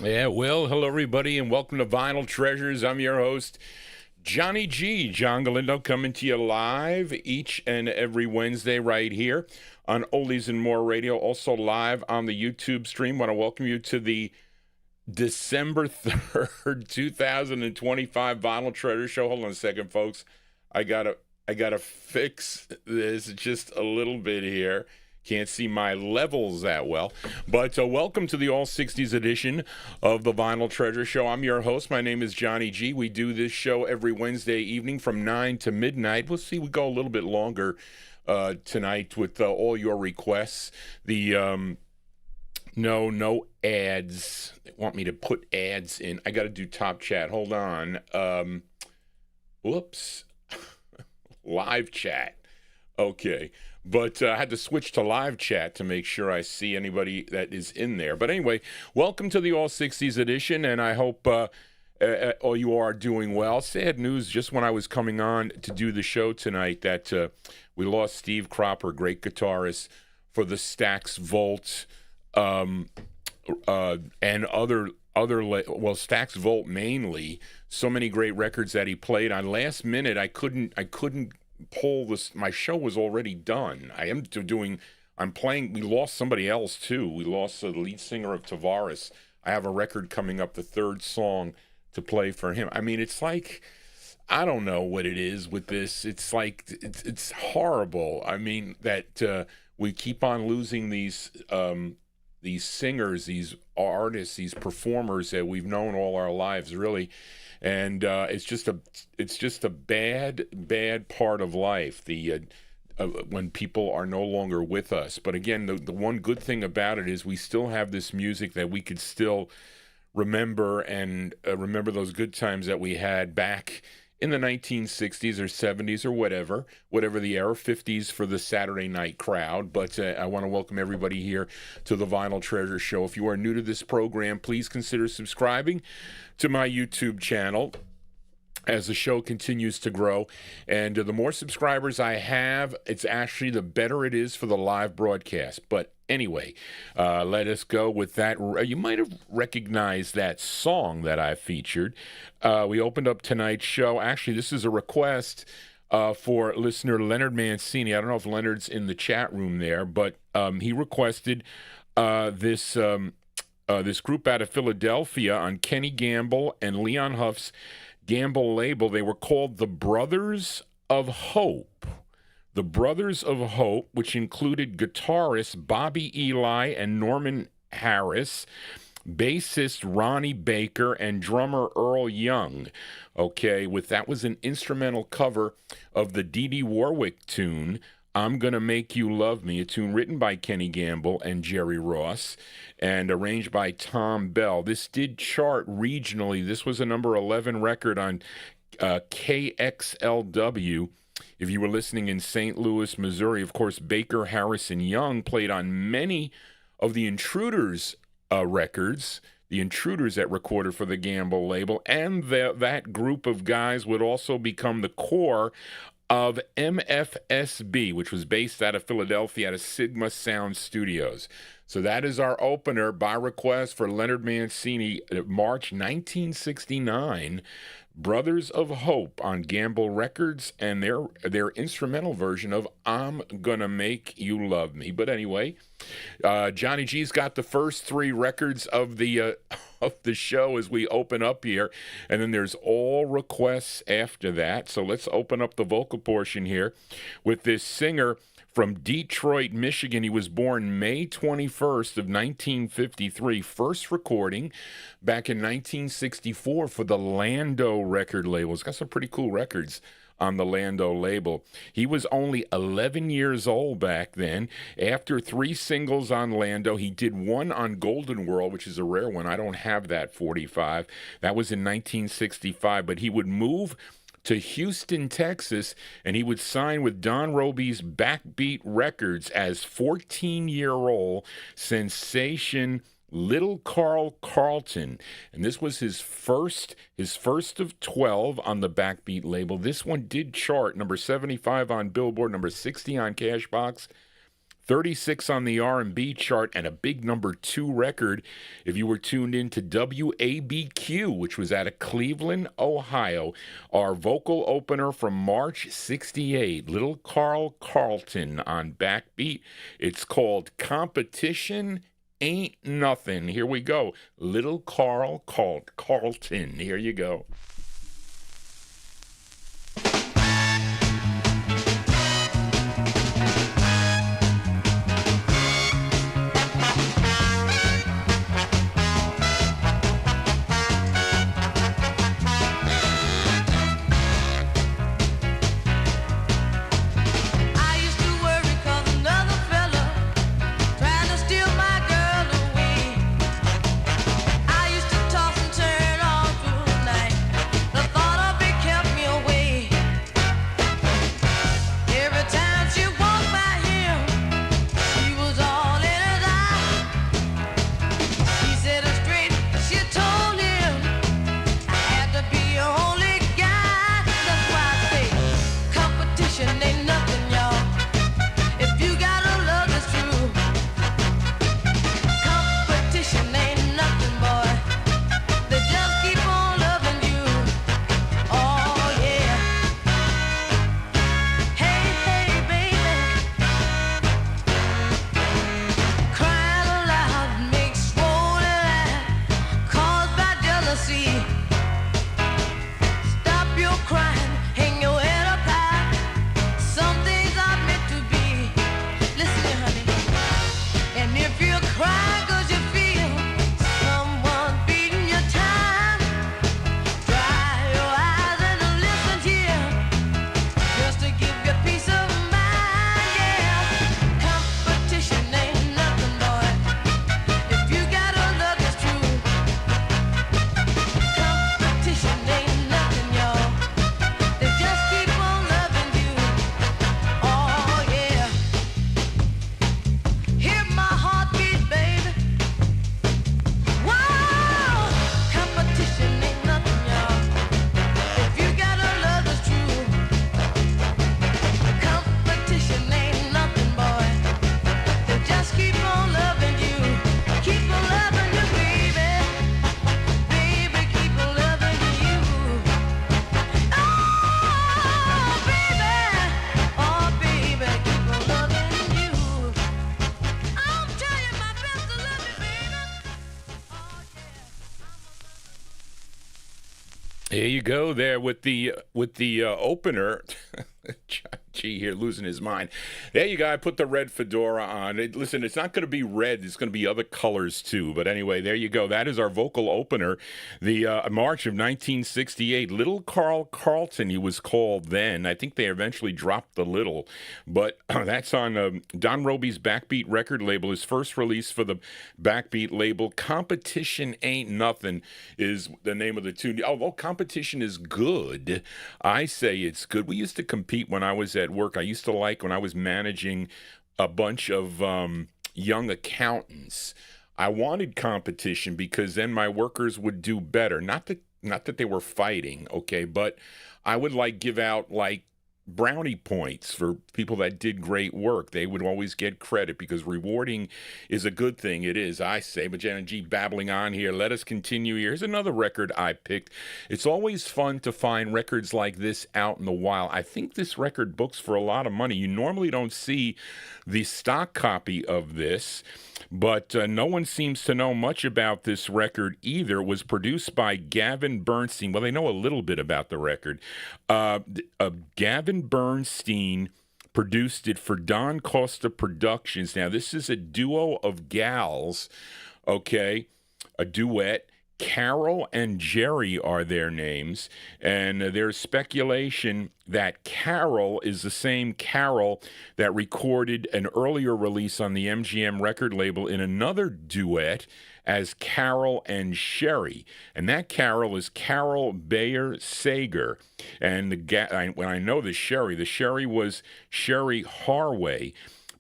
Yeah, well, hello everybody, and welcome to Vinyltreasures. I'm your host, Johnny G. John Galindo, coming to you live each and every Wednesday right here on Oldies and More Radio, also live on the YouTube stream. Want to welcome you to the December 3rd, 2025 Vinyltreasure show. Hold on a second, folks. I gotta fix this just a little bit here. Can't see my levels that well. But welcome to the All 60s edition of the Vinyltreasure Show. I'm your host. My name is Johnny G. We do this show every Wednesday evening from 9 to midnight. We'll see, we go a little bit longer tonight with all your requests. The no ads. They want me to put ads in. I got to do top chat. Hold on. Whoops. Live chat. Okay. But I had to switch to live chat to make sure I see anybody that is in there. But anyway, welcome to the All 60s edition, and I hope all you are doing well. Sad news, just when I was coming on to do the show tonight, that we lost Steve Cropper, great guitarist for the Stax Volt and other Stax Volt mainly. So many great records that he played on. Last minute, I couldn't pull this. My show was already done. I'm playing. We lost somebody else too. We lost the lead singer of Tavvaris. I have a record coming up, the third song to play for him. I mean, it's like, I don't know what it is with this. It's like, it's horrible. I mean, that we keep on losing these singers, these artists, these performers that we've known all our lives, really. And it's just a bad part of life, when people are no longer with us. But again, the one good thing about it is we still have this music that we could still remember, and remember those good times that we had back in the 1960s or 70s or whatever the era, 50s for the Saturday night crowd. But I want to welcome everybody here to the Vinyltreasure Show. If you are new to this program, please consider subscribing to my YouTube channel as the show continues to grow. And the more subscribers I have, it's actually the better it is for the live broadcast. But anyway, let us go with that. You might have recognized that song that I featured. We opened up tonight's show. Actually, this is a request for listener Leonard Mancini. I don't know if Leonard's in the chat room there, but he requested this group out of Philadelphia on Kenny Gamble and Leon Huff's Gamble label. They were called the Brothers of Hope. The Brothers of Hope, which included guitarists Bobby Eli and Norman Harris, bassist Ronnie Baker, and drummer Earl Young. Okay, that was an instrumental cover of the Dee Dee Warwick tune, I'm Gonna Make You Love Me, a tune written by Kenny Gamble and Jerry Ross and arranged by Tom Bell. This did chart regionally. This was a number 11 record on KXLW. If you were listening in St. Louis, Missouri, of course, Baker, Harris, and Young played on many of the Intruders records, the Intruders that recorded for the Gamble label, and that group of guys would also become the core of MFSB, which was based out of Philadelphia at a Sigma Sound Studios. So that is our opener by request for Leonard Mancini, March 1969, Brothers of Hope on Gamble Records, and their instrumental version of I'm Gonna Make You Love Me. But anyway, Johnny G's got the first three records of the show as we open up here, and then there's all requests after that. So let's open up the vocal portion here with this singer from Detroit, Michigan. He was born May 21st of 1953. First recording back in 1964 for the Lando record label. It's got some pretty cool records on the Lando label. He was only 11 years old back then. After 3 singles on Lando, he did one on Golden World, which is a rare one. I don't have that 45. That was in 1965, but he would move to Houston, Texas, and he would sign with Don Robey's Backbeat Records as 14-year-old sensation Little Carl Carlton. And this was his first of 12 on the Backbeat label. This one did chart number 75 on Billboard, number 60 on Cashbox, 36 on the R&B chart, and a big number 2 record if you were tuned in to WABQ, which was out of Cleveland, Ohio. Our vocal opener from March 68, Little Carl Carlton on Backbeat. It's called Competition Ain't Nothing. Here we go. Little Carl Carlton. Here you go. I used to toss and turn all through the night. There you go there with the opener. Gee, here losing his mind. There you go. I put the red fedora on. Listen, it's not going to be red. It's going to be other colors too. But anyway, there you go. That is our vocal opener. The March of 1968. Little Carl Carlton, he was called then. I think they eventually dropped the little. But that's on Don Roby's Backbeat record label. His first release for the Backbeat label. Competition Ain't Nothing is the name of the tune. Although competition is good, I say it's good. We used to compete when I was at work. I used to like when I was managing a bunch of young accountants. I wanted competition because then my workers would do better. Not that they were fighting, okay, but I would give out brownie points for people that did great work. They would always get credit because rewarding is a good thing. It is, I say. But Jenna G babbling on here. Let us continue. Here's another record I picked. It's always fun to find records like this out in the wild. I think this record books for a lot of money. You normally don't see the stock copy of this, but no one seems to know much about this record either. It was produced by Gavin Bernstein. Well, they know a little bit about the record. Gavin Bernstein produced it for Don Costa Productions. Now, this is a duo of gals, okay, a duet. Carol and Jerry are their names, and there's speculation that Carol is the same Carol that recorded an earlier release on the MGM record label in another duet as Carol and Sherry. And that Carol is Carol Bayer Sager. And when I know the Sherry was Sherry Harway,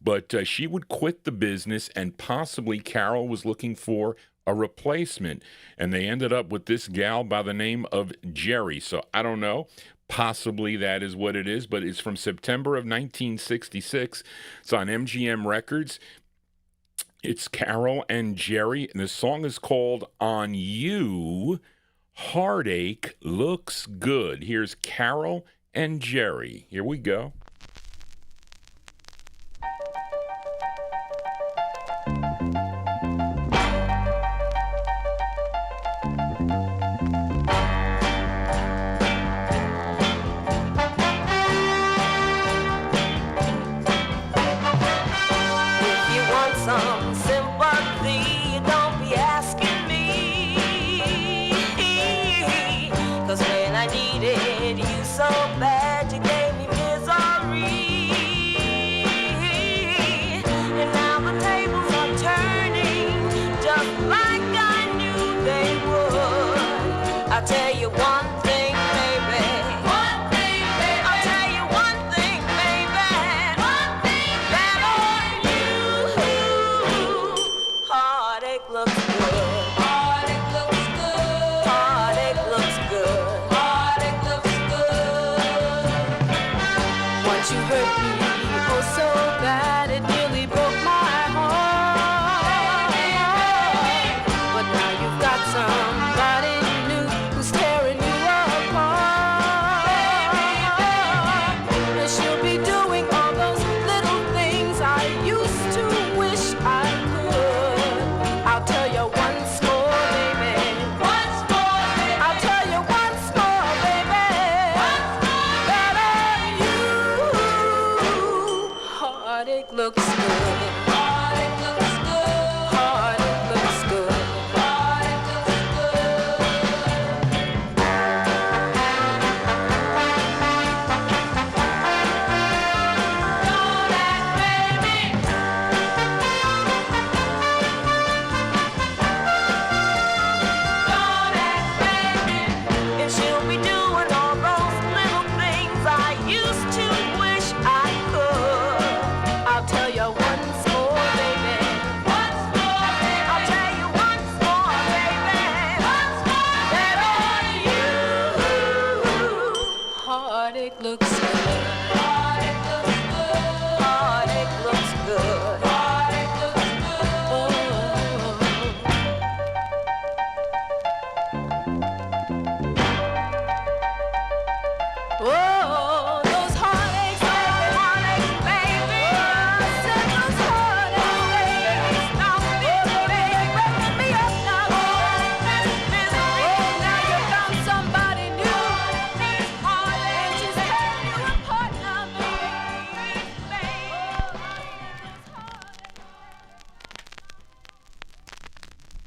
but she would quit the business, and possibly Carol was looking for a replacement, and they ended up with this gal by the name of Jerry. So I don't know. Possibly that is what it is, but it's from September of 1966. It's on MGM Records. It's Carol and Jerry, and the song is called On You, Heartache Looks Good. Here's Carol and Jerry. Here we go. One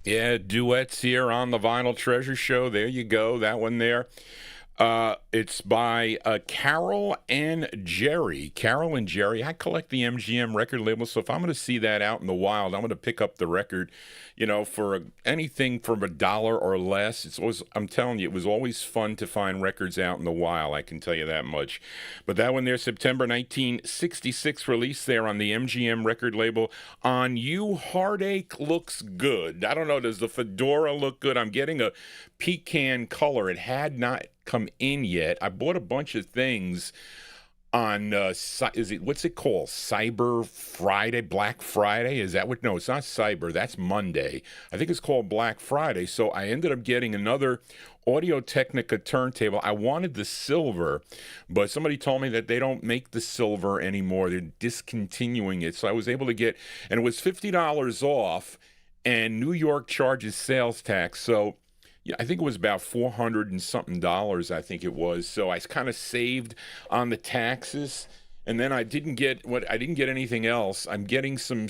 Yeah, Duets here on the Vinyltreasure show. There you go, that one there. It's by Carol and Jerry. Carol and Jerry. I collect the MGM record label, so if I'm going to see that out in the wild, I'm going to pick up the record, for anything from $1 or less. It's always, I'm telling you, it was always fun to find records out in the wild, I can tell you that much. But that one there, September 1966 release there on the MGM record label. On You Heartache Looks Good. I don't know, does the fedora look good? I'm getting a pecan color. It had not come in yet. I bought a bunch of things on what's it called? Cyber Friday, Black Friday? Is that what? No, it's not Cyber. That's Monday. I think it's called Black Friday. So I ended up getting another Audio-Technica turntable. I wanted the silver, but somebody told me that they don't make the silver anymore. They're discontinuing it. So I was able to get, and it was $50 off, and New York charges sales tax. So yeah, I think it was about $400 and something, I think it was. So I kind of saved on the taxes, and then I didn't get anything else. I'm getting some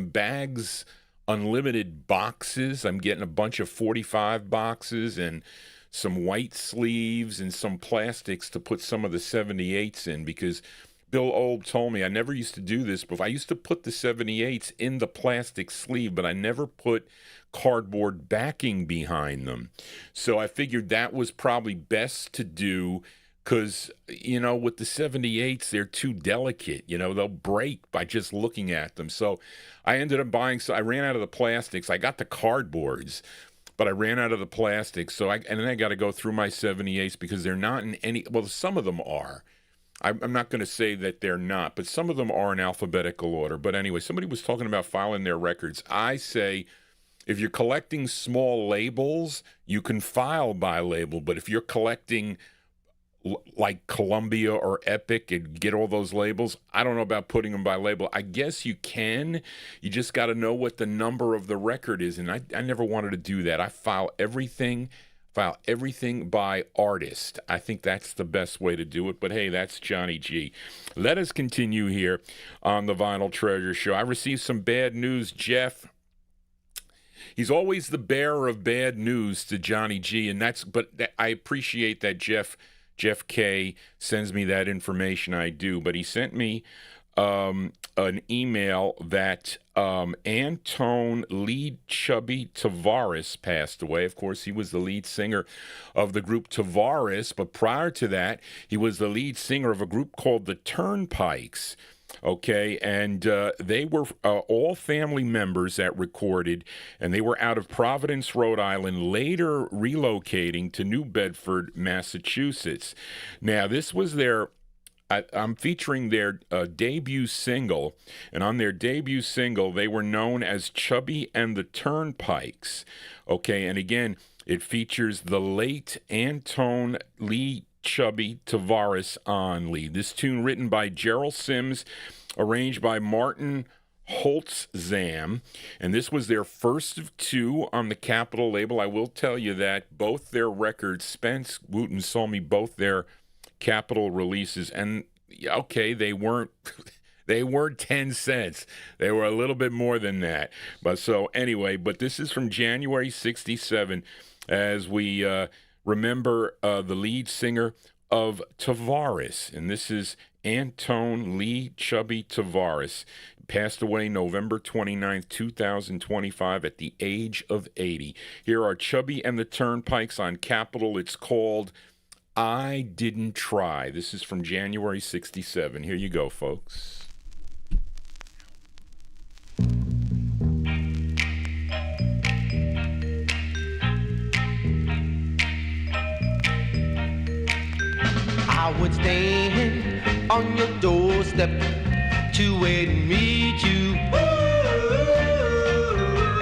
bags, unlimited boxes. I'm getting a bunch of 45 boxes and some white sleeves and some plastics to put some of the 78s in, because Bill Old told me I never used to do this before. I used to put the 78s in the plastic sleeve, but I never put cardboard backing behind them. So I figured that was probably best to do, because, with the 78s, they're too delicate. They'll break by just looking at them. So I ended up buying, so I ran out of the plastics. I got the cardboards, but I ran out of the plastics. And then I got to go through my 78s, because they're not in any, well, some of them are. I'm not going to say that they're not, but some of them are in alphabetical order. But anyway, somebody was talking about filing their records. I say, if you're collecting small labels, you can file by label. But if you're collecting like Columbia or Epic and get all those labels, I don't know about putting them by label. I guess you can. You just got to know what the number of the record is. And I never wanted to do that. I file everything by artist. I think that's the best way to do it. But hey, that's Johnny G. Let us continue here on the Vinyltreasure show. I received some bad news, Jeff. He's always the bearer of bad news to Johnny G, but I appreciate that Jeff K sends me that information. I do, but he sent me an email that Antone lead Chubby Tavvaris passed away. Of course, he was the lead singer of the group Tavvaris, but prior to that, he was the lead singer of a group called the Turnpikes. Okay, and they were all family members that recorded, and they were out of Providence, Rhode Island, later relocating to New Bedford, Massachusetts. Now, this was I'm featuring their debut single, and on their debut single, they were known as Chubby and the Turnpikes. Okay, and again, it features the late Antone Lee Chubby Tavvaris on lead. This tune written by Gerald Sims, arranged by Martin Holtzam, and this was their first of two on the Capitol label. I will tell you that both their records, Spence Wooten sold me both their Capitol releases, and okay, they weren't 10 cents. They were a little bit more than that. But this is from January 67, as we remember the lead singer of Tavvaris, and this is Antone Lee Chubby Tavvaris. Passed away November 29th, 2025 at the age of 80. Here are Chubby and the Turnpikes on Capitol. It's called I Didn't Try. This is from January 67. Here you go, folks. I would stand on your doorstep to wait and meet you,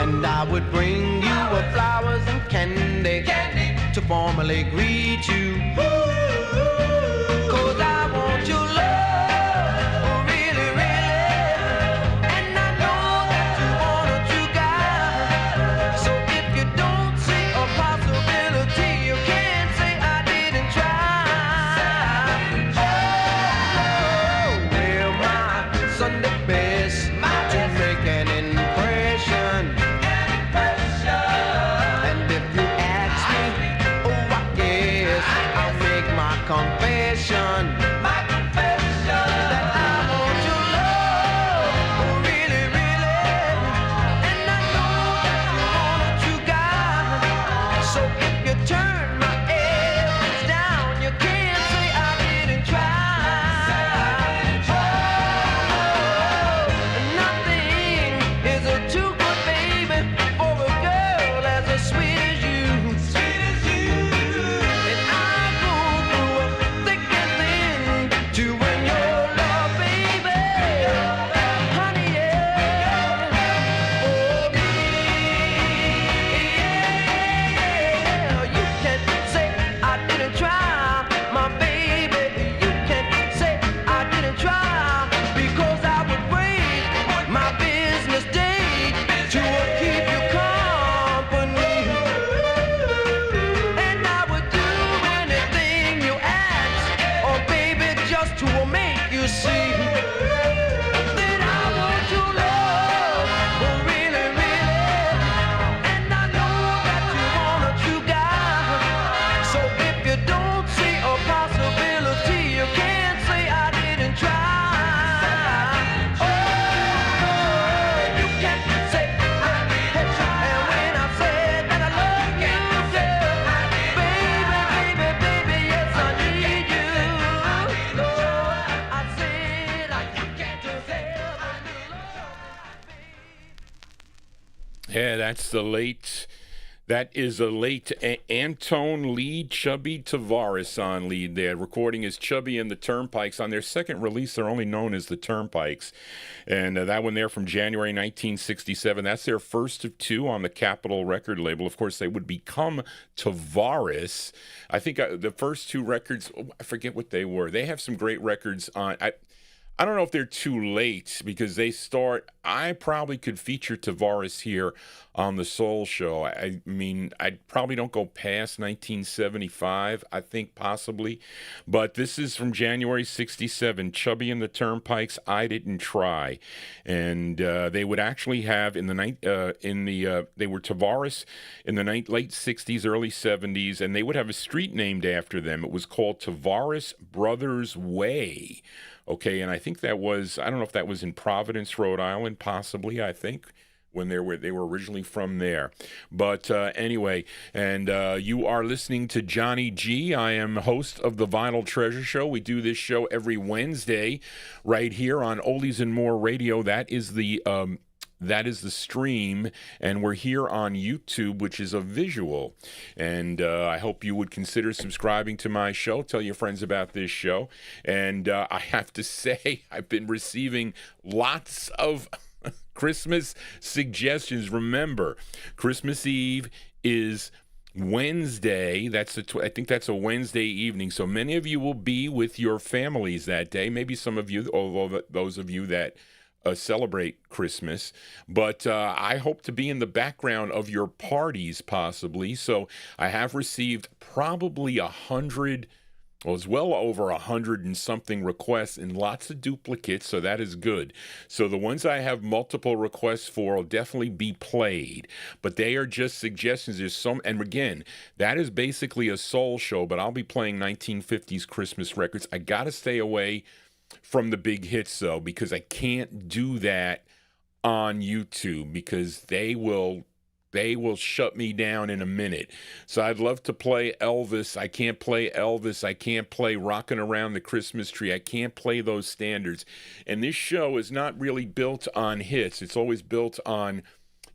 and I would bring you flowers and candy to formally greet you, 'cause I want your love, really, really, and I know that you want a true guy. So if you don't see a possibility, you can't say I didn't try. Oh, wear my Sunday best to make an impression. Yeah, that is a late Antone lead, Chubby Tavvaris on lead there. Recording is Chubby and the Turnpikes. On their second release, they're only known as the Turnpikes. And that one there from January 1967, that's their first of two on the Capitol record label. Of course, they would become Tavvaris. I think the first two records, I forget what they were. They have some great records on. I don't know if they're too late because I probably could feature Tavvaris here on the Soul Show. I mean, I probably don't go past 1975, I think possibly. But this is from January 67, Chubby and the Turnpikes, I Didn't Try. And they would actually have they were Tavvaris in the late 60s, early 70s, and they would have a street named after them. It was called Tavvaris Brothers Way. Okay, and I think I don't know if that was in Providence, Rhode Island, possibly, I think, when they were originally from there. But anyway, and you are listening to Johnny G. I am host of the Vinyltreasure Show. We do this show every Wednesday right here on Oldies and More Radio. That is the stream, and we're here on YouTube, which is a visual. And I hope you would consider subscribing to my show. Tell your friends about this show. And I have to say, I've been receiving lots of Christmas suggestions. Remember, Christmas Eve is Wednesday. I think that's a Wednesday evening. So many of you will be with your families that day. Maybe some of you, although those of you that celebrate Christmas, but I hope to be in the background of your parties possibly. So I have received probably 100, well, it's well over 100 and something requests and lots of duplicates, so that is good. So the ones I have multiple requests for will definitely be played, but they are just suggestions. There's some, and again, that is basically a soul show, but I'll be playing 1950s Christmas records. I gotta stay away from the big hits though, because I can't do that on YouTube because they will shut me down in a minute. So I'd love to play Elvis. I can't play Elvis. I can't play Rockin' Around the Christmas Tree. I can't play those standards. And this show is not really built on hits. It's always built on,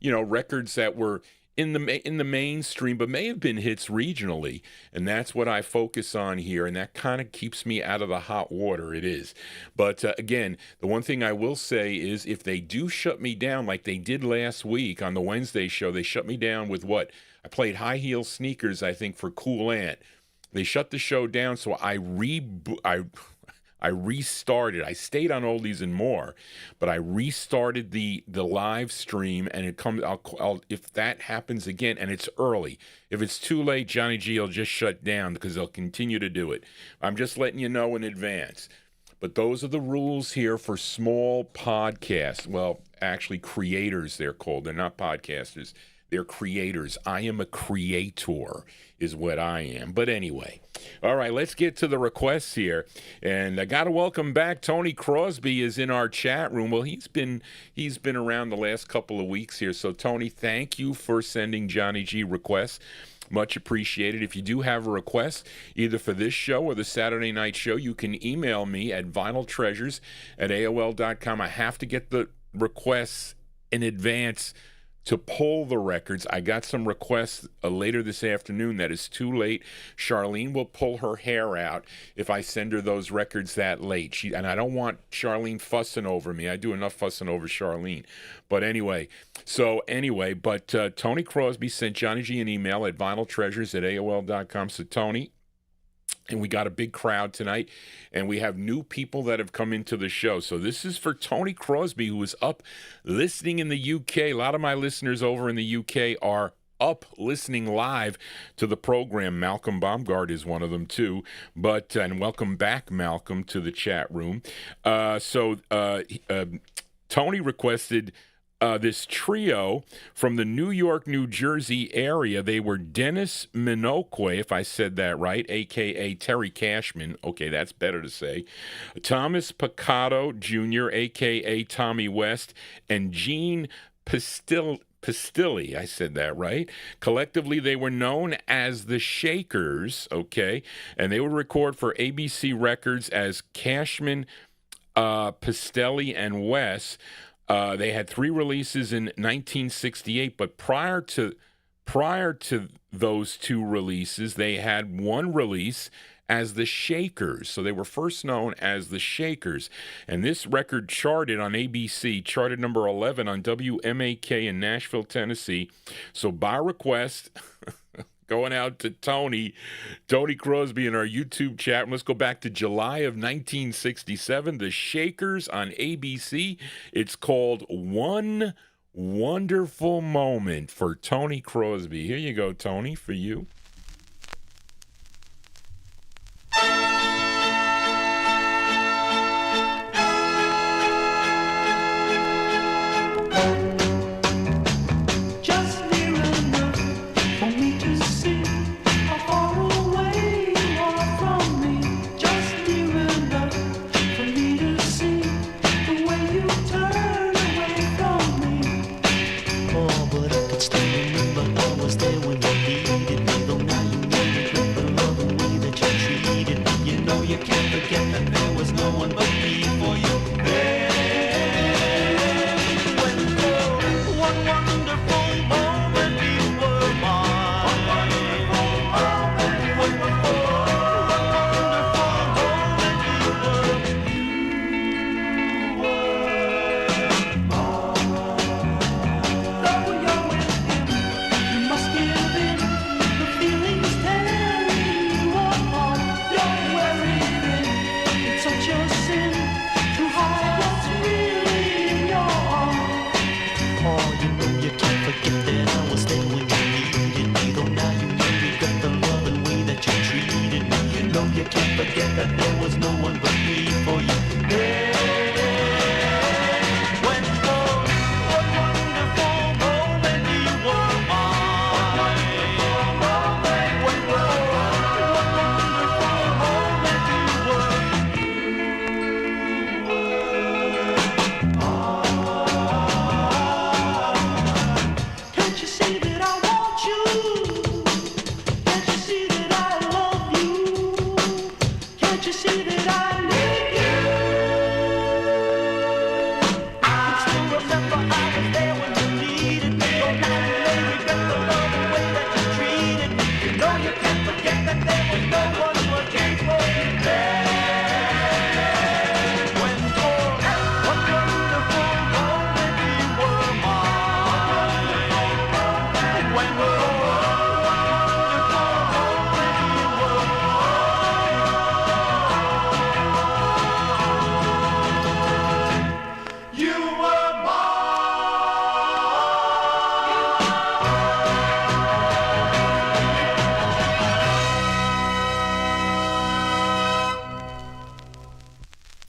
records that were in the mainstream, but may have been hits regionally, and that's what I focus on here, and that kind of keeps me out of the hot water. It is, but again, the one thing I will say is, if they do shut me down, like they did last week on the Wednesday show, they shut me down with what I played High Heel Sneakers, I think, for Cool Ant. They shut the show down, so I restarted. I stayed on Oldies and More, but I restarted the live stream, and it comes. I'll if that happens again, and it's early. If it's too late, Johnny G will just shut down because they'll continue to do it. I'm just letting you know in advance. But those are the rules here for small podcasts. Well, actually, creators they're called. They're not podcasters. They're creators. I am a creator is what I am. But anyway, all right, let's get to the requests here. And I got to welcome back Tony Crosby is in our chat room. Well, he's been around the last couple of weeks here. So, Tony, thank you for sending Johnny G requests. Much appreciated. If you do have a request, either for this show or the Saturday night show, you can email me at vinyltreasures@aol.com. I have to get the requests in advance to pull the records. I got some requests later this afternoon that is too late. Charlene will pull her hair out if I send her those records that late. And I don't want Charlene fussing over me. I do enough fussing over Charlene. But anyway, Tony Crosby sent Johnny G an email at vinyltreasures@aol.com. So Tony, and we got a big crowd tonight, and we have new people that have come into the show. So this is for Tony Crosby, who is up listening in the UK. A lot of my listeners over in the UK are up listening live to the program. Malcolm Baumgart is one of them too. And welcome back, Malcolm, to the chat room. Tony requested this trio from the New York, New Jersey area. They were Dennis Minoque, if I said that right, a.k.a. Terry Cashman. Okay, that's better to say. Thomas Picado Jr., a.k.a. Tommy West, and Gene Pistilli, I said that right. Collectively, they were known as the Shakers, okay? And they would record for ABC Records as Cashman, Pistilli, and West. They had 3 releases in 1968, but prior to those 2 releases, they had 1 release as the Shakers. So they were first known as the Shakers. And this record charted on ABC, charted number 11 on WMAK in Nashville, Tennessee. So by request, going out to Tony Crosby in our YouTube chat. And let's go back to July of 1967. The Shakers on ABC. It's called One Wonderful Moment for Tony Crosby. Here you go, Tony, for you.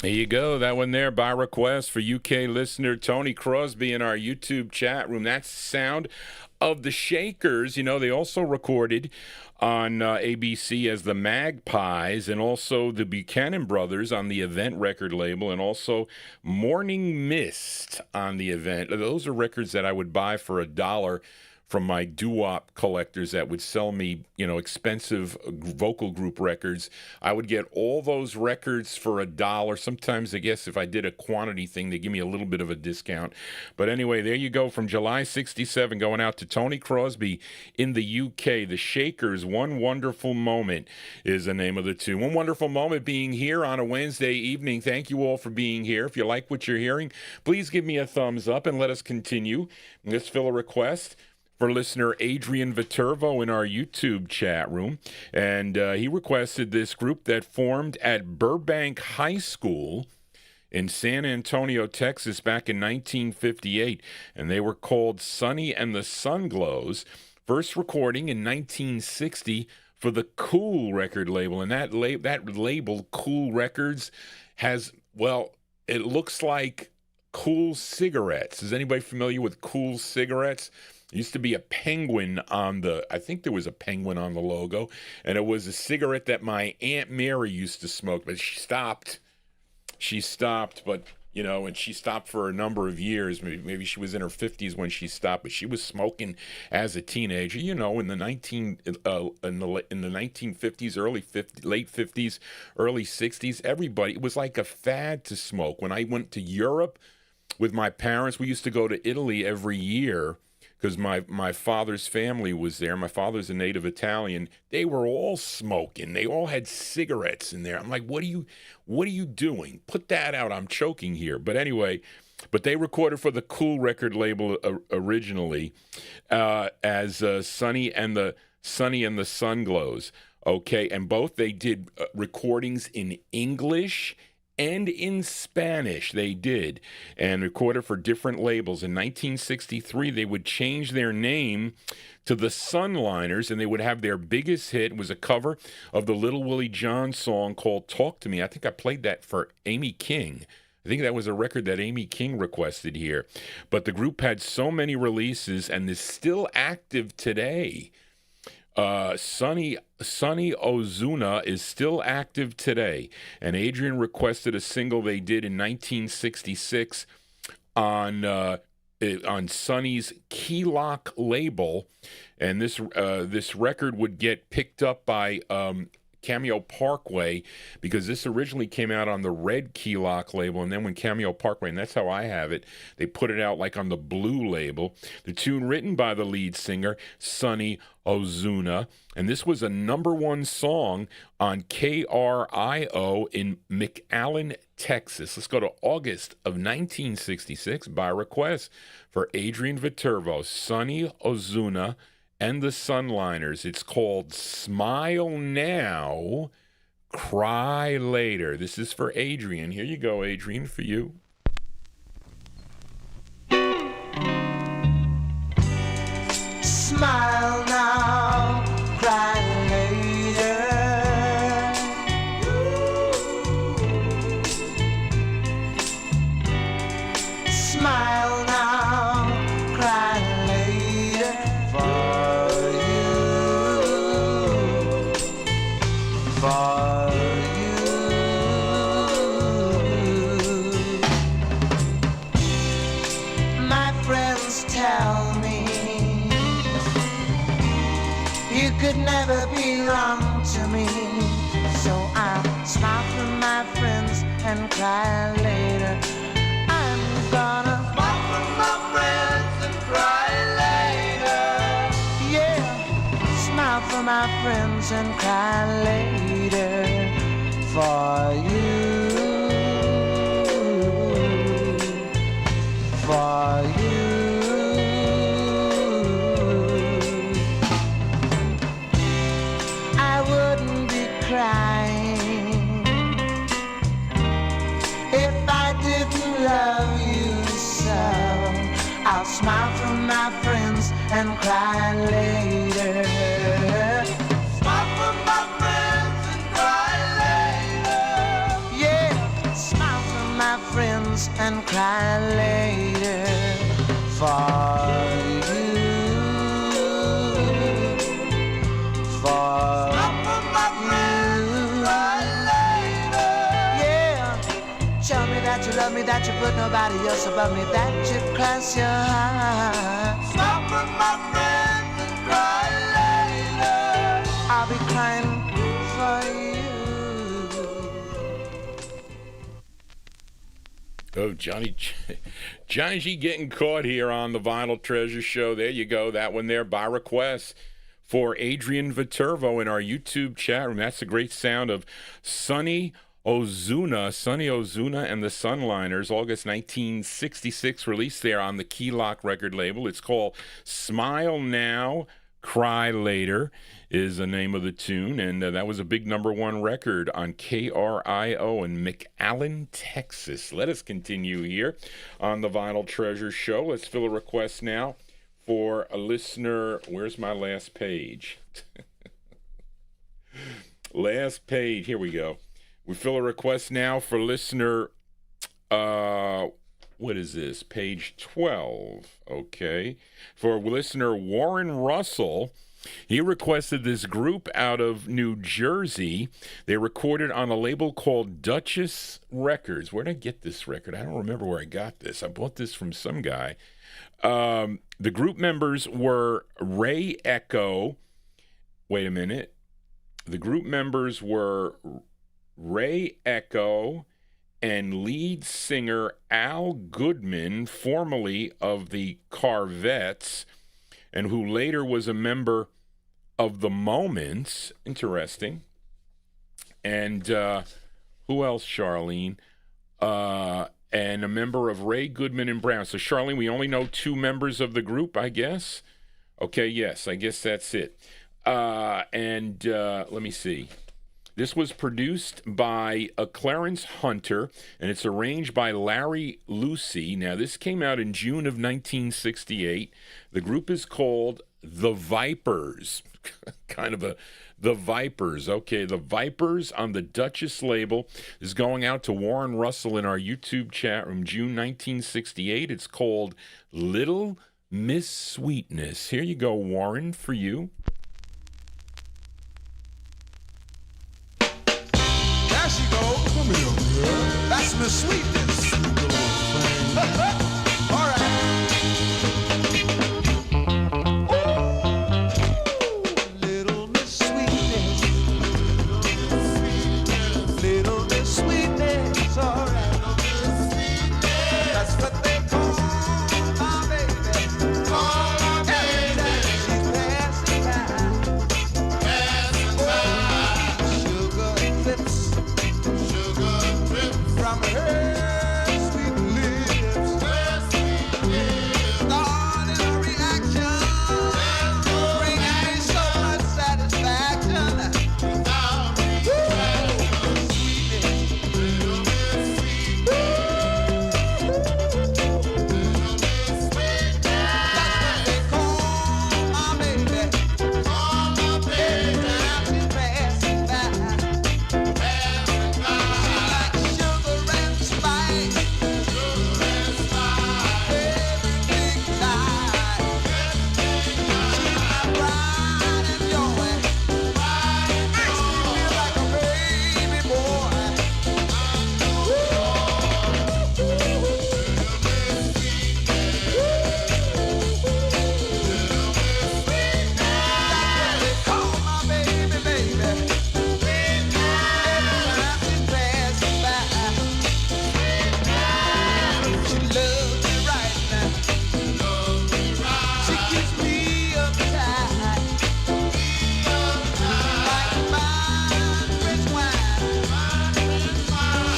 There you go. That one there by request for UK listener Tony Crosby in our YouTube chat room. That's the sound of the Shakers. You know, they also recorded on ABC as the Magpies, and also the Buchanan Brothers on the Event record label, and also Morning Mist on the Event. Those are records that I would buy for $1 from my Doowop collectors that would sell me, you know, expensive vocal group records. I would get all those records for $1. Sometimes, I guess, if I did a quantity thing, they give me a little bit of a discount. But anyway, there you go. From July 67, going out to Tony Crosby in the UK. The Shakers, One Wonderful Moment is the name of the tune. One Wonderful Moment being here on a Wednesday evening. Thank you all for being here. If you like what you're hearing, please give me a thumbs up and let us continue. Let's fill a request for listener Adrian Viterbo in our YouTube chat room. And he requested this group that formed at Burbank High School in San Antonio, Texas back in 1958. And they were called Sonny and the Sunglows. First recording in 1960 for the Cool record label. And that label, Cool Records, has, well, it looks like Cool cigarettes. Is anybody familiar with Cool cigarettes? There used to be a penguin on I think there was a penguin on the logo, and it was a cigarette that my Aunt Mary used to smoke, but she stopped. But, you know, and she stopped for a number of years. Maybe she was in her 50s when she stopped, but she was smoking as a teenager, you know, in the 1950s, late 50s, early 60s. Everybody, it was like a fad to smoke. When I went to Europe, with my parents. We used to go to Italy every year because my father's family was there. My father's a native Italian. They were all smoking. They all had cigarettes in there. I'm like, what are you doing? Put that out. I'm choking here. But anyway, but they recorded for the Cool record label originally as Sunny and the Sun Glows. Okay, and both they did recordings in English and in Spanish. They did, and recorded for different labels. In 1963, they would change their name to the Sunliners, and they would have their biggest hit was a cover of the Little Willie John song called "Talk to Me." I think I played that for Amy King. I think that was a record that Amy King requested here. But the group had so many releases and is still active today. Sonny Ozuna is still active today, and Adrian requested a single they did in 1966 on Sonny's Key Lock label, and this record would get picked up by Cameo Parkway, because this originally came out on the red Key Lock label, and then when Cameo Parkway, and that's how I have it, they put it out like on the blue label. The tune written by the lead singer, Sonny Ozuna, and this was a #1 song on KRIO in McAllen, Texas. Let's go to August of 1966 by request for Adrian Viterbo, Sonny Ozuna, and the Sunliners. It's called Smile Now, Cry Later. This is for Adrian. Here you go, Adrian, for you. Smile now, cry later. Smile now, cry later for you. My friends tell me you could never be wrong to me, so I'll smile for my friends and cry later. I'm gonna smile for my friends and cry later. Yeah, smile for my friends and cry later for you, for you. Crying if I didn't love you so. I'll smile for my friends and cry later. Smile for my friends and cry later. Yeah, smile for my friends and cry later for you, for that you love me, that you put nobody else above me, that you cross your heart. Smile for my friends and cry later. I'll be crying for you. Oh, Johnny G getting caught here on the Vinyltreasure show. There you go. That one there by request for Adrian Viterbo in our YouTube chat room. That's a great sound of Sonny Ozuna and the Sunliners, August 1966, released there on the Key Lock record label. It's called Smile Now, Cry Later is the name of the tune, and that was a big #1 record on KRIO in McAllen, Texas. Let us continue here on the Vinyltreasure show. Let's fill a request now for a listener. Where's my last page? Last page. Here we go. We fill a request now for listener, what is this? Page 12, okay. For listener Warren Russell, he requested this group out of New Jersey. They recorded on a label called Duchess Records. Where did I get this record? I don't remember where I got this. I bought this from some guy. The group members were Ray Echo. Wait a minute. The group members were Ray Echo and lead singer Al Goodman, formerly of the Carvettes, and who later was a member of the Moments. Interesting. And who else, Charlene? And a member of Ray Goodman and Brown. So, Charlene, we only know 2 members of the group, I guess. Okay, yes, I guess that's it. Let me see. This was produced by Clarence Hunter, and it's arranged by Larry Lucy. Now, this came out in June of 1968. The group is called The Vipers. Kind of The Vipers. Okay, The Vipers on the Duchess label is going out to Warren Russell in our YouTube chat room, June 1968. It's called Little Miss Sweetness. Here you go, Warren, for you. There she goes. Come here, girl. That's Miss Sweetness. All right. Ooh, little Miss Sweetness. Little Miss Sweetness. All right. That's what they call my baby. Every time she's passing by. Sugar lips. From her sweet lips, starting a reaction, bringing me so much satisfaction. That's what they call my baby. Every time she's passing by. Sugar and spice, everything nice. She's my pride and joy. Makes me feel like a baby boy. That's what they call my baby, baby. Every time she's passing by. She loves me right now. She keeps me uptight. Like fine French wine.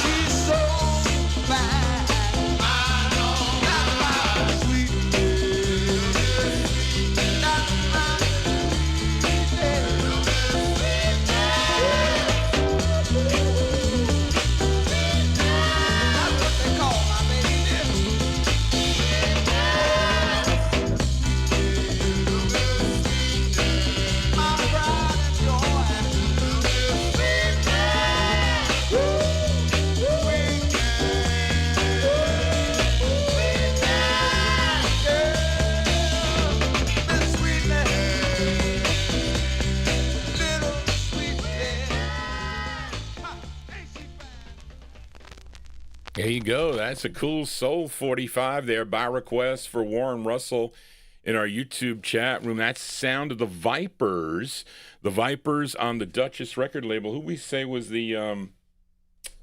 She's so fine. That's my sweetness. That's my That's what they call my baby. My pride and joy. Miss Sweetness, little sweetness. Ain't she fine? There you go. That's a cool Soul 45 there by request for Warren Russell in our YouTube chat room. That's Sound of the Vipers. The Vipers on the Duchess record label. Who we say was the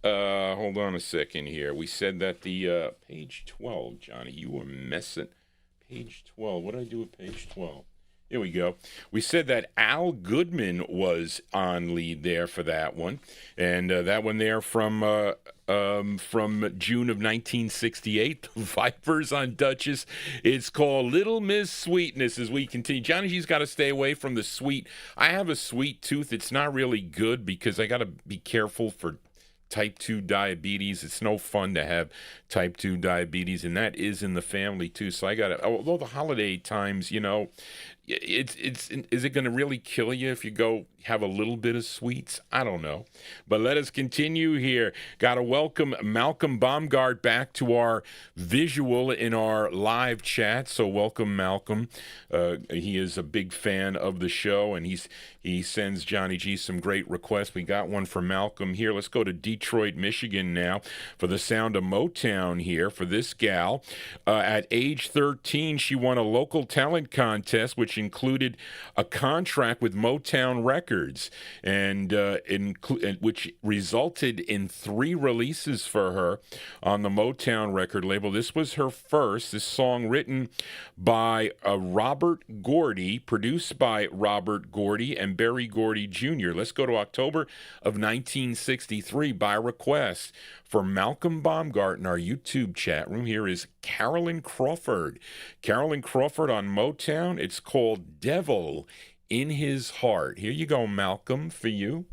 hold on a second here. We said that the page 12, Johnny, you were messing. Page 12. What did I do with page 12? Here we go. We said that Al Goodman was on lead there for that one, and that one there from June of 1968. The Vipers on Duchess. It's called Little Miss Sweetness. As we continue, Johnny G's got to stay away from the sweet. I have a sweet tooth. It's not really good because I got to be careful for type 2 diabetes. It's no fun to have type 2 diabetes, and that is in the family too. So I got to, although the holiday times, you know, is it going to really kill you if you go have a little bit of sweets? I don't know. But let us continue here. Got to welcome Malcolm Baumgart back to our visual in our live chat. So welcome, Malcolm. He is a big fan of the show, and he sends Johnny G some great requests. We got one from Malcolm here. Let's go to Detroit, Michigan now for the sound of Motown here for this gal. At age 13, she won a local talent contest, which included a contract with Motown Records. Records, and which resulted in 3 releases for her on the MOTOWN record label. This was her first. This song written by Robert Gordy, produced by Robert Gordy and Berry Gordy Jr. Let's go to October of 1963 by request for Malcolm Baumgarten, our YouTube chat room. Here is Carolyn Crawford. Carolyn Crawford on MOTOWN. It's called Devil in His Heart. Here you go, Malcolm, for you.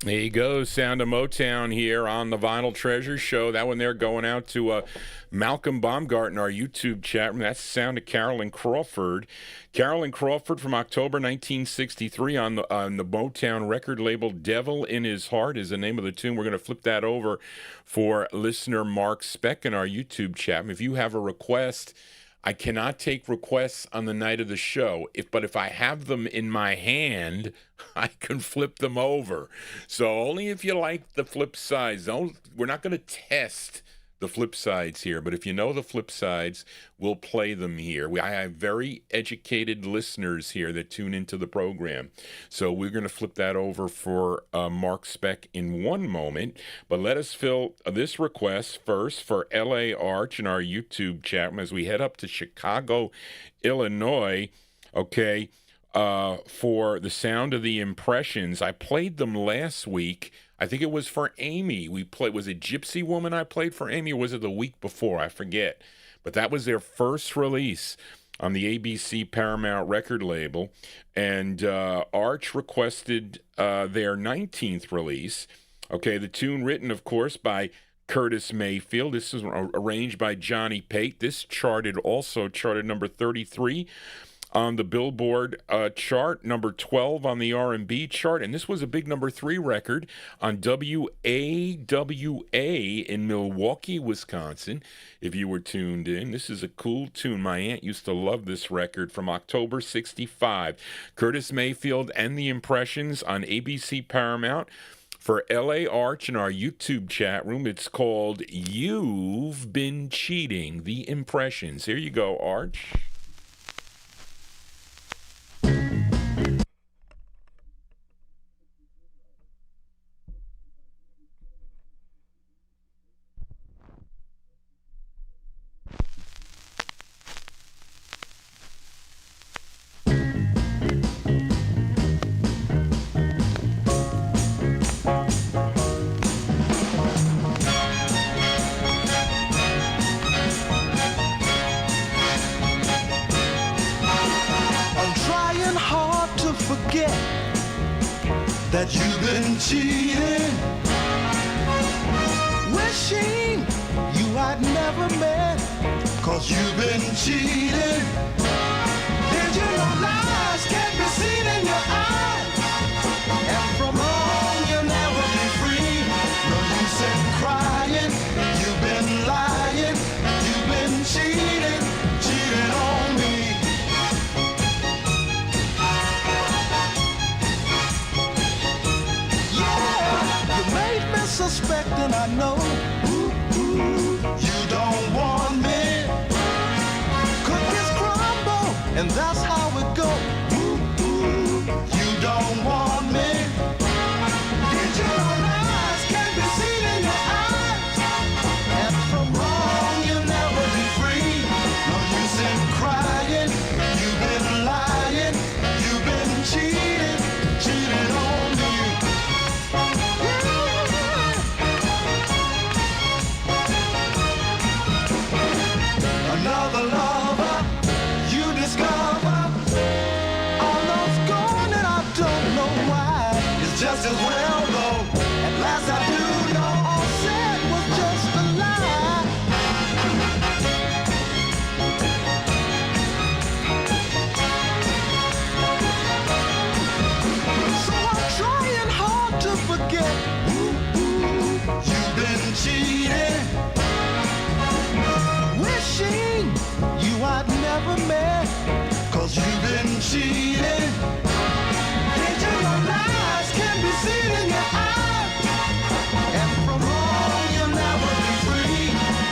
There you go, Sound of MOTOWN here on the Vinyltreasure show. That one there going out to Malcolm Baumgarten, our YouTube chat room. That's the sound of Carolyn Crawford. Carolyn Crawford from October 1963 on the MOTOWN record label. Devil in His Heart is the name of the tune. We're going to flip that over for listener Mark Speck in our YouTube chat room. If you have a request, I cannot take requests on the night of the show, but if I have them in my hand, I can flip them over. So only if you like the flip sides. We're not going to test the flip sides here, but if you know the flip sides, we'll play them here. I have very educated listeners here that tune into the program. So we're going to flip that over for Mark Speck in one moment. But let us fill this request first for L.A. Arch in our YouTube chat room as we head up to Chicago, Illinois, okay, for the sound of the Impressions. I played them last week. I think it was for Amy. Was it Gypsy Woman I played for Amy, or was it the week before? I forget. But that was their first release on the ABC Paramount record label. And Arch requested their 19th release. Okay, the tune written, of course, by Curtis Mayfield. This is arranged by Johnny Pate. This charted number 33 on the Billboard chart, number 12 on the R&B chart, and this was a big number 3 record on WAWA in Milwaukee, Wisconsin, if you were tuned in. This is a cool tune. My aunt used to love this record from October 65. Curtis Mayfield and the Impressions on ABC Paramount. For L.A. Arch in our YouTube chat room, it's called You've Been Cheating, the Impressions. Here you go, Arch. forget that you've been cheating, wishing you I'd never met, 'cause you've been cheating. Did you know lies can't be seen in your eyes, and from home you'll never be free? No use in crying, you've been lying, you've been cheating, cheating on me. Yeah, you made me suspecting, I know. You don't want me. Cookies crumble, and that's how it goes. You don't want me. Did you know lies can't be seen in your eyes, and from wrong you'll never be free? No use in crying, you've been lying, you've been cheating, cheating on me. Another lover you discover, all those gone and I don't know why. It's just as well though, at last I do know all said was just a lie. So I'm trying hard to forget. You've been cheating, wishing you I'd never met, 'cause you've been cheating. Did you know lies can be seen in your eyes, and from wrong you'll never be free?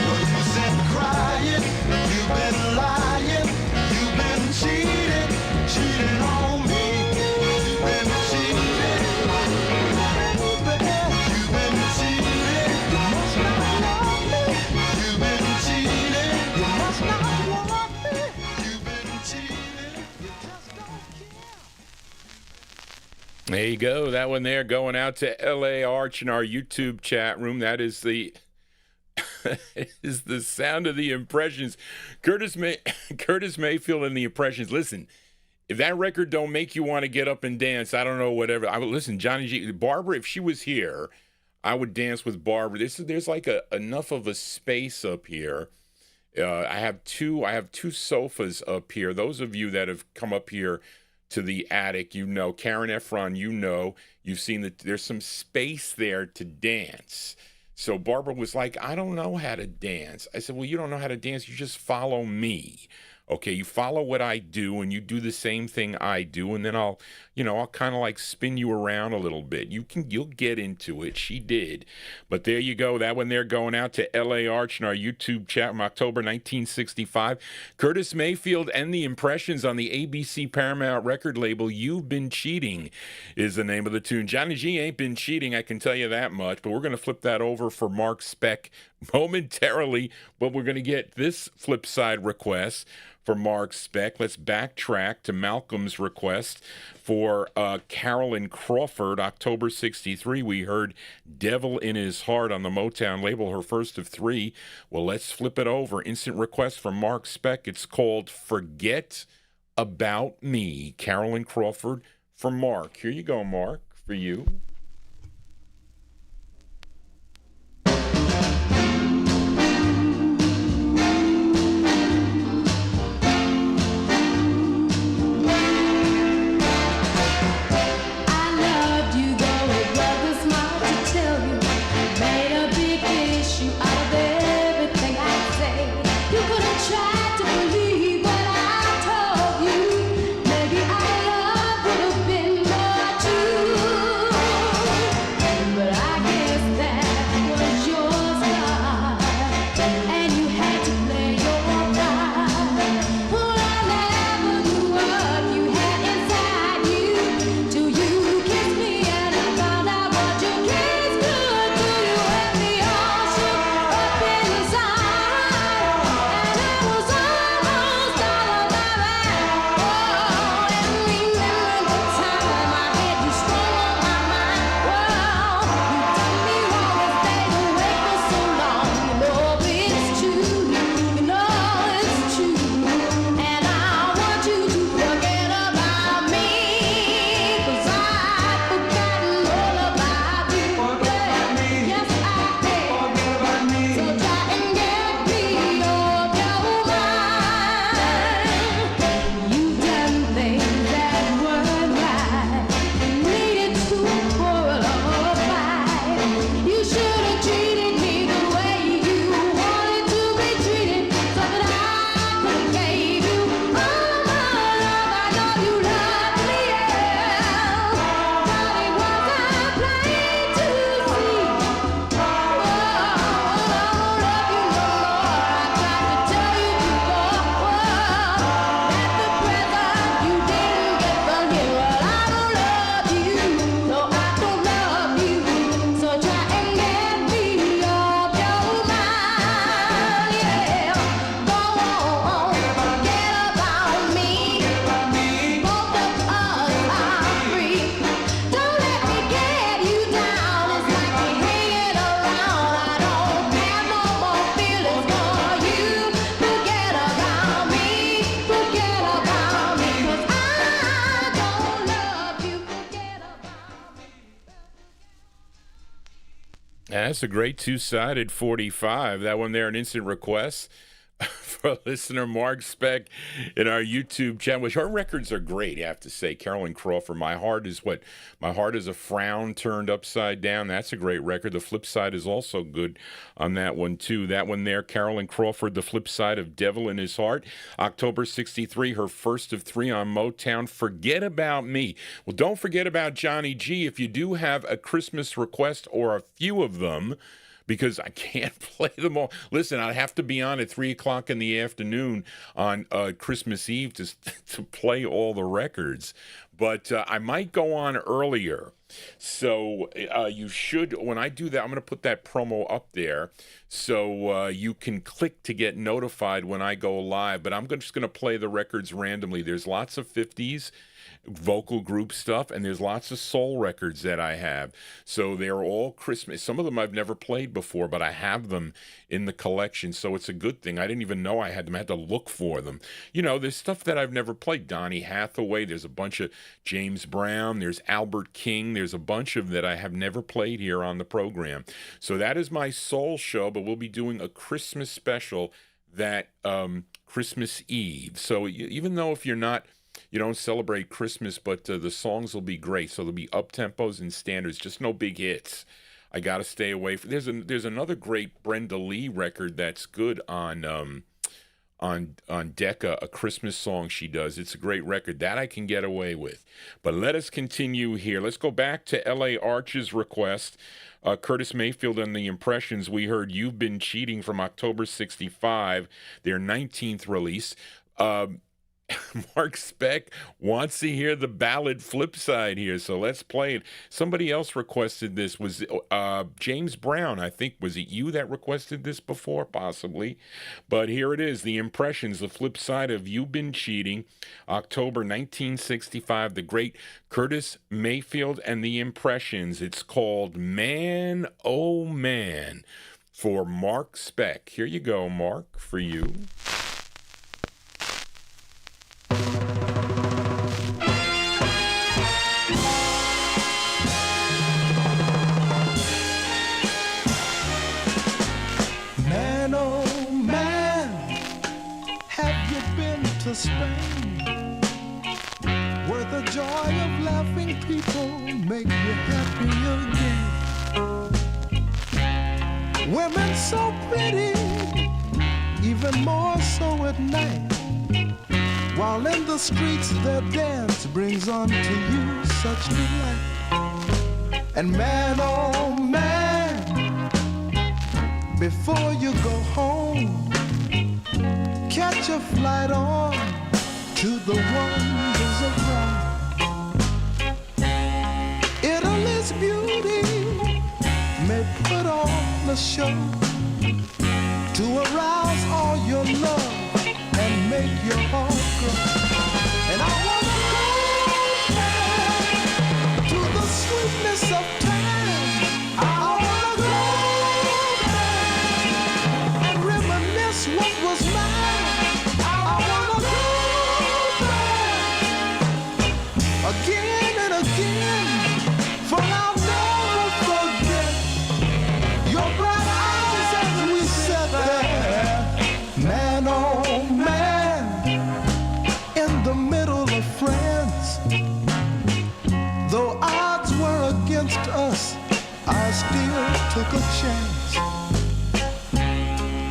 No use in crying, you've been lying, you've been cheating, cheating on me. You've been cheating, you've been cheating, you must not love me. You've been cheating, you must not want me. You've been cheating, you just don't care. There you go. That one there going out to LA Arch in our YouTube chat room. That is the is the sound of the Impressions. Curtis Mayfield and the Impressions. Listen, if that record don't make you want to get up and dance, I don't know, whatever. I would listen, Johnny G. Barbara, if she was here, I would dance with Barbara. There's like enough of a space up here. I have two sofas up here. Those of you that have come up here to the attic, you know, Karen Efron, you know, you've seen that there's some space there to dance. So Barbara was like, I don't know how to dance. I said, well, you don't know how to dance. You just follow me. Okay, you follow what I do, and you do the same thing I do, and then I'll kind of like spin you around a little bit. You'll get into it. She did. But there you go. That one there going out to LA Arch in our YouTube chat from October 1965. Curtis Mayfield and the Impressions on the ABC Paramount record label. You've Been Cheating is the name of the tune. Johnny G ain't been cheating, I can tell you that much, but we're going to flip that over for Mark Speck momentarily, but we're going to get this flip side request for Mark Speck. Let's backtrack to Malcolm's request for Carolyn Crawford, October 63. We heard Devil in His Heart on the Motown label, her first of three. Well, let's flip it over. Instant request from Mark Speck. It's called Forget About Me. Carolyn Crawford for Mark. Here you go, Mark, for you. Maybe our love would have been more true. That's a great two-sided 45. That one there, an instant request for listener Mark Speck in our YouTube channel, which her records are great, I have to say. Carolyn Crawford, My Heart is a Frown Turned Upside Down. That's a great record. The Flip Side is also good on that one, too. That one there, Carolyn Crawford, The Flip Side of Devil in His Heart. October 63, her first of 3 on Motown, Forget About Me. Well, don't forget about Johnny G. If you do have a Christmas request or a few of them, because I can't play them all. Listen, I have to be on at 3 o'clock in the afternoon on Christmas Eve to play all the records. But I might go on earlier. So you should, when I do that, I'm going to put that promo up there so you can click to get notified when I go live. But I'm just going to play the records randomly. There's lots of 50s vocal group stuff, and there's lots of soul records that I have. So they're all Christmas. Some of them I've never played before, but I have them in the collection, so it's a good thing. I didn't even know I had them. I had to look for them. You know, there's stuff that I've never played. Donny Hathaway, there's a bunch of James Brown, there's Albert King, there's a bunch of that I have never played here on the program. So that is my soul show, but we'll be doing a Christmas special that Christmas Eve. So even though if you don't celebrate Christmas, but the songs will be great. So there'll be up-tempos and standards, just no big hits. I got to stay away from. There's another great Brenda Lee record that's good on Decca, a Christmas song she does. It's a great record that I can get away with. But let us continue here. Let's go back to L.A. Arch's request. Curtis Mayfield and the Impressions. We heard You've Been Cheating from October 65, their 19th release. Mark Speck wants to hear the ballad Flip Side here, so let's play it. Somebody else requested this. Was James Brown, I think. Was it you that requested this before? Possibly. But here it is, The Impressions, the flip side of You've Been Cheating, October 1965, the great Curtis Mayfield and the Impressions. It's called Man, Oh Man, for Mark Speck. Here you go, Mark, for you. To Spain, where the joy of laughing people make you happy again. Women so pretty, even more so at night, while in the streets their dance brings unto you such delight. And man, oh man, before you go home, catch a flight on to the wonders of God. Italy's beauty may put on a show to arouse all your love and make your heart grow. And I wanna go back to the sweetness of time. I wanna go back and reminisce what was mine. Again and again, for I'll never forget your bright eyes as we sat there, man, oh man, in the middle of France. Though odds were against us, I still took a chance.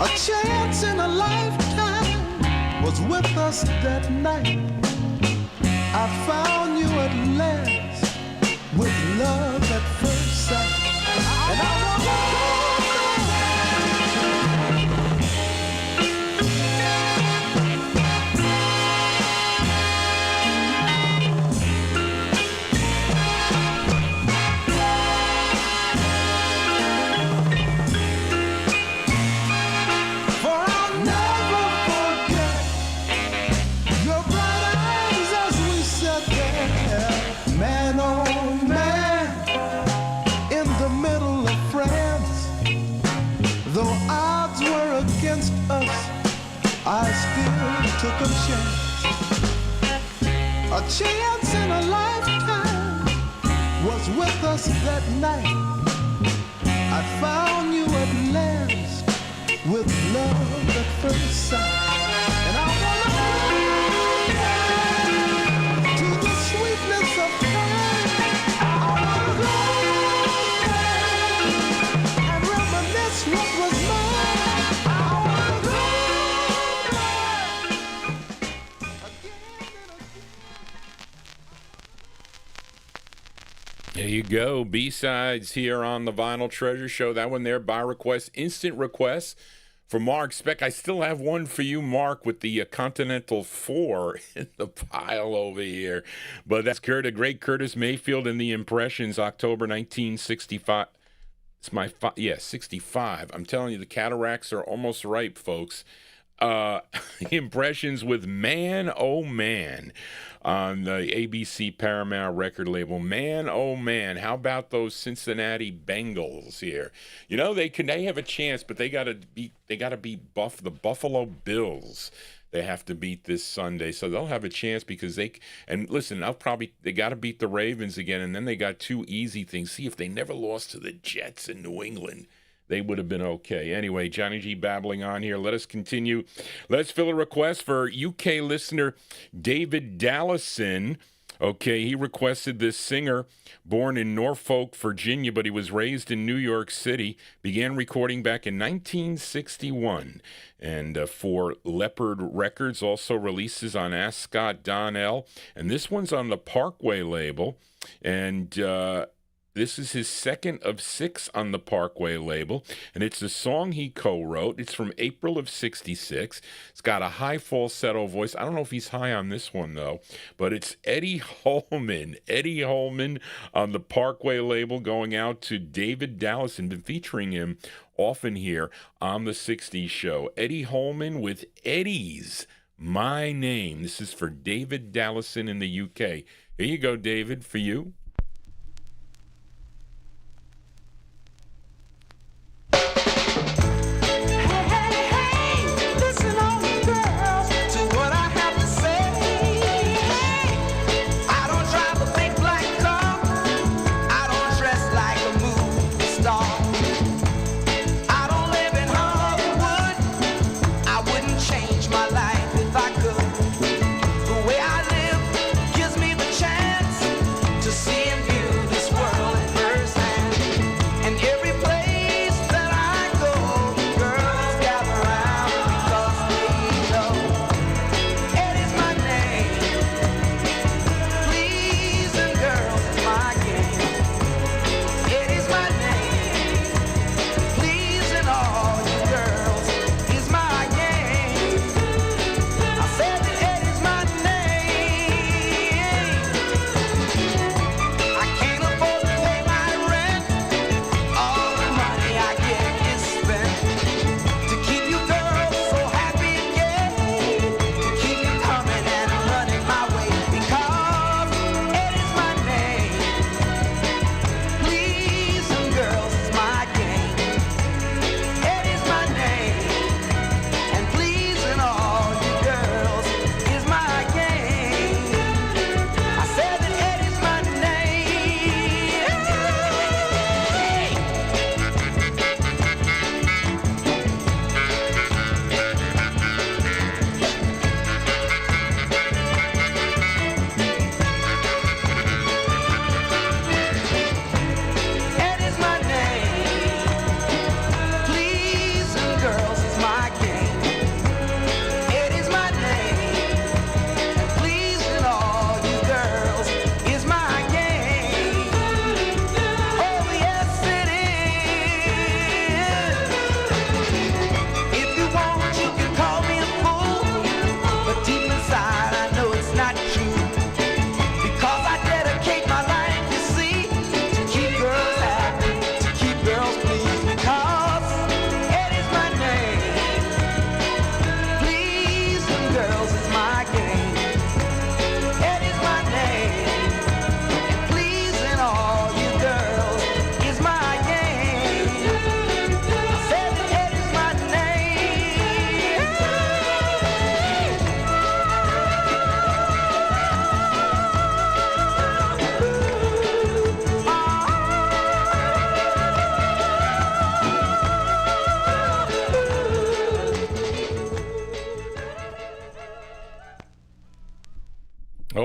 A chance in a lifetime was with us that night. I found you at last with love at first sight. And I wanna go. I still took a chance. A chance in a lifetime was with us that night. I found you at last with love at first sight. And I wanna go to the sweetness of time. I wanna go and reminisce what was mine. I wanna go There you go. B-sides here on the Vinyltreasure Show. That one there by request, instant request for Mark Speck. I still have one for you, Mark, with the Continental 4 in the pile over here. But that's the great Curtis Mayfield and the Impressions, October 1965. It's my 65. I'm telling you, the cataracts are almost ripe, folks. Impressions with Man, Oh Man on the ABC Paramount record label. Man, oh man, how about those Cincinnati Bengals here? You know, they have a chance, but they gotta beat the Buffalo Bills. They have to beat this Sunday, so they'll have a chance because they got to beat the Ravens again, and then they got two easy things. See, if they never lost to the Jets in New England, they would have been okay. Anyway, Johnny G babbling on here. Let us continue. Let's fill a request for UK listener David Dallison. Okay, he requested this singer, born in Norfolk, Virginia, but he was raised in New York City, began recording back in 1961. And for Leopard Records, also releases on Ask Scott Donnell. And this one's on the Parkway label. And this is his second of 6 on the Parkway label, and it's a song he co-wrote. It's from April of 66. It's got a high falsetto voice. I don't know if he's high on this one, though, but it's Eddie Holman. Eddie Holman on the Parkway label, going out to David Dallison. Been featuring him often here on the 60s show. Eddie Holman with Eddie's My Name. This is for David Dallison in the UK. Here you go, David, for you. To see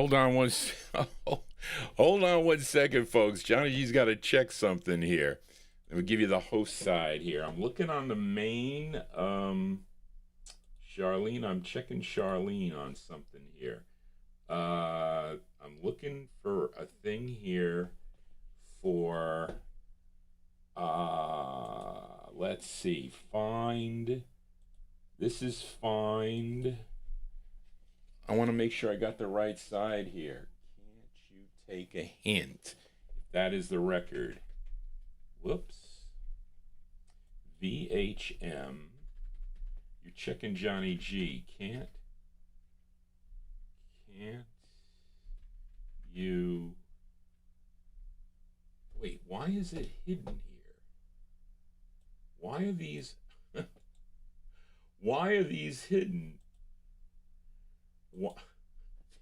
hold on one hold on 1 second, folks. Johnny G's got to check something here. Let me give you the host side here. I'm looking on the main. Charlene, I'm checking Charlene on something here. I'm looking for a thing here for, let's see, find. This is find. I want to make sure I got the right side here. Can't you take a hint? If that is the record. Whoops. VHM. You're checking Johnny G. Can't you... Wait, why is it hidden here? Why are these... Why are these hidden?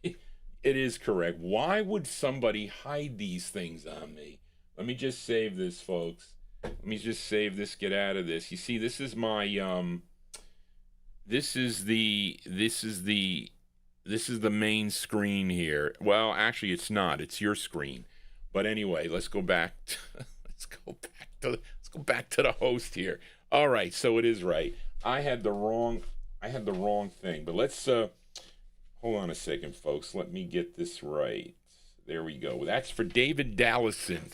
It is correct. Why would somebody hide these things on me? Let me just save this, folks. Let me just save this, get out of this. You see, this is my, this is the main screen here. Well, actually, it's not. It's your screen. But anyway, let's go back to the host here. All right, so it is right. I had the wrong thing. But let's hold on a second, folks. Let me get this right. There we go. That's for David Dallison.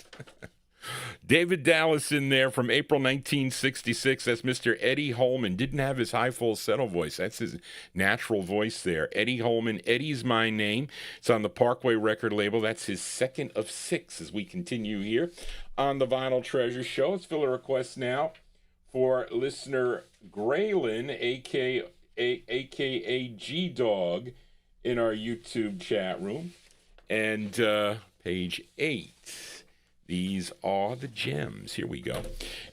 David Dallison there from April 1966. That's Mr. Eddie Holman. Didn't have his high falsetto voice. That's his natural voice there. Eddie Holman. Eddie's My Name. It's on the Parkway record label. That's his second of 6 as we continue here on the Vinyltreasure show. Let's fill a request now for listener Graylin, a.k.a. G-Dog, in our YouTube chat room. And page 8. These are the gems. Here we go.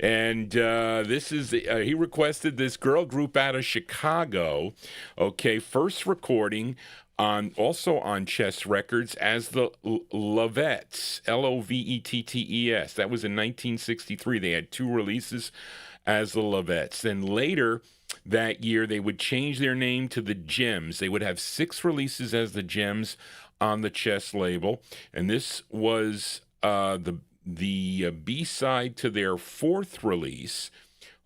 And this is, he requested this girl group out of Chicago. Okay, first recording also on Chess Records as the Lovettes, Lovetts. That was in 1963. They had 2 releases as the Lovettes. Then later that year, they would change their name to the Gems. They would have 6 releases as the Gems on the Chess label. And this was the B-side to their 4th release.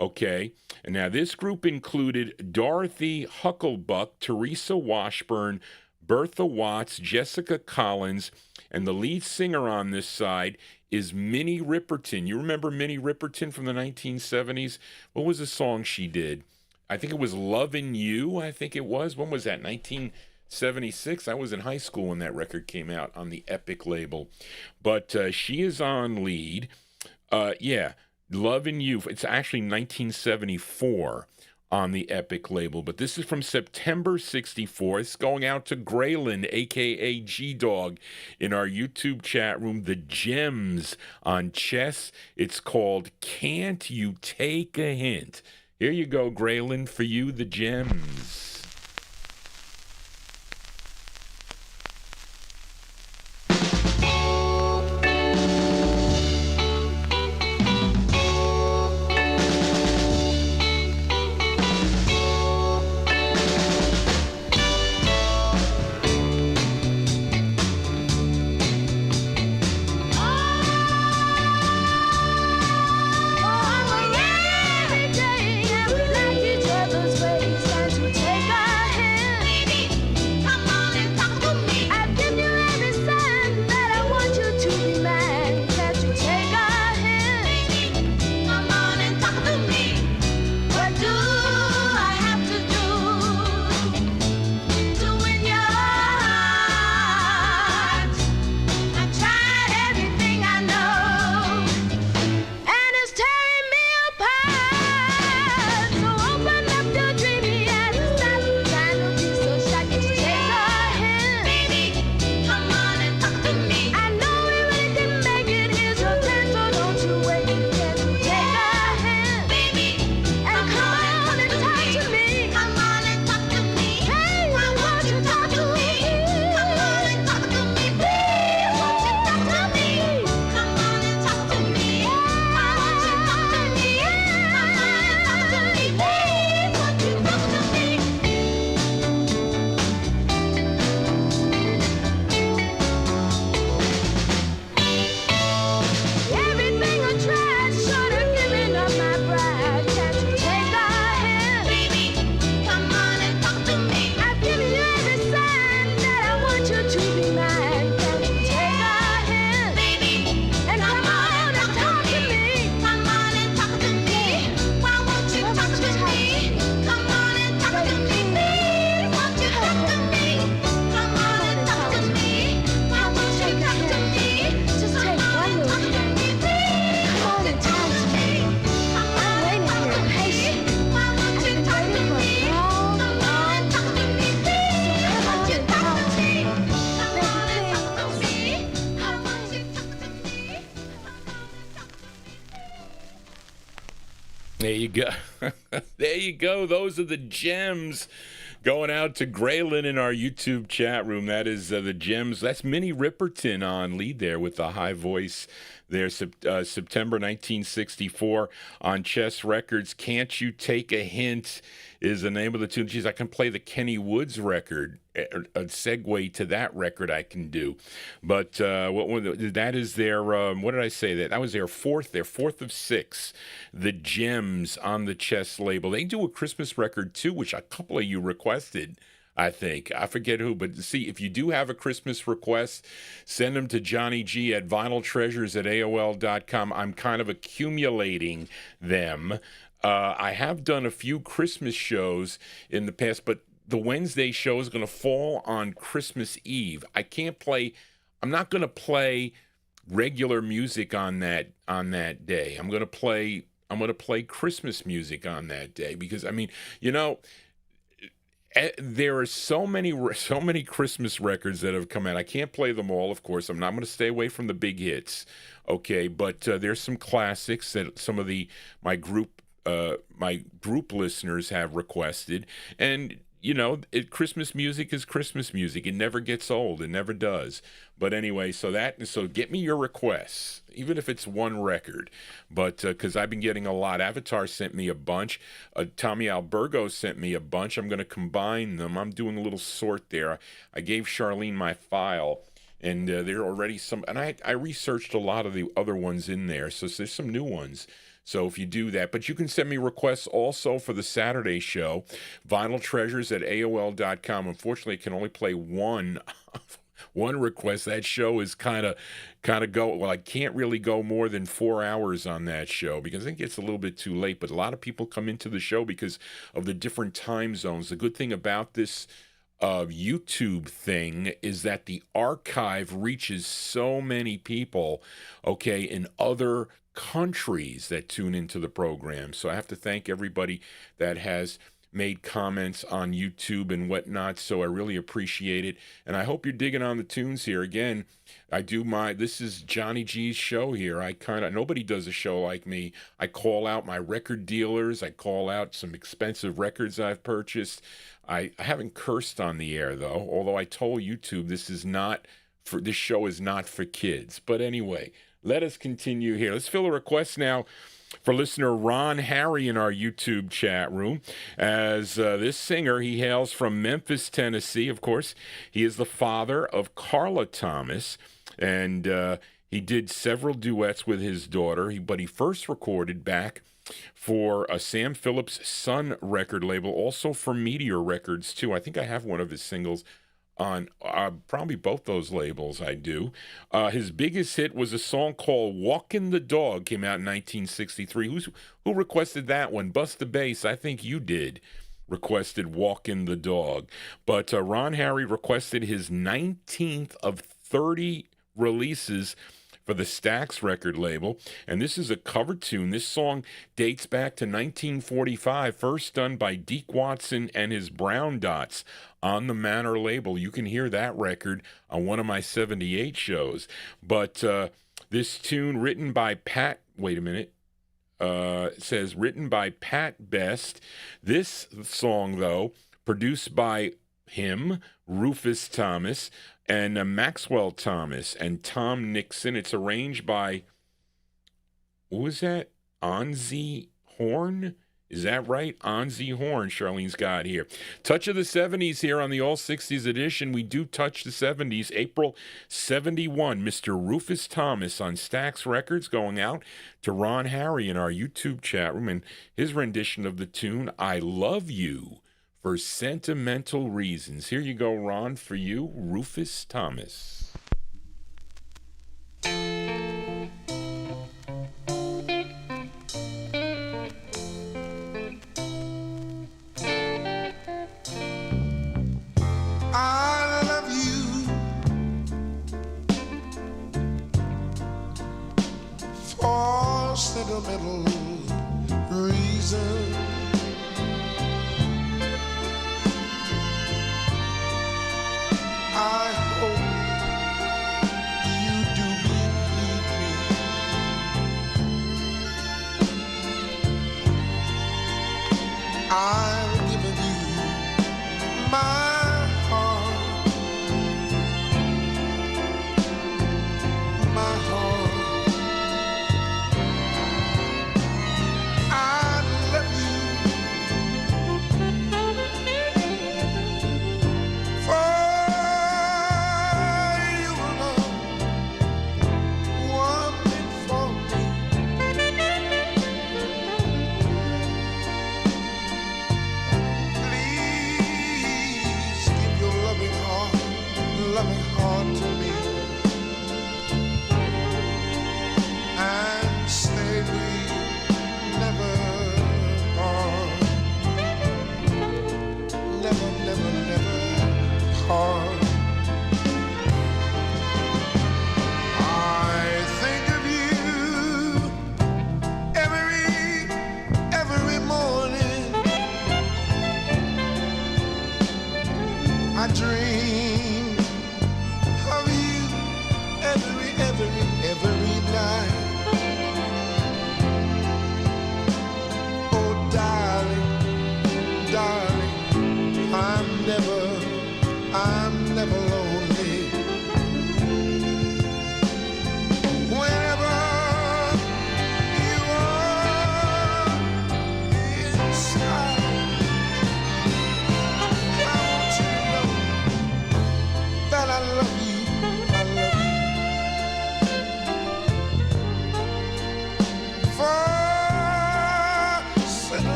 Okay, and now this group included Dorothy Hucklebuck, Teresa Washburn, Bertha Watts, Jessica Collins, and the lead singer on this side is Minnie Riperton. You remember Minnie Riperton from the 1970s? What was the song she did? I think it was Lovin' You, I think it was. When was that, 1976? I was in high school when that record came out on the Epic label. But she is on lead. Lovin' You. It's actually 1974 on the Epic label. But this is from September 64. It's going out to Graylin, a.k.a. G-Dog, in our YouTube chat room. The Gems on Chess. It's called Can't You Take a Hint? Here you go, Graylin, for you, the Gems. Take There you go. There you go. Those are the gems going out to Graylin in our YouTube chat room. That is the gems. That's Minnie Riperton on lead there with the high voice there. September 1964 on Chess Records. Can't You Take a Hint is the name of the tune. Geez, I can play the Kenny Woods record. A segue to that record I can do. But that is their, what did I say? That was their fourth of six, the gems on the Chess label. They do a Christmas record too, which a couple of you requested, I think. I forget who, but see, if you do have a Christmas request, send them to Johnny G at vinyltreasures@aol.com. I'm kind of accumulating them. I have done a few Christmas shows in the past, but the Wednesday show is going to fall on Christmas Eve. I'm not going to play regular music on that day. I'm going to play Christmas music on that day because there are so many Christmas records that have come out. I can't play them all, of course. I'm not going to stay away from the big hits. Okay, but there's some classics that some of my group listeners have requested, and Christmas music is Christmas music. It never gets old. It never does. But anyway, so get me your requests, even if it's one record. But because I've been getting a lot. Avatar sent me a bunch. Tommy Albergo sent me a bunch. I'm going to combine them. I'm doing a little sort there. I gave Charlene my file, and there are already some. And I researched a lot of the other ones in there. So there's some new ones. So if you do that, but you can send me requests also for the Saturday show, vinyltreasures@aol.com. Unfortunately, I can only play one request. That show is kind of I can't really go more than 4 hours on that show because it gets a little bit too late. But a lot of people come into the show because of the different time zones. The good thing about this YouTube thing is that the archive reaches so many people, okay, in other countries that tune into the program. So I have to thank everybody that has made comments on YouTube and whatnot. So I really appreciate it. And I hope you're digging on the tunes here. Again, this is Johnny G's show here. Nobody does a show like me. I call out my record dealers. I call out some expensive records I've purchased. I haven't cursed on the air though, although I told YouTube this show is not for kids. But anyway, let us continue here. Let's fill a request now for listener Ron Harry in our YouTube chat room. As this singer, he hails from Memphis, Tennessee. Of course, he is the father of Carla Thomas, and he did several duets with his daughter. But he first recorded back for a Sam Phillips Sun record label, also for Meteor Records too. I think I have one of his singles on probably both those labels. I do. His biggest hit was a song called Walkin' the Dog, came out in 1963. Who requested that one? Bust the Bass, I think you did, requested Walkin' the Dog. But Ron Harry requested his 19th of 30 releases for the Stax record label, and this is a cover tune. This song dates back to 1945, first done by Deke Watson and his Brown Dots on the Manor label. You can hear that record on one of my 78 shows. But this tune written by Pat, it says written by Pat Best. This song, though, produced by him, Rufus Thomas, and Maxwell Thomas and Tom Nixon. It's arranged by, what was that? Onzie Horn? Is that right? Onzie Horn, Charlene's got here. Touch of the 70s here on the All 60s edition. We do touch the 70s. April 71, Mr. Rufus Thomas on Stax Records, going out to Ron Harry in our YouTube chat room, and his rendition of the tune, I Love You for Sentimental Reasons. Here you go, Ron, for you, Rufus Thomas. I love you for sentimental reasons. I hope you do believe me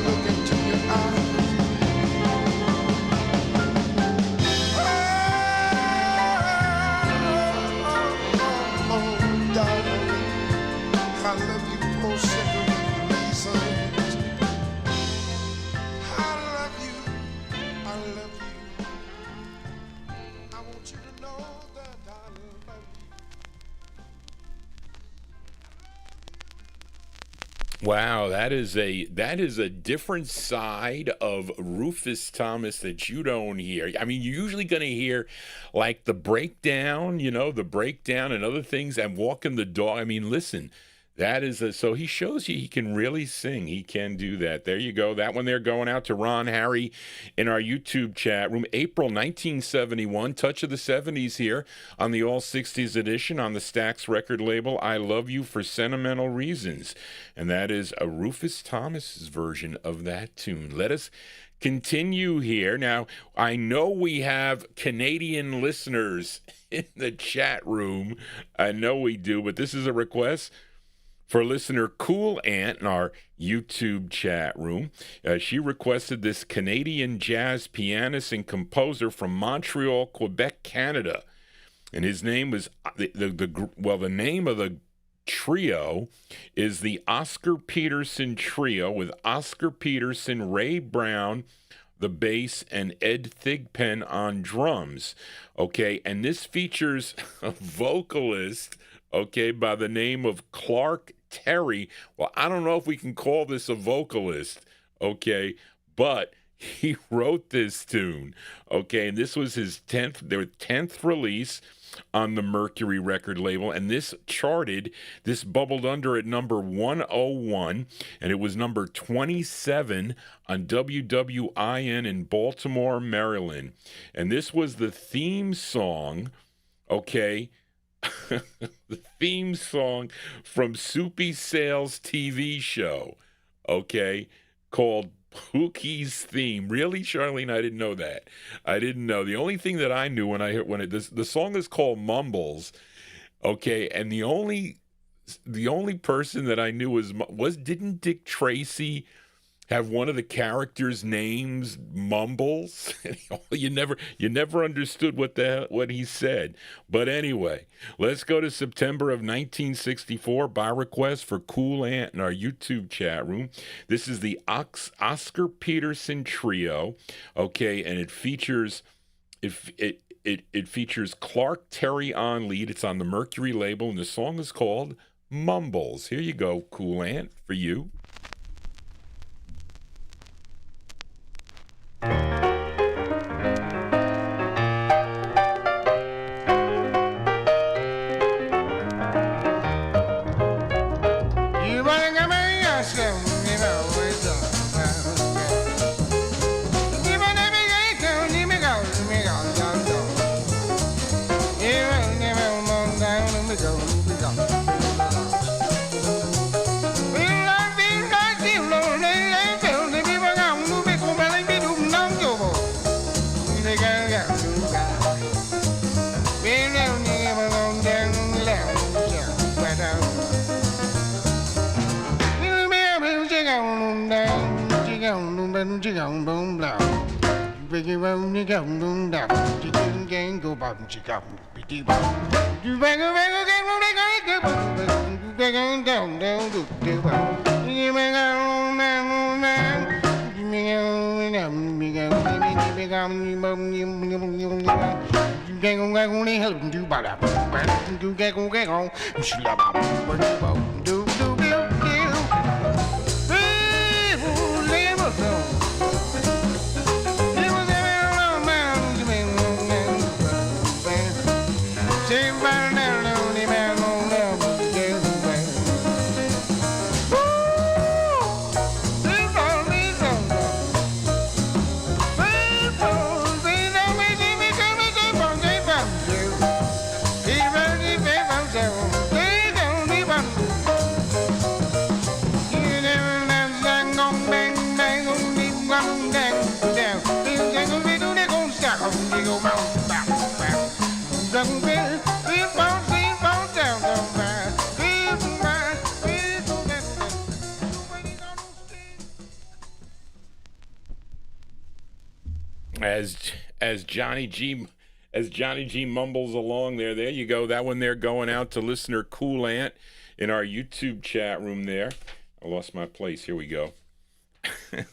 look into your eyes. Darling, I love you for several reasons. I love you, I love you. I want you to know that I love you. Wow, that is a different side of Rufus Thomas that you don't hear. I mean, you're usually going to hear like the breakdown, the breakdown and other things, and walking the dog. I mean, listen, that is so he shows you he can really sing. He can do that. There you go. That one there going out to Ron Harry in our YouTube chat room. April 1971, Touch of the 70s here on the All 60s edition on the Stax record label. I Love You for Sentimental Reasons. And that is a Rufus Thomas's version of that tune. Let us continue here. Now, I know we have Canadian listeners in the chat room. I know we do, but this is a request for listener Cool Ant in our YouTube chat room. She requested this Canadian jazz pianist and composer from Montreal, Quebec, Canada. And his name was, the name of the trio is the Oscar Peterson Trio, with Oscar Peterson, Ray Brown, the bass, and Ed Thigpen on drums. Okay, and this features a vocalist, okay, by the name of Clark Terry. Well, I don't know if we can call this a vocalist, okay, but he wrote this tune, okay, and this was his 10th release on the Mercury record label, and this bubbled under at number 101, and it was number 27 on WWIN in Baltimore, Maryland, and this was the theme song, okay, the theme song from Soupy Sales TV show, okay, called Pookie's Theme. Really, Charlene? I didn't know that. I didn't know. The only thing that I knew the song is called Mumbles, okay, and the only person that I knew didn't Dick Tracy have one of the characters' names Mumbles? you never understood what he said. But anyway, let's go to September of 1964 by request for Cool Ant in our YouTube chat room. This is the Oscar Peterson Trio, okay, and it features Clark Terry on lead. It's on the Mercury label, and the song is called Mumbles. Here you go, Cool Ant, for you. As Johnny G mumbles along there. There you go. That one there going out to listener Cool Ant in our YouTube chat room there. I lost my place. Here we go. There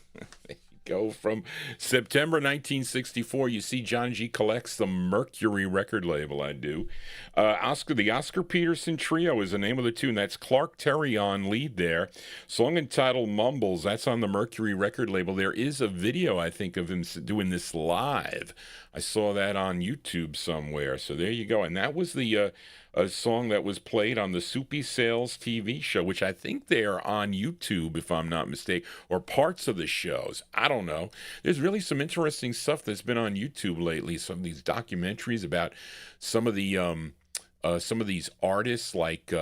you go. From September 1964, you see Johnny G collects the Mercury record label. I do. The Oscar Peterson Trio is the name of the tune. That's Clark Terry on lead there. Song entitled Mumbles. That's on the Mercury record label. There is a video, I think, of him doing this live. I saw that on YouTube somewhere. So there you go. And that was the a song that was played on the Soupy Sales TV show, which I think they are on YouTube, if I'm not mistaken, or parts of the shows. I don't know. There's really some interesting stuff that's been on YouTube lately. Some of these documentaries about some of the these artists like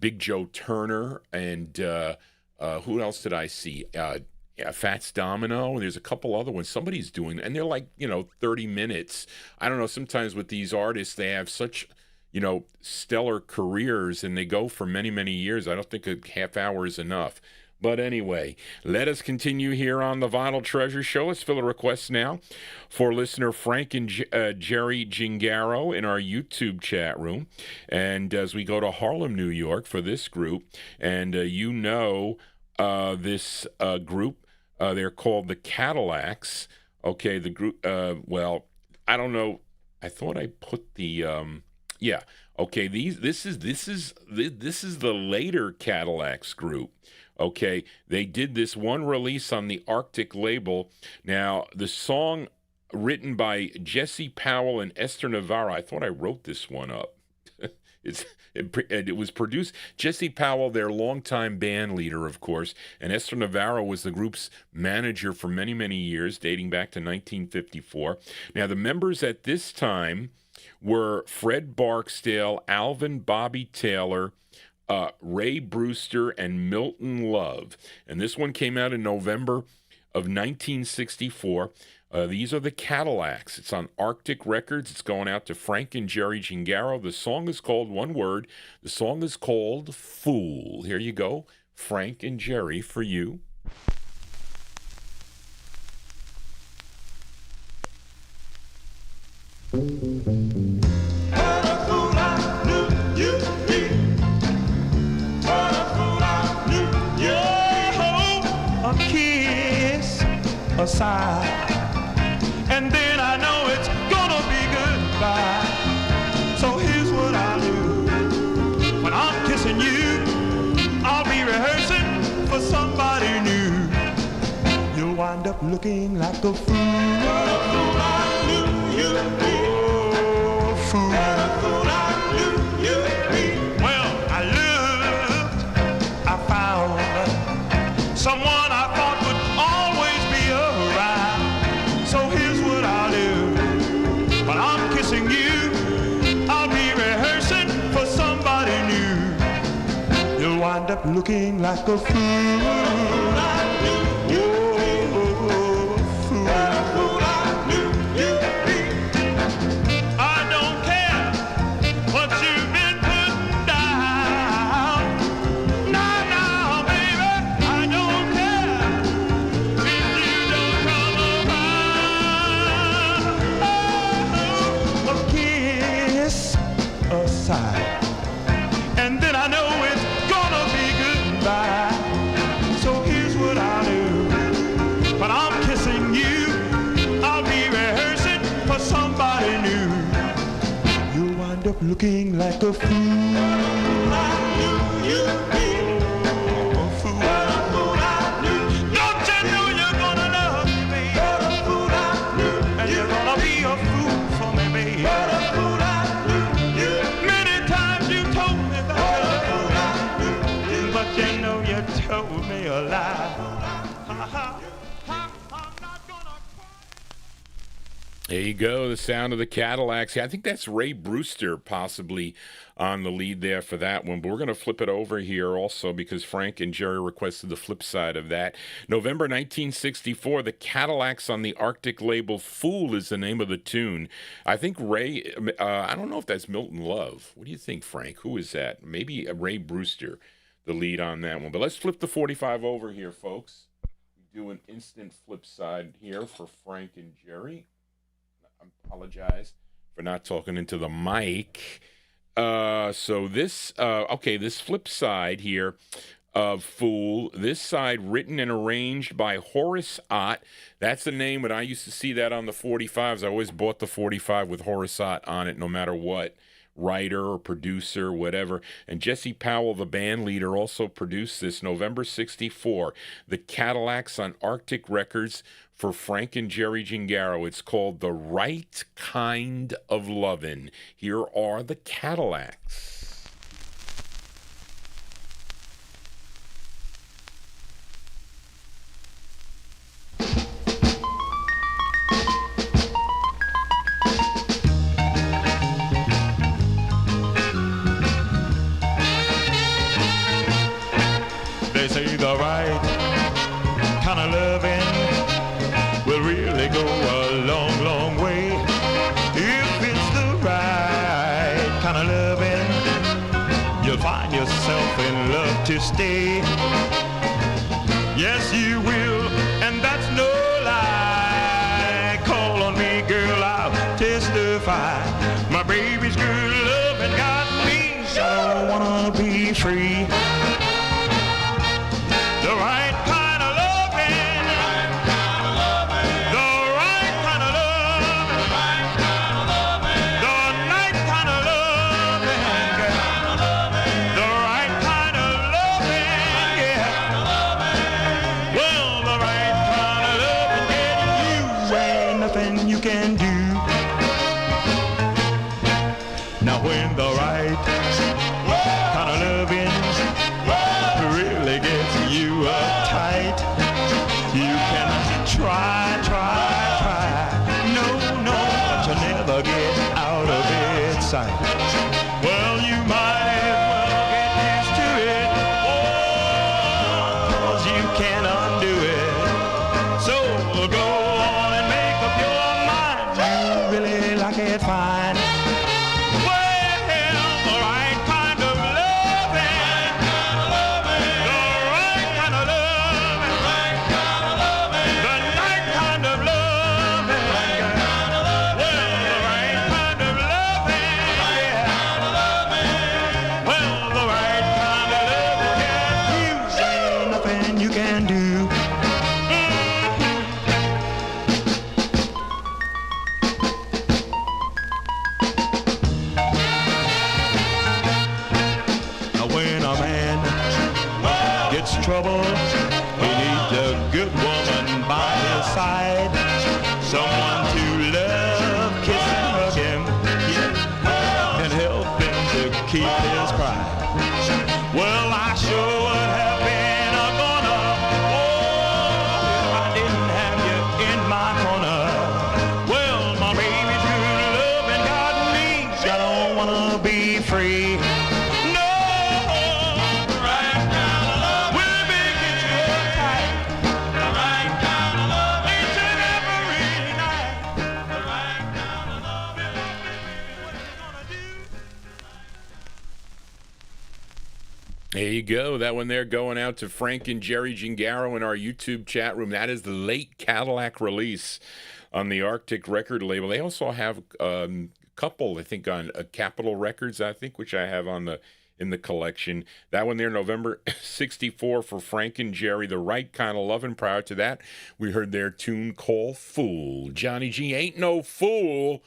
Big Joe Turner and who else did I see? Fats Domino. There's a couple other ones somebody's doing, and they're like, 30 minutes. I don't know. Sometimes with these artists, they have such, stellar careers, and they go for many, many years. I don't think a half hour is enough. But anyway, let us continue here on the Vinyltreasure Show. Let's fill a request now for listener Frank and Jerry Gingaro in our YouTube chat room. And as we go to Harlem, New York for this group, and this group, they're called the Cadillacs. Okay, the group, I don't know. I thought I put the, okay, this is the later Cadillacs group. Okay, they did this one release on the Arctic label. Now, the song written by Jesse Powell and Esther Navarro, I thought I wrote this one up. It was produced, Jesse Powell, their longtime band leader, of course, and Esther Navarro was the group's manager for many, many years, dating back to 1954. Now, the members at this time were Fred Barksdale, Alvin Bobby Taylor, Ray Brewster, and Milton Love. And this one came out in November of 1964. These are the Cadillacs. It's on Arctic Records. It's going out to Frank and Jerry Gingaro. The song is called, one word, the song is called Fool. Here you go, Frank and Jerry, for you. Aside, and then I know it's gonna be goodbye. So here's what I'll do. When I'm kissing you, I'll be rehearsing for somebody new. You'll wind up looking like a fool. What a fool I knew you'd be. Oh, fool. What a fool I knew you'd be. Well, I looked, I found someone I thought would always be around. So here's what I'll do. When I'm kissing you, I'll be rehearsing for somebody new. You'll wind up looking like a fool. And then I know it's gonna be goodbye. So here's what I'll do. When I'm kissing you, I'll be rehearsing for somebody new. You'll wind up looking like a fool. I knew you'd be a fool. What a fool I knew. Don't you know you're gonna love me, baby? What a fool I knew. And you're gonna be a fool for me, baby. What a fool I knew. Many times you told me that. What a fool I knew. But you know you told me a lie. There you go, the sound of the Cadillacs. I think that's Ray Brewster possibly on the lead there for that one. But we're going to flip it over here also because Frank and Jerry requested the flip side of that. November 1964, the Cadillacs on the Arctic label. Fool is the name of the tune. I think Ray, I don't know if that's Milton Love. What do you think, Frank? Who is that? Maybe Ray Brewster, the lead on that one. But let's flip the 45 over here, folks. We do an instant flip side here for Frank and Jerry. I apologize for not talking into the mic. So this, this flip side here of Fool, this side written and arranged by Horace Ott. That's the name, but I used to see that on the 45s. I always bought the 45 with Horace Ott on it, no matter what. Writer or producer, whatever. And Jesse Powell, the band leader, also produced this November 64. The Cadillacs on Arctic Records for Frank and Jerry Gingaro. It's called The Right Kind of Lovin'. Here are the Cadillacs. They say the right kind of loving will really go a long, long way. If it's the right kind of loving, you'll find yourself in love to stay. Yes, you will, and that's no lie. Call on me, girl, I'll testify. My baby's good loving got me. I don't wanna be free. The right kind of loving, the right kind of loving, the right kind of loving, the right kind of loving, the night kind of loving, the right kind of loving, yeah. Well, the right kind of loving getting you ain't nothing you can do. Now when the right kind of loving really gets you uptight, you can try. No, but you'll never get out of its sight. Well, you might as well get used to it, 'cause you can't undo it. So go on and make up your mind. You really like it fine. Trouble, he needs a good woman by his side, someone to love, kiss and hug him, and help him to keep his pride. Well, I sure would have been a goner, if I didn't have you in my corner. Well, my baby's good loving got me, I don't wanna be free. There you go. That one there going out to Frank and Jerry Gingaro in our YouTube chat room. That is the late Cadillac release on the Arctic record label. They also have a couple, I think, on Capitol Records, I think, which I have on in the collection. That one there, November 64 for Frank and Jerry, The Right Kind of Lovin'. Prior to that, we heard their tune called Fool. Johnny G ain't no fool.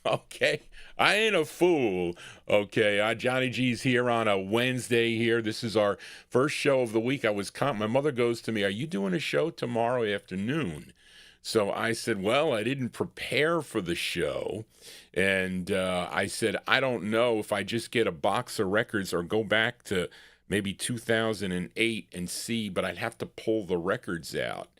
Okay. I ain't a fool. Okay, Johnny G's here on a Wednesday here. This is our first show of the week. My mother goes to me, "Are you doing a show tomorrow afternoon?" So I said, well, I didn't prepare for the show. And I said, I don't know if I just get a box of records or go back to maybe 2008 and see, but I'd have to pull the records out.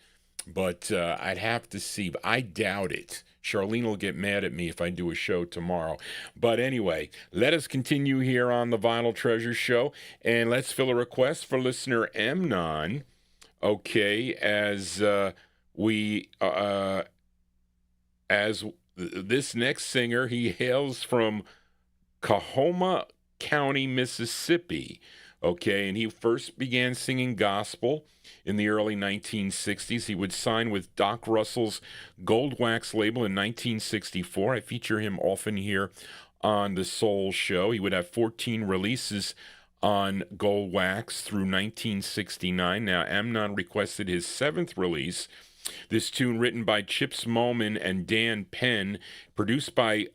But I'd have to see. But I doubt it. Charlene will get mad at me if I do a show tomorrow. But anyway, let us continue here on the Vinyltreasure show. And let's fill a request for listener Amnon. Okay, as this next singer, he hails from Coahoma County, Mississippi. Okay, and he first began singing gospel in the early 1960s. He would sign with Doc Russell's Gold Wax label in 1964. I feature him often here on the Soul Show. He would have 14 releases on Gold Wax through 1969. Now, Amnon requested his 7th release. This tune written by Chips Moman and Dan Penn, produced by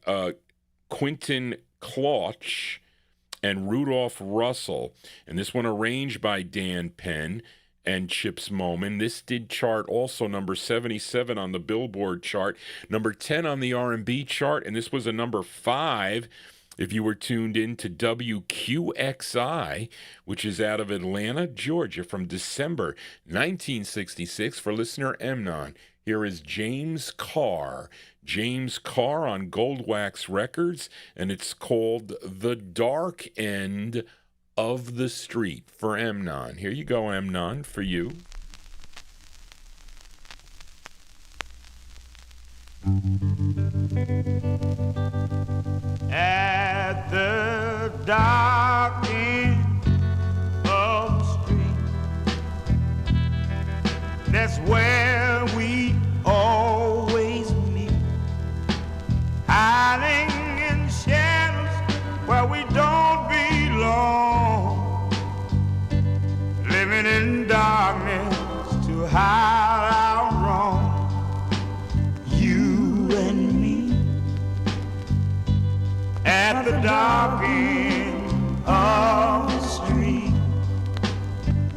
Quentin Klauch and Rudolph Russell. And this one arranged by Dan Penn and Chips Moman. This did chart also number 77 on the Billboard chart, number 10 on the R&B chart, and this was a number 5 if you were tuned in to WQXI, which is out of Atlanta, Georgia, from December 1966 for listener Amnon. Here is James Carr. James Carr on Gold Wax Records, and it's called The Dark End of the Street for Amnon. Here you go, Amnon, for you. At the dark end of the street, that's where we always meet, hiding in shadows where we don't belong, living in darkness to hide our wrong, you and me. At the dark end of the street,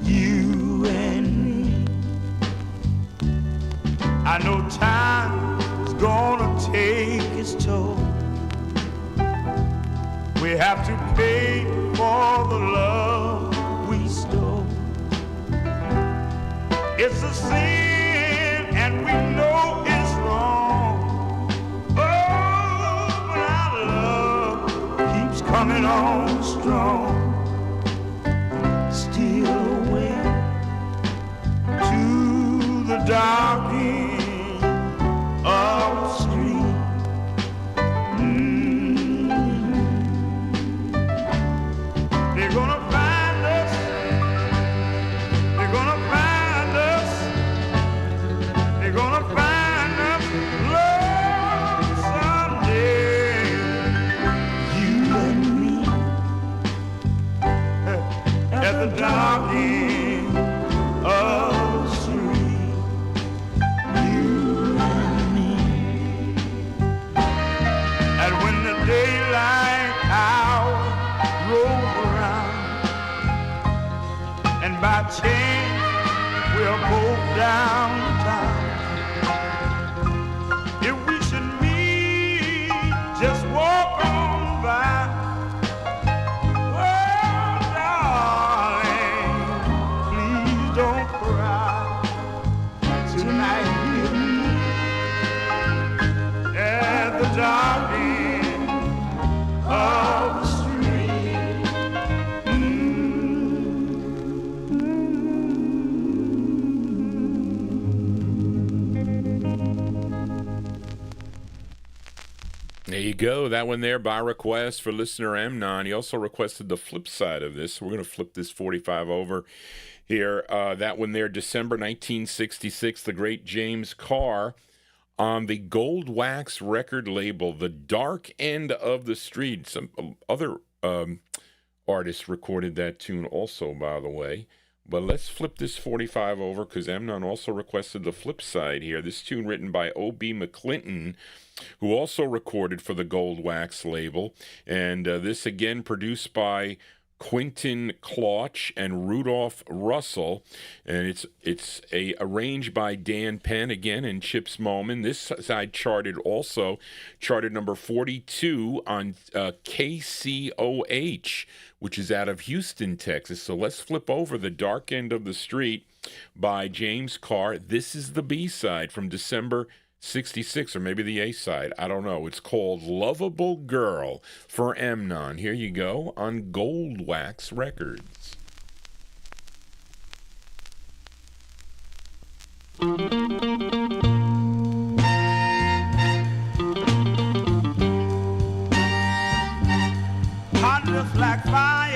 you and me. I know time is gonna take its toll. We have to pay for the love we stole. It's a sin and we know it's wrong. Oh, but our love keeps coming on strong. Still away to the dark end of the street. They're gonna find us. They're gonna find us. They're gonna find us, Lord, someday. You and me at the dark end of the street. You and me. And when the daylight hour rolls around, and by chance we're both downtown, if we should meet, just walk on by. Oh, darling, please don't cry. Tonight we'll meet at the dark end of the street. There you go. That one there by request for listener Amnon. He also requested the flip side of this. We're going to flip this 45 over here. That one there, December 1966, the great James Carr on the Gold Wax record label, The Dark End of the Street. Some other artists recorded that tune also, by the way. But let's flip this 45 over because Amnon also requested the flip side here. This tune written by O.B. McClinton, who also recorded for the Gold Wax label. And this again produced by Quentin Klauch and Rudolph Russell, and it's arranged by Dan Penn again and Chips Moman. This side charted number 42 on KCOH, which is out of Houston, Texas. So let's flip over The Dark End of the Street by James Carr. This is the B-side from December 66, or maybe the A-side. I don't know. It's called Lovable Girl for Amnon. Here you go on Gold Wax Records. Hot just like fire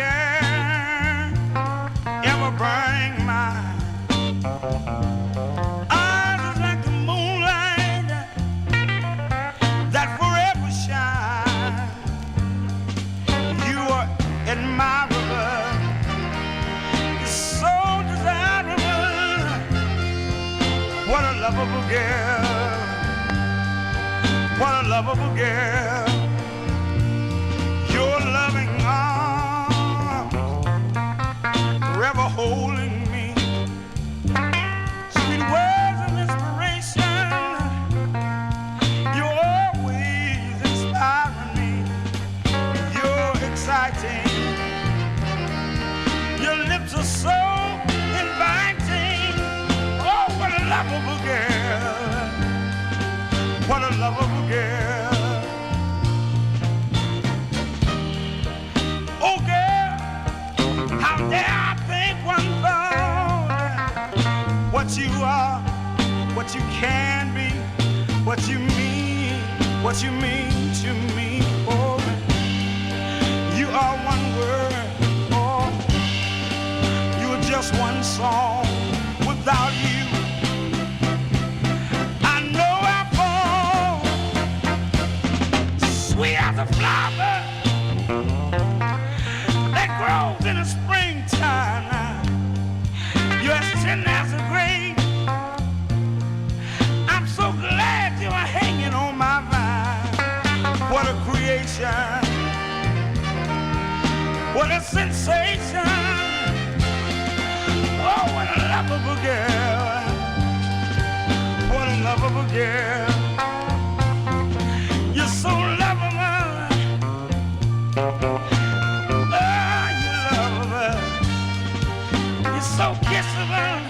What a lovable girl. What a lovable girl. Your loving arms forever holding me. Sweet words of inspiration. You're always inspiring me. You're exciting. Your lips are so inviting. Oh, what a lovable girl. What a lovable girl. Oh, girl, how dare I think one thought. What you are, what you can be, what you mean to me. Oh, you are one word. Oh, you are just one song. Without you, I know I fall. Sweet as a flower that grows in the springtime. You're as tender as a grape. I'm so glad you are hanging on my vine. What a creation. What a sensation. Oh, what a lovable girl. What a lovable girl. You're so lovable. Oh, you lovable. You're so kissable.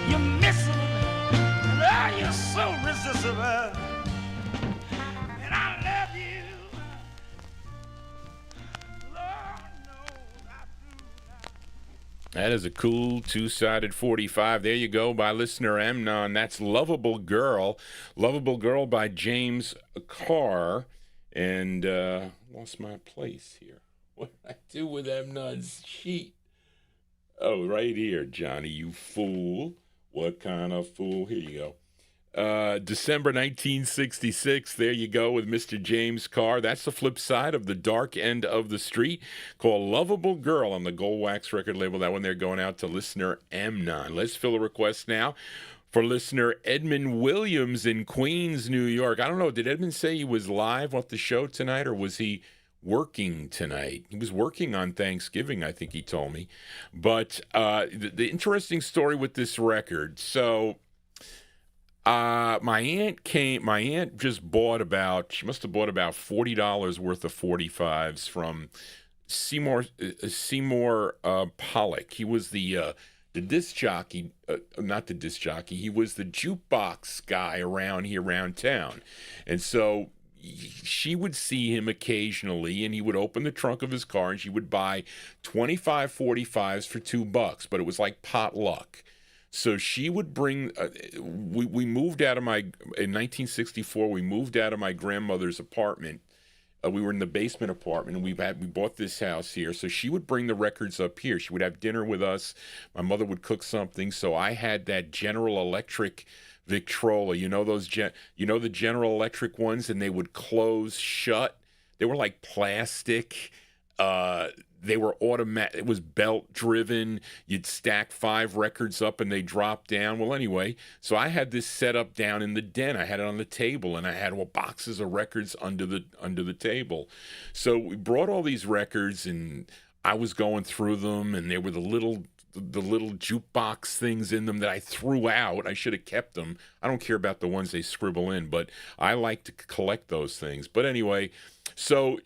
You're missable. And oh, you're so resistible. And I love you. Lord knows I do. That is a cool two-sided 45. There you go by listener Amnon. That's Lovable Girl. Lovable Girl by James Carr. And lost my place here. What did I do with Amnon's sheet? Oh, right here, Johnny, you fool. What kind of fool? Here you go. December 1966, there you go with Mr. James Carr. That's the flip side of The Dark End of the Street, called Lovable Girl on the Gold Wax record label. That one they're going out to listener Amnon. Let's fill a request now for listener Edmund Williams in Queens, New York. I don't know, did Edmund say he was live off the show tonight, or was he working tonight? He was working on Thanksgiving, I think he told me. But the interesting story with this record, so my aunt just bought she must have bought about $40 worth of 45s from Seymour Pollock. He was the disc jockey, not the disc jockey, he was the jukebox guy around town. And so she would see him occasionally, and he would open the trunk of his car, and she would buy 25 45s for $2, but it was like potluck. So she would bring, we moved out of in 1964, we moved out of my grandmother's apartment. We were in the basement apartment, and we bought this house here. So she would bring the records up here. She would have dinner with us. My mother would cook something. So I had that General Electric Victrola. You know the General Electric ones, and they would close shut. They were like plastic. They were automatic. It was belt driven. You'd stack 5 records up and they dropped down. Well, anyway, so I had this set up down in the den. I had it on the table, and I had boxes of records under the table. So we brought all these records, and I was going through them, and there were the little jukebox things in them that I threw out. I should have kept them. I don't care about the ones they scribble in, but I like to collect those things. But anyway, so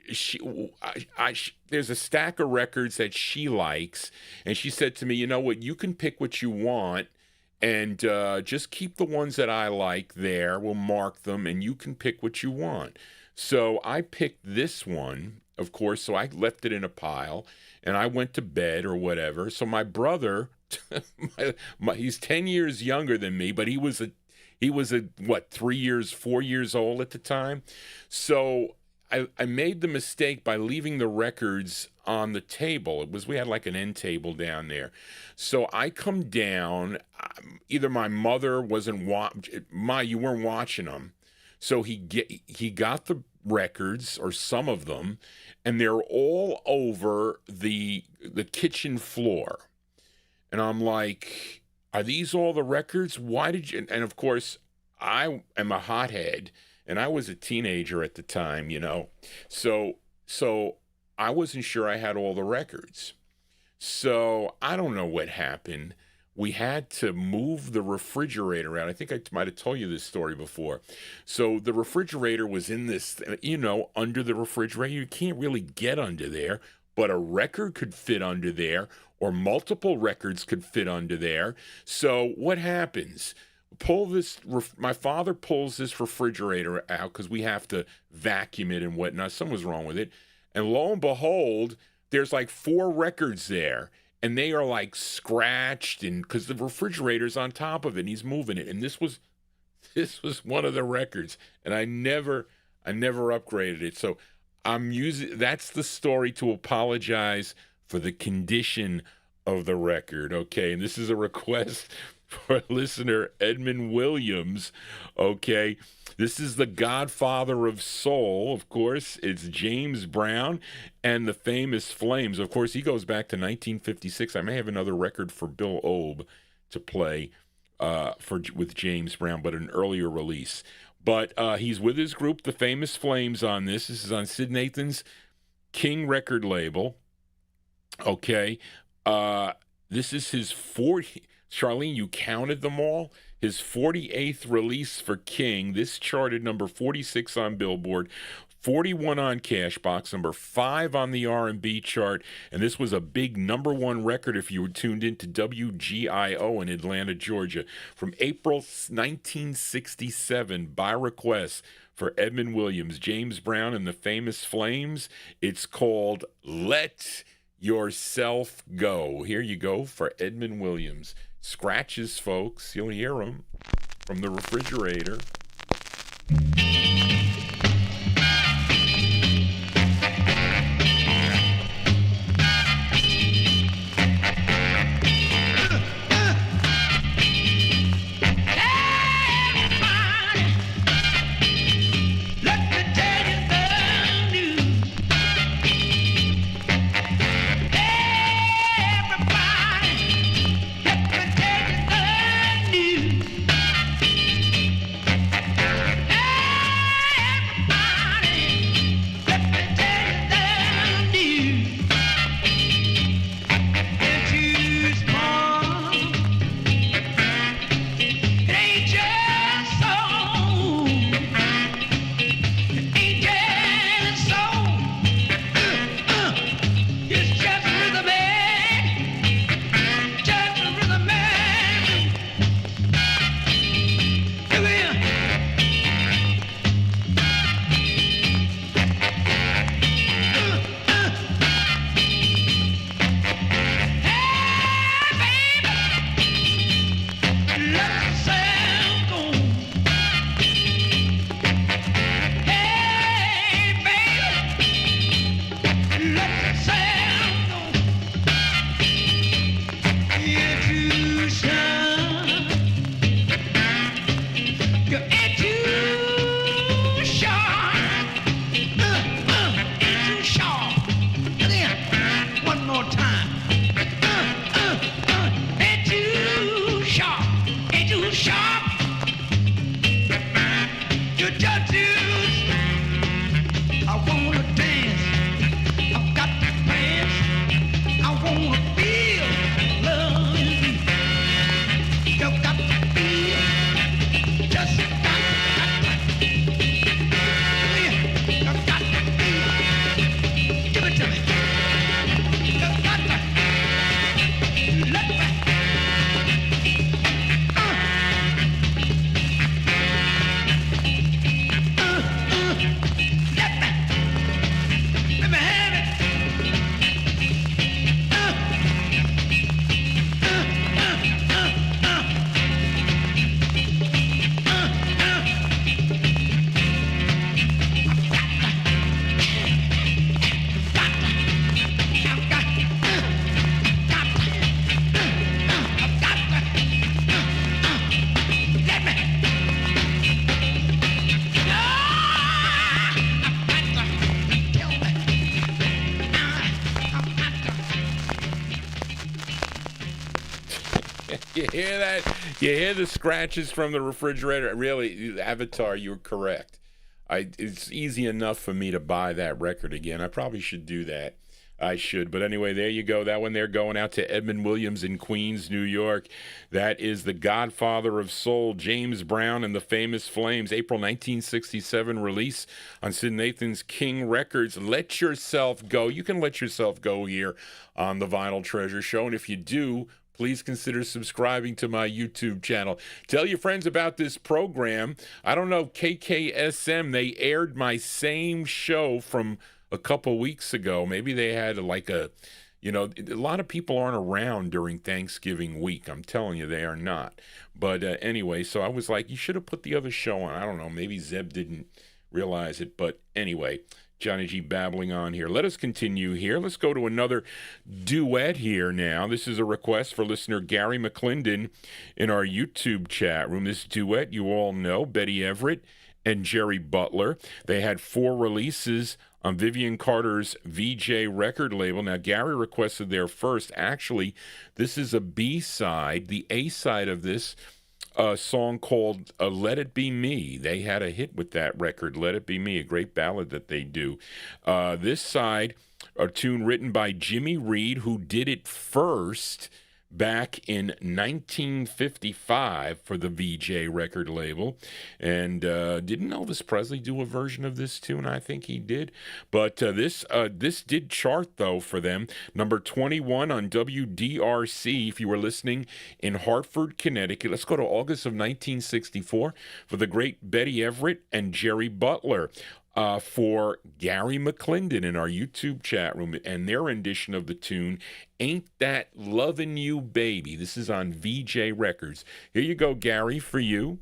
there's a stack of records that she likes, and she said to me, you know what, you can pick what you want, and just keep the ones that I like there. We'll mark them, and you can pick what you want. So I picked this one, of course, so I left it in a pile, and I went to bed or whatever. So my brother, he's 10 years younger than me, but he was 4 years old at the time. So I made the mistake by leaving the records on the table. We had like an end table down there. So I come down, either my mother wasn't you weren't watching them. So he got the records, or some of them, and they're all over the kitchen floor. And I'm like, are these all the records? Why did you? And of course, I am a hothead, and I was a teenager at the time, So I wasn't sure I had all the records. So I don't know what happened. We had to move the refrigerator out. I think I might have told you this story before. So the refrigerator was in this, under the refrigerator. You can't really get under there, but a record could fit under there, or multiple records could fit under there. So what happens? My father pulls this refrigerator out because we have to vacuum it and whatnot. Something was wrong with it. And lo and behold, there's like 4 records there. And they are like scratched, and because the refrigerator's on top of it, and he's moving it. And this was one of the records, and I never upgraded it. So that's the story to apologize for the condition of the record. Okay, and this is a request for listener Edmund Williams. Okay, this is the godfather of soul, of course. It's James Brown and the Famous Flames. Of course, he goes back to 1956. I may have another record for Bill Obe to play with James Brown, but an earlier release. But he's with his group, the Famous Flames, on this. This is on Sid Nathan's King record label. Okay, this is his 40. Charlene, you counted them all? His 48th release for King. This charted number 46 on Billboard, 41 on Cashbox, number 5 on the R&B chart, and this was a big number 1 record if you were tuned into WGIO in Atlanta, Georgia, from April 1967, by request for Edmund Williams, James Brown, and the Famous Flames. It's called Let Yourself Go. Here you go for Edmund Williams. Scratches, folks. You'll hear them from the refrigerator. You hear that? You hear the scratches from the refrigerator? Really, Avatar, you're correct. It's easy enough for me to buy that record again. I probably should do that. I should. But anyway, there you go. That one there going out to Edmund Williams in Queens, New York. That is the godfather of soul, James Brown and the Famous Flames. April 1967 release on Sid Nathan's King Records. Let Yourself Go. You can let yourself go here on the Vinyl Treasure Show. And if you do, please consider subscribing to my YouTube channel. Tell your friends about this program. I don't know, KKSM, they aired my same show from a couple weeks ago. Maybe they had a lot of people aren't around during Thanksgiving week. I'm telling you, they are not. But anyway, so I was like, you should have put the other show on. I don't know, maybe Zeb didn't realize it. But anyway, Johnny G babbling on here. Let us continue here. Let's go to another duet here now. This is a request for listener Gary McClendon in our YouTube chat room. This duet, you all know, Betty Everett and Jerry Butler. They had 4 releases on Vivian Carter's VJ record label. Now, Gary requested their first. Actually, this is a B-side, the A-side of this song called Let It Be Me. They had a hit with that record, Let It Be Me, a great ballad that they do. This side, a tune written by Jimmy Reed, who did it first back in 1955 for the VJ record label. And didn't Elvis Presley do a version of this tune? I think he did. But this did chart, though, for them. Number 21 on WDRC, if you were listening in Hartford, Connecticut. Let's go to August of 1964 for the great Betty Everett and Jerry Butler. For Gary McClendon in our YouTube chat room and their rendition of the tune, Ain't That Lovin' You Baby. This is on VJ Records. Here you go, Gary, for you.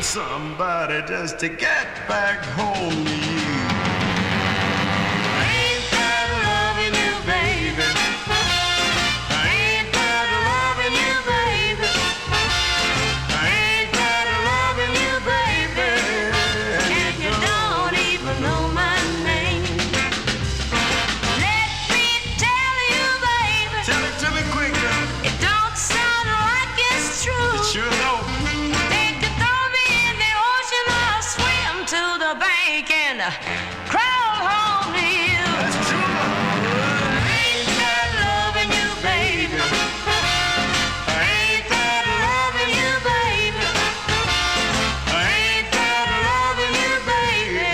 Somebody just to get back home to you. Ain't that loving you, baby? Ain't that loving you, baby? Ain't that loving you, baby? And you don't even know my name. Let me tell you, baby. Tell it to me quicker. It don't sound like it's true. It sure don't. Crawl home to you. That's true. Ain't that loving you, baby? Ain't that loving you, baby? Ain't that loving you, baby?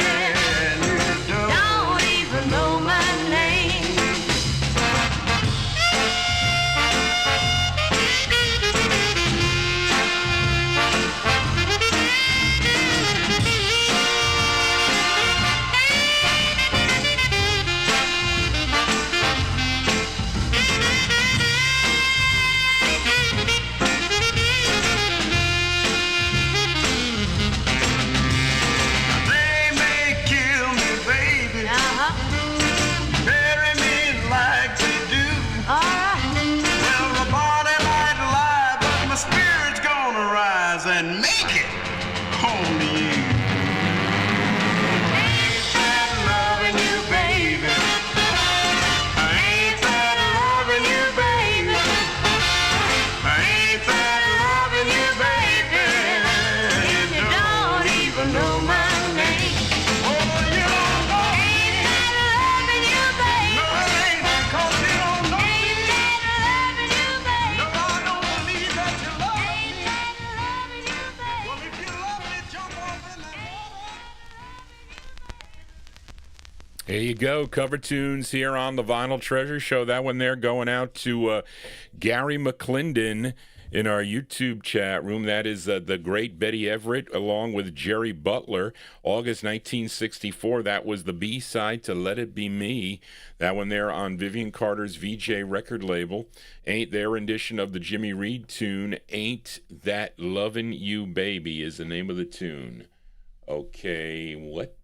And you don't even know my name. And make it home to you. Ain't that loving you, baby? Ain't that loving you, baby? Ain't that loving you, baby? And you don't even know my name. Oh, you don't know. Ain't that loving you, baby? No, it ain't, because you don't know. Ain't that loving you, baby? No, I don't believe that you love me. There you go. Cover tunes here on the Vinyl Treasure Show. That one there going out to Gary McClendon in our YouTube chat room. That is the great Betty Everett along with Jerry Butler. August 1964. That was the B-side to Let It Be Me. That one there on Vivian Carter's VJ record label. Ain't their rendition of the Jimmy Reed tune, Ain't That Lovin' You Baby is the name of the tune. Okay, what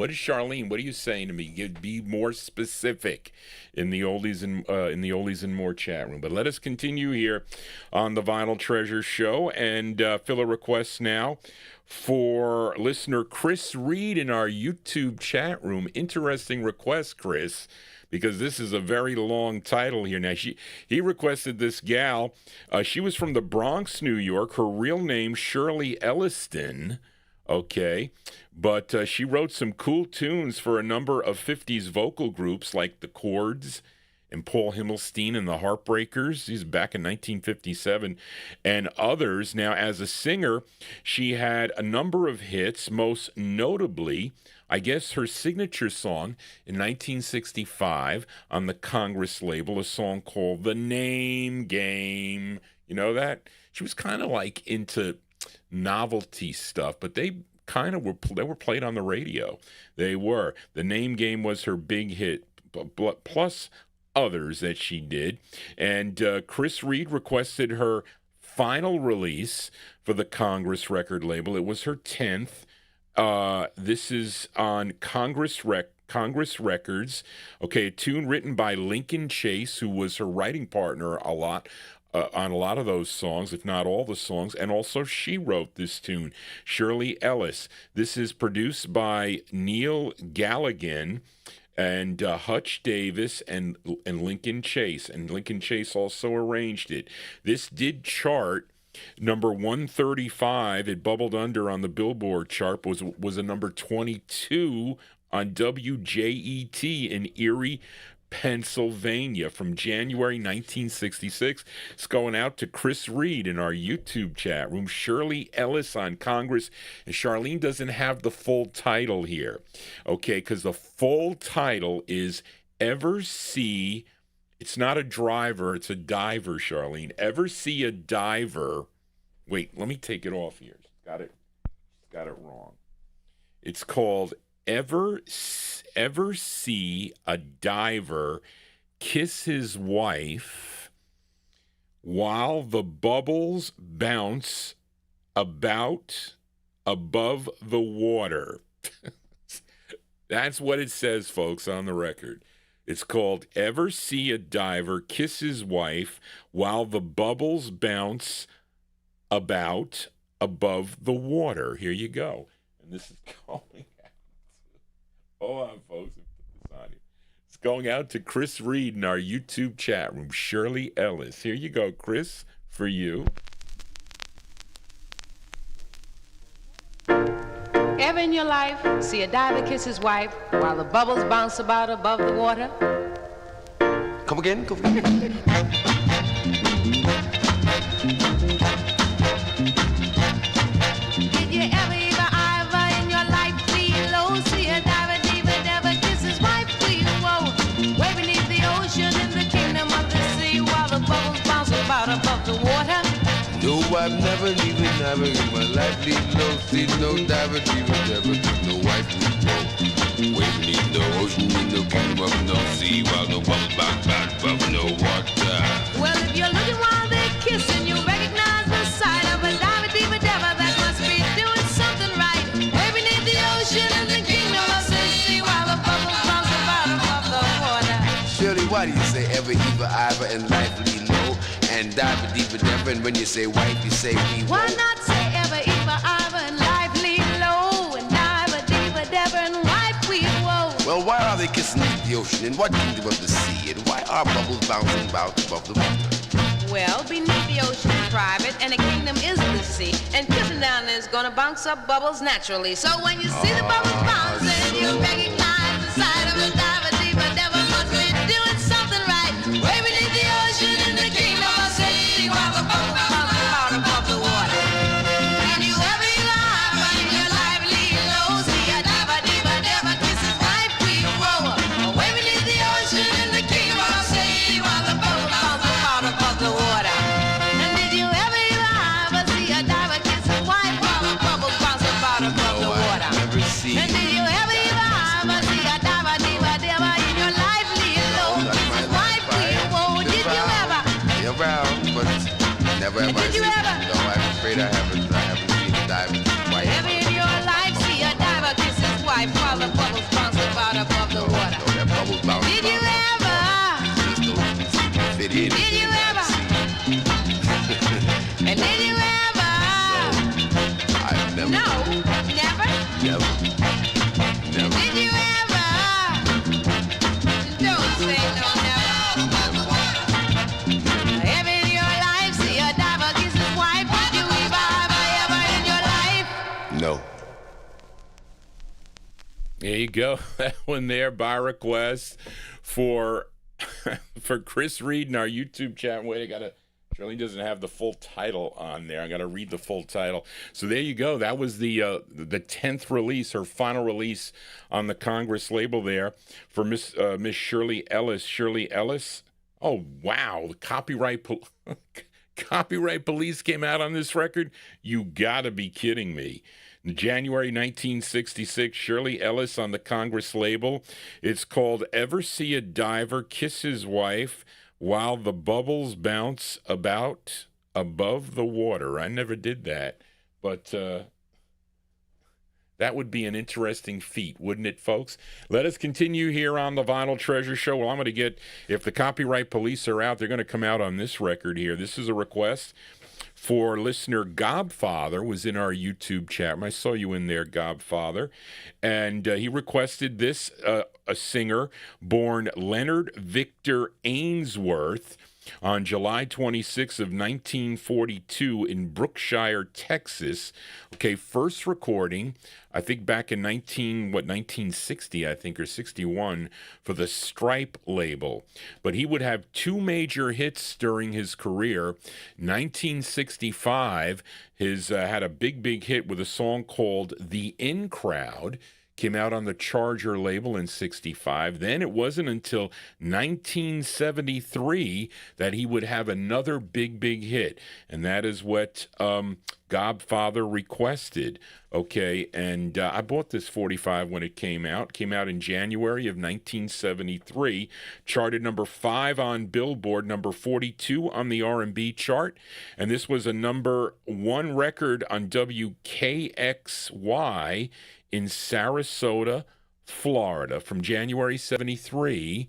is Charlene? What are you saying to me? Be more specific in the oldies and more chat room. But let us continue here on the Vinyl Treasure Show and fill a request now for listener Chris Reed in our YouTube chat room. Interesting request, Chris, because this is a very long title here. Now, he requested this gal. She was from the Bronx, New York. Her real name, Shirley Elliston. Okay, but she wrote some cool tunes for a number of 50s vocal groups like the Chords and Paul Himmelstein and the Heartbreakers. These back in 1957 and others. Now, as a singer, she had a number of hits, most notably, I guess, her signature song in 1965 on the Congress label, a song called The Name Game. You know that? She was kind of like into novelty stuff, but they kind of were played on the radio. They were. The Name Game was her big hit, plus others that she did. And Chris Reed requested her final release for the Congress record label. It was her 10th. This is on Congress Records. Okay, a tune written by Lincoln Chase, who was her writing partner on a lot of those songs, if not all the songs, and also she wrote this tune, Shirley Ellis. This is produced by Neil Galligan and Hutch Davis and Lincoln Chase, and Lincoln Chase also arranged it. This did chart number 135. It bubbled under on the Billboard chart, was a number 22 on WJET in Erie, Pennsylvania from January 1966. It's going out to Chris Reed in our YouTube chat room. Shirley Ellis on Congress. And Charlene doesn't have the full title here, okay, because the full title is Ever See, it's not a driver, it's a diver, Charlene. Ever see a diver? Wait, let me take it off here. Got it wrong. It's called Ever see a diver kiss his wife while the bubbles bounce about above the water? That's what it says, folks, on the record. It's called Ever See a Diver Kiss His Wife While the Bubbles Bounce About Above the Water. Here you go. And this is going out. Hold on, folks. Put this on here. It's going out to Chris Reed in our YouTube chat room. Shirley Ellis. Here you go, Chris, for you. Ever in your life see a diver kiss his wife while the bubbles bounce about above the water? Come again, come again. Did you ever in your life see low, see a diver kiss his wife, way beneath the ocean in the kingdom of the sea while the bubbles bounce about above the water? No, I've never in my life leave low, see no diver, never took no wife who way beneath the ocean in the kingdom of no sea while no bubbles bounce above no water. Well, if you're looking while they're kissing, you recognize the sight of a diver that must be doing something right. Way beneath the ocean in the kingdom of the sea while the bubbles bounce about above the water. Shirley, why do you say ever, ever, and life leave low? And diver, and when you say wife, you say we. Why not say ever, and life leave low? And diver, and wife we woe. Well, why are they kissing beneath the ocean? In what kingdom of the sea? And why are bubbles bouncing about above the water? Well, beneath the ocean is private, and the kingdom is the sea. And kissing down there is gonna bounce up bubbles naturally. So when you see the bubbles bouncing, you recognize the sight of a diver must be doing something right. Way beneath the ocean in the kingdom of the sea while the bubbles bounce about above the water. And you ever in your life leave low, see a diver kiss his wife, way beneath the ocean in the kingdom of the sea while the bubbles bounce about above Did you ever? No, I'm afraid I haven't seen a diver quite. Ever in your life see a diver kiss his wife while the bubbles bounce about above the water? No, that bubbles bounce. Did you ever? Just don't fit in. Did you ever? And did you ever? I've never. No, never. Never. Never. Did you ever? Don't say no, never. Ever in your life see a diver kiss his wife? Did you ever in your life? No. There you go. That one there by request for Chris Reed in our YouTube chat. Wait, Shirley doesn't have the full title on there. I got to read the full title. So there you go. That was the 10th release, her final release on the Congress label there for Miss Shirley Ellis. Shirley Ellis. Oh wow, the copyright police came out on this record. You got to be kidding me. In January 1966, Shirley Ellis on the Congress label. It's called "Ever See a Diver Kiss His Wife While the Bubbles Bounce About Above the Water." I never did that, but that would be an interesting feat, wouldn't it, folks? Let us continue here on the Vinyl Treasure Show. Well, I'm going to get, if the copyright police are out, they're going to come out on this record here. This is a request for listener Gobfather, was in our YouTube chat. I saw you in there, Gobfather. And he requested this, a singer born Leonard Victor Ainsworth on July 26 of 1942 in Brookshire, Texas. Okay, first recording, I think back in 1960, I think, or 61, for the Stripe label. But he would have two major hits during his career. 1965, his had a big hit with a song called "The In Crowd." Came out on the Charger label in 65. Then it wasn't until 1973 that he would have another big hit. And that is what Gobfather requested. Okay, and I bought this 45 when it came out. Came out in January of 1973. Charted number 5 on Billboard, number 42 on the R&B chart. And this was a number 1 record on WKXY in Sarasota, Florida, from January 73.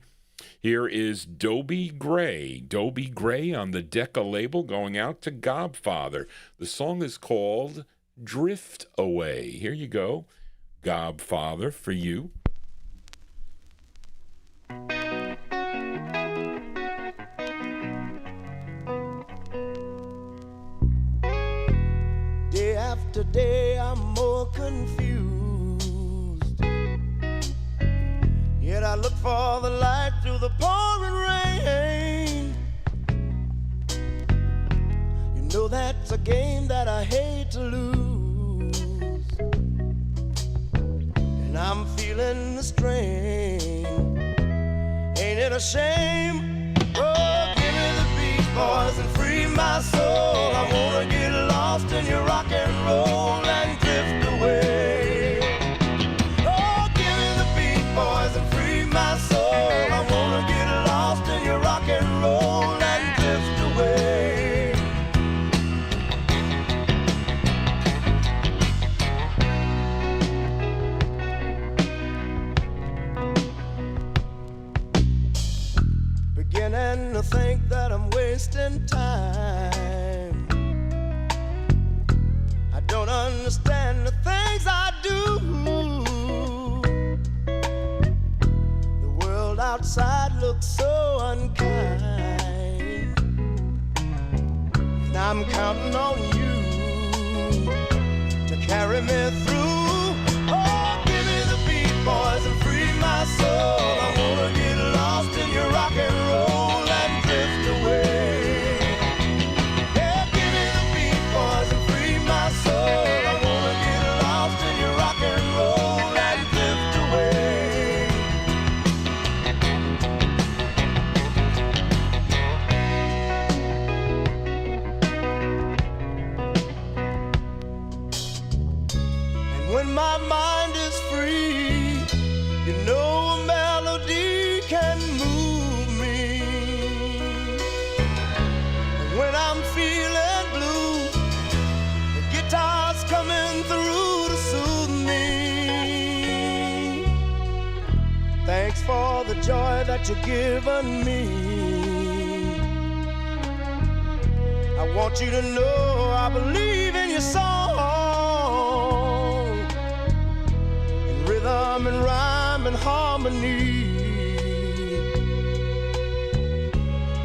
Here is Dobie Gray. Dobie Gray on the Decca label, going out to Gobfather. The song is called "Drift Away." Here you go. Gobfather, for you. Day after day, I'm more confused. Yet I look for the light through the pouring rain. You know that's a game that I hate to lose, and I'm feeling the strain. Ain't it a shame? Oh, give me the beat, boys, and free my soul. I wanna get lost in your rock and roll and drift away. Oh, give me the beat, boys, and free my soul. I wanna get lost in your rock and roll and drift away. Beginning to think that I'm wasting time. I don't understand the things I do. The world outside looks so unkind, and I'm counting on you to carry me through. Oh, give me the beat, boys, and free my soul. I wanna get lost in your rock and roll and drift away. Yeah, give me the beat, boys, and free my soul. I wanna get lost in your rock and roll and drift away. And thanks for the joy that you've given me. I want you to know I believe in your song, in rhythm and rhyme and harmony.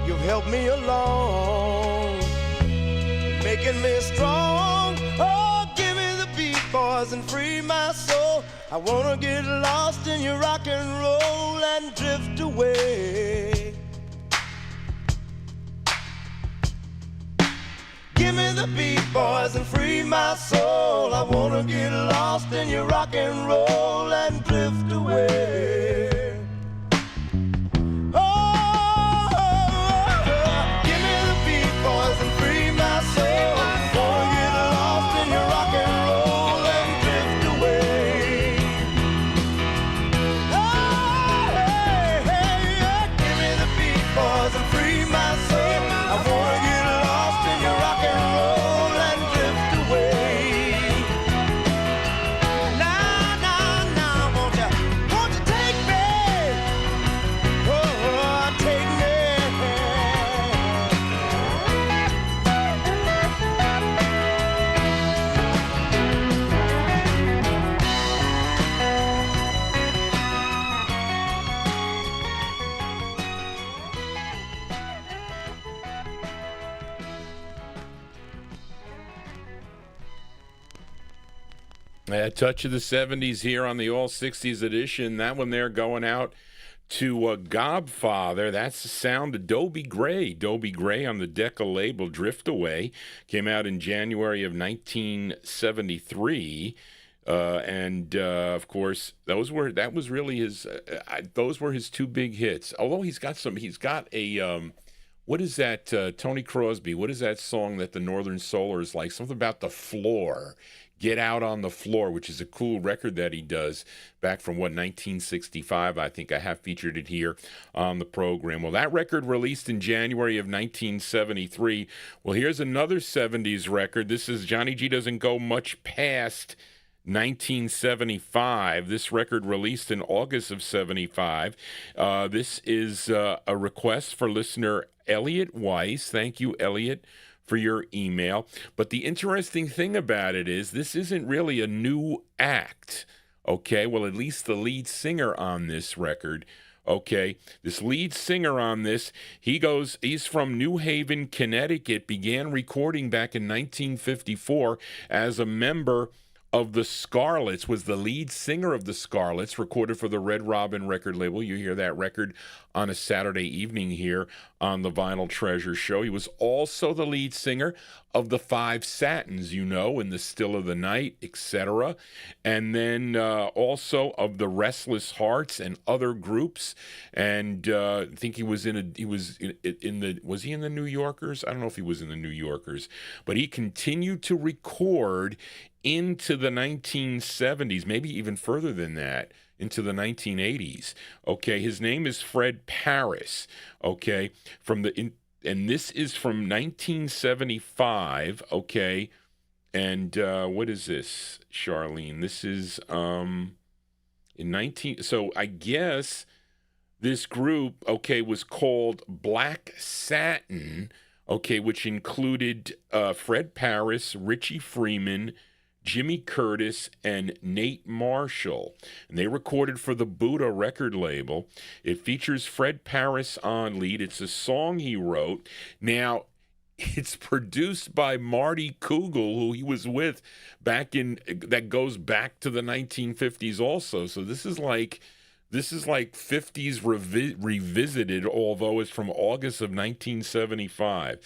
You've helped me along, making me strong. Oh, give me the beat, boys, and free my soul. I wanna get lost in your rock and roll and drift away. Give me the beat, boys, and free my soul. I wanna get lost in your rock and roll and drift away. Oh, give me the beat, boys, and free my soul. Wanna get lost in your rock and roll and drift away. Oh, hey, hey, yeah. Give me the beat, boys, and free my soul. I wanna get lost in your rock and roll and drift away. Now, now, now, won't you take me? Oh, take me. A touch of the 70s here on the All 60s edition. That one there going out to Godfather. That's the sound of Dobie Gray. Dobie Gray on the Decca label, Drift Away. Came out in January of 1973. Of course, those were his two big hits. Although he's got a, what is that, Tony Crosby, what is that song that the Northern Soulers like? Something about the floor. Get Out on the Floor, which is a cool record that he does back from, 1965. I think I have featured it here on the program. Well, that record released in January of 1973. Well, here's another 70s record. This is Johnny G doesn't go much past 1975. This record released in August of 75. This is a request for listener Elliot Weiss. Thank you, Elliot, for your email. But the interesting thing about it is this isn't really a new act, okay? Well, at least the lead singer on this record, okay? This lead singer on this, he's from New Haven, Connecticut, began recording back in 1954 as a member of the Scarlets, was the lead singer of the Scarlets, recorded for the Red Robin record label. You hear that record on a Saturday evening here on the Vinyltreasure show. He was also the lead singer of the Five Satins, in The Still of the Night, etc. And then also of the Restless Hearts and other groups. And I think was he in the New Yorkers? I don't know if he was in the New Yorkers, but he continued to record into the 1970s, maybe even further than that, into the 1980s. Okay, his name is Fred Paris. Okay, and this is from 1975. Okay, and what is this, Charlene? This is in 19. So I guess this group, okay, was called Black Satin. Okay, which included Fred Paris, Richie Freeman, Jimmy Curtis, and Nate Marshall. And they recorded for the Buddha record label. It features Fred Paris on lead. It's a song he wrote. Now, it's produced by Marty Kugel, who he was with that goes back to the 1950s also. So this is like 50s revisited, although it's from August of 1975.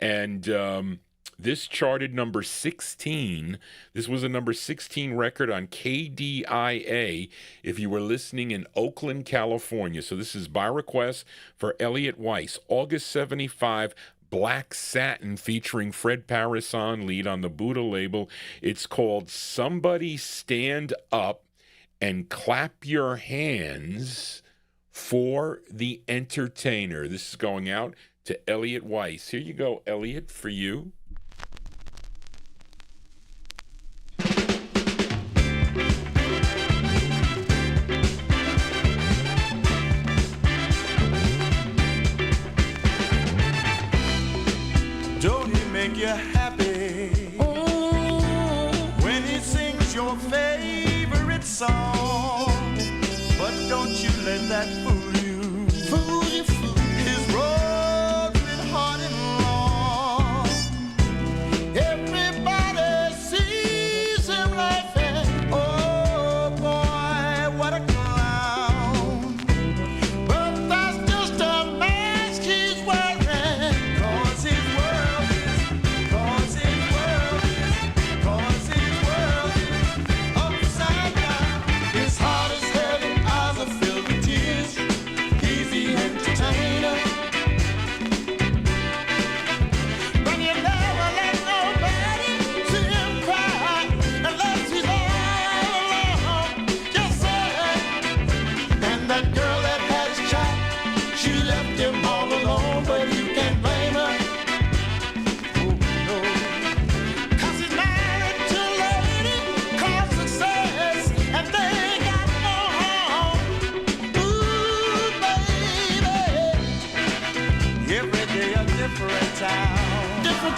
And this charted number 16. This was a number 16 record on KDIA if you were listening in Oakland, California. So this is by request for Elliot Weiss. August 75, Black Satin, featuring Fred Paris on lead on the Buddha label. It's called Somebody Stand Up and Clap Your Hands for the Entertainer. This is going out to Elliot Weiss. Here you go, Elliot, for you.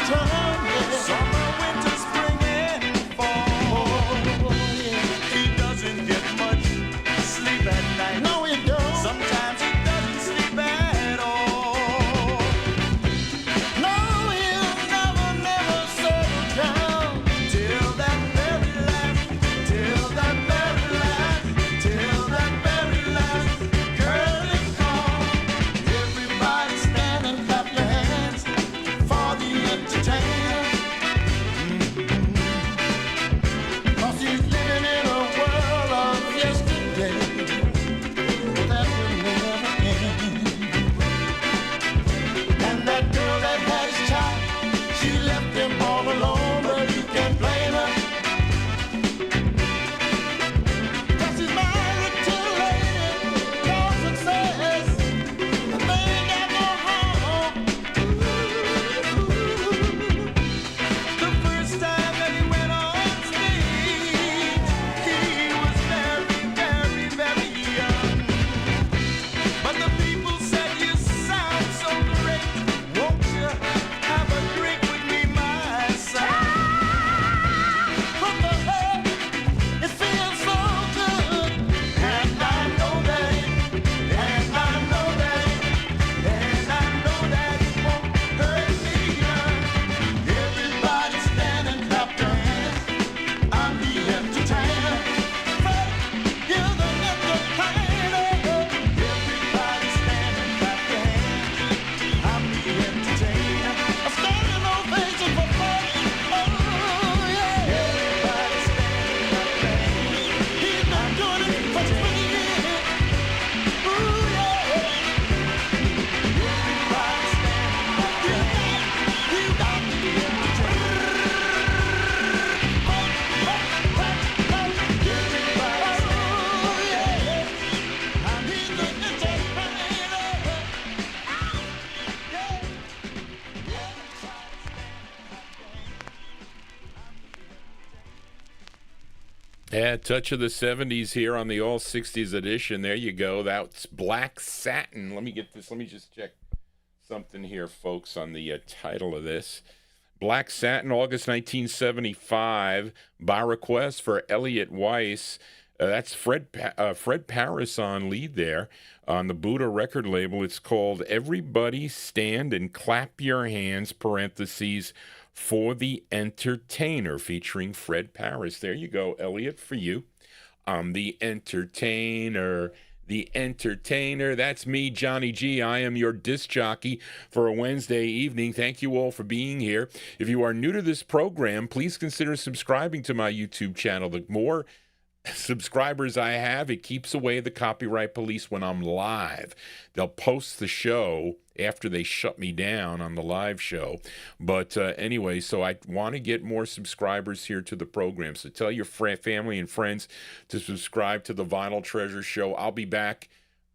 town, yeah. Summer, winter, spring, and fall. He doesn't get much sleep at night. No, he don't. Sometimes he doesn't sleep at all. No, he'll never, never settle down till that very last, till that very last, till that very last curtain call. Everybody stand and clap your hands for the entertainer. 'Cause he's living in a world of yesterday that will never end. And that girl that had his child, she left him all alone, but you can't blame her. 'Cause he's married to a lady called success, and they ain't got no home. The first time that he went on stage, he was very, very, very young. But the people said, "You sound so great. Won't you have a drink with me, my son?" From the heart, it feels so good. And I know that it, and I know that it, and I know that it won't hurt me none. Everybody stand and clap your hands. I'm the entertainer. Fred, you're the entertainer. Everybody stand and clap your hands. I'm the entertainer. A standing ovation for Fred. Oh, yeah. Everybody stand and clap your hands. He's been doing it for 20 years. Ooh, yeah. Everybody stand and clap your hands. You got the entertainer. Yeah, touch of the 70s here on the All 60s edition. There you go. That's Black Satin. Let me get this. Let me just check something here, folks, on the title of this. Black Satin, August 1975, by request for Elliot Weiss. That's Fred Paris on lead there on the Buddha record label. It's called Everybody Stand and Clap Your Hands, parentheses, for the Entertainer, featuring Fred Paris. There you go, Elliot, for you. I'm the entertainer. The entertainer. That's me, Johnny G. I am your disc jockey for a Wednesday evening. Thank you all for being here. If you are new to this program, please consider subscribing to my YouTube channel. The more subscribers I have, it keeps away the copyright police when I'm live. They'll post the show after they shut me down on the live show. But anyway, so I want to get more subscribers here to the program. So tell your family and friends to subscribe to the Vinyltreasure show. I'll be back,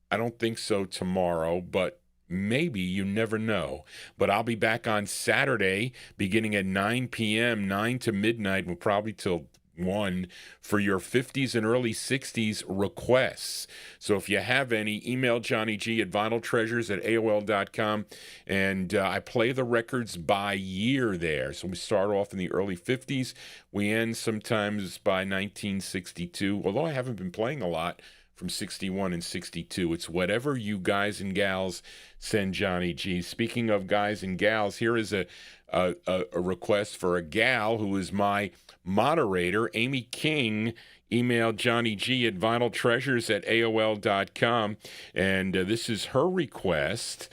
I don't think so tomorrow, but maybe, you never know. But I'll be back on Saturday beginning at 9 p.m., 9 to midnight, well, probably till 1, for your 50s and early 60s requests. So if you have any, email Johnny G at vinyltreasures@aol.com, and I play the records by year there. So we start off in the early 50s, we end sometimes by 1962, although I haven't been playing a lot from 61 and 62. It's whatever you guys and gals send Johnny G. Speaking of guys and gals, here is a request for a gal who is my moderator. Amy King emailed Johnny G at vinyltreasures@aol.com, and this is her request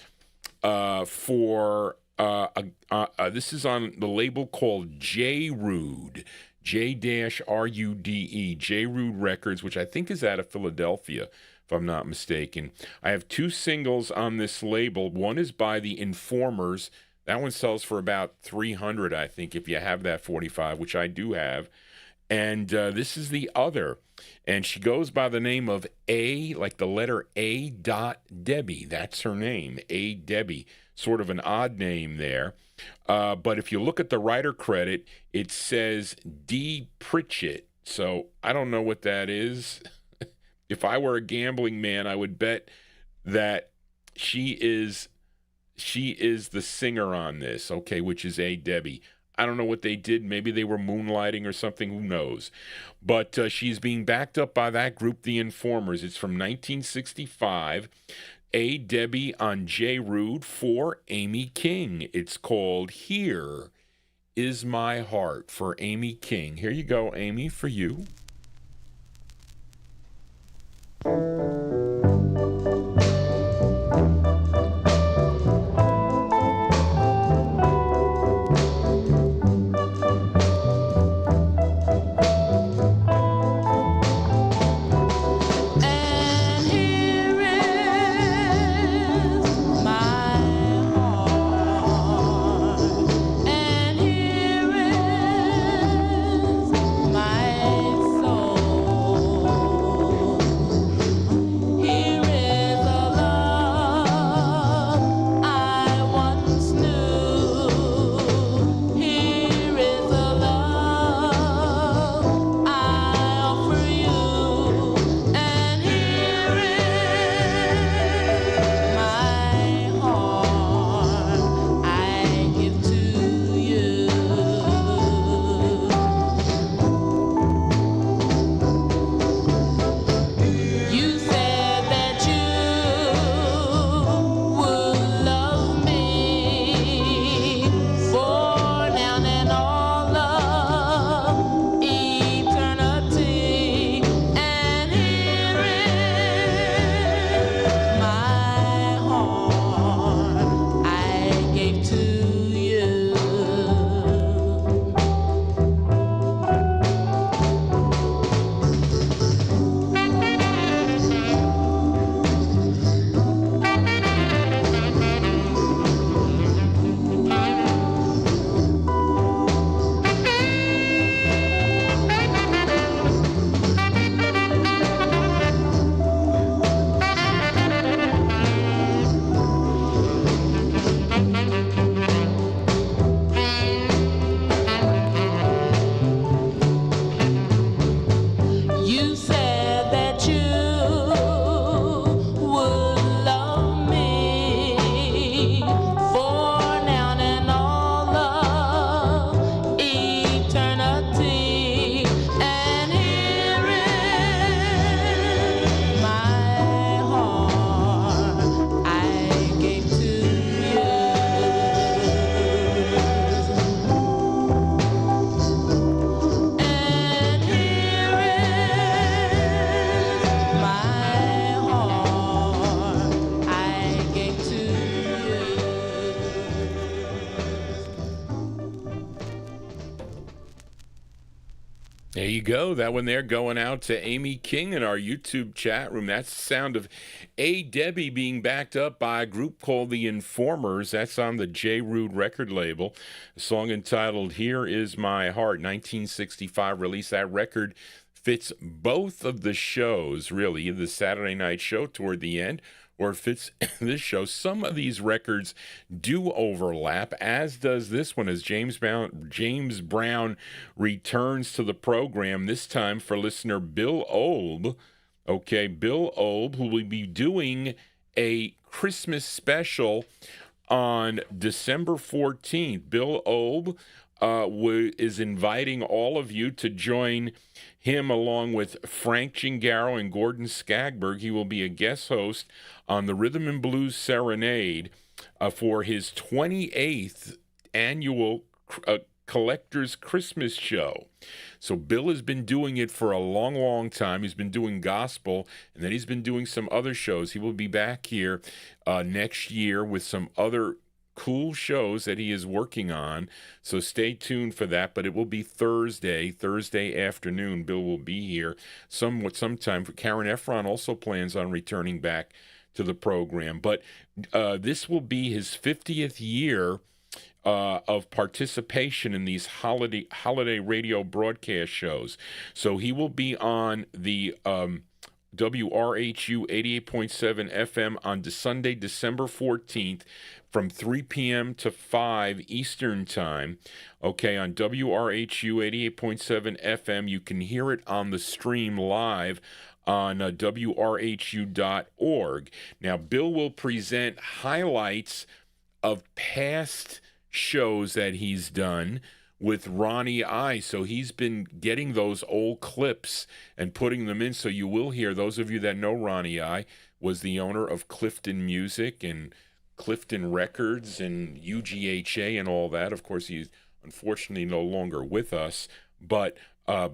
for this is on the label called J-Rude, J-R-U-D-E, J-Rude Records, which I think is out of Philadelphia, if I'm not mistaken. I have 2 singles on this label. One is by the Informers. That one sells for about $300, I think, if you have that 45, which I do have. And this is the other. And she goes by the name of A, like the letter A. Debbie. That's her name, A. Debbie. Sort of an odd name there. But if you look at the writer credit, it says D. Pritchett. So I don't know what that is. If I were a gambling man, I would bet that she is She is the singer on this, okay, which is A. Debbie. I don't know what they did. Maybe they were moonlighting or something. Who knows? But she's being backed up by that group, The Informers. It's from 1965. A. Debbie on J. Rude for Amy King. It's called Here Is My Heart for Amy King. Here you go, Amy, for you. There you go. That one there going out to Amy King in our YouTube chat room. That's the sound of A. Debbie being backed up by a group called The Informers. That's on the J. Rude record label. A song entitled Here Is My Heart, 1965 release. That record fits both of the shows, really, the Saturday night show toward the end, or fits this show. Some of these records do overlap, as does this one, as James Brown returns to the program, this time for listener Bill Olb. Okay, Bill Olb, who will be doing a Christmas special on December 14th. Bill Olb is inviting all of you to join him along with Frank Gingaro and Gordon Skagberg. He will be a guest host on the Rhythm and Blues Serenade for his 28th annual Collector's Christmas Show. So Bill has been doing it for a long, long time. He's been doing gospel, and then he's been doing some other shows. He will be back here next year with some other cool shows that he is working on. So stay tuned for that. But it will be Thursday afternoon. Bill will be here sometime. Karen Efron also plans on returning back to the program. But this will be his 50th year of participation in these holiday radio broadcast shows. So he will be on the WRHU 88.7 FM on Sunday, December 14th from 3 p.m. to 5 Eastern Time. Okay, on WRHU 88.7 FM. You can hear it on the stream live on WRHU.org. Now, Bill will present highlights of past shows that he's done with Ronnie I. So he's been getting those old clips and putting them in. So you will hear, those of you that know Ronnie I was the owner of Clifton Music and Clifton Records and UGHA and all that. Of course, he's unfortunately no longer with us, but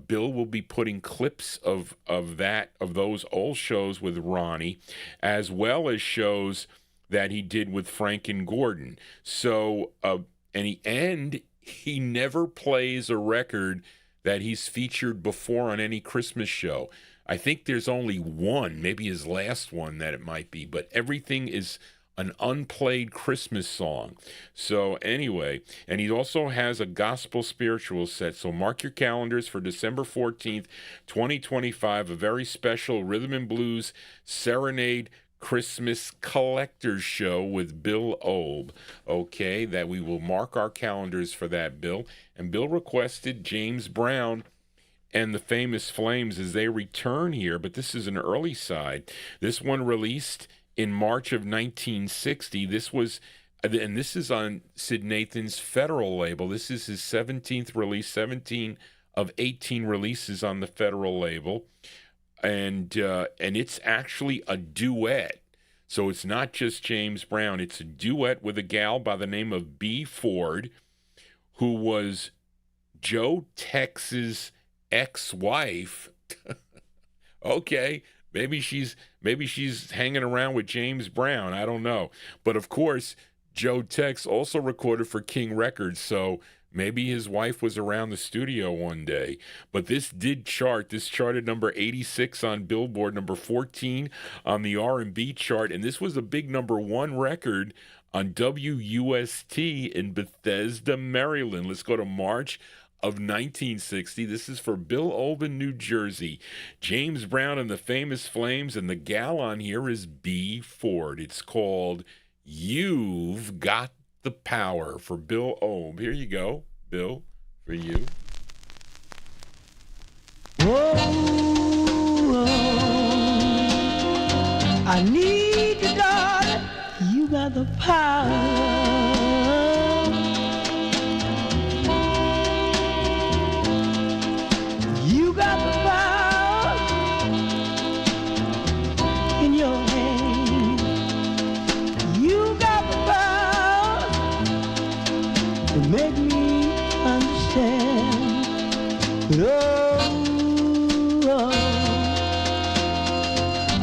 Bill will be putting clips of those old shows with Ronnie, as well as shows that he did with Frank and Gordon. So, he never plays a record that he's featured before on any Christmas show. I think there's only one, maybe his last one that it might be, but everything is an unplayed Christmas song. So anyway, and he also has a gospel spiritual set. So mark your calendars for December 14th, 2025, a very special Rhythm and Blues Serenade Christmas Collector's Show with Bill Obe. Okay, that we will mark our calendars for that, Bill. And Bill requested James Brown and the Famous Flames as they return here, but this is an early side. This one released in March of 1960. This is on Sid Nathan's Federal label. This is his 17th release, 17 of 18 releases on the Federal label. And it's actually a duet. So it's not just James Brown. It's a duet with a gal by the name of B Ford, who was Joe Tex's ex-wife. Okay, maybe she's hanging around with James Brown. I don't know. But of course, Joe Tex also recorded for King Records, so maybe his wife was around the studio one day. But this did chart. This charted number 86 on Billboard, number 14 on the R&B chart, and this was a big number one record on WUST in Bethesda, Maryland. Let's go to March of 1960. This is for Bill Obe in New Jersey. James Brown and the Famous Flames, and the gal on here is B Ford. It's called You've Got the Power for Bill Obe. Here you go, Bill, for you. Whoa, I need you, darling. You got the power. You got the power in your hand. You got the power to make me understand. Oh,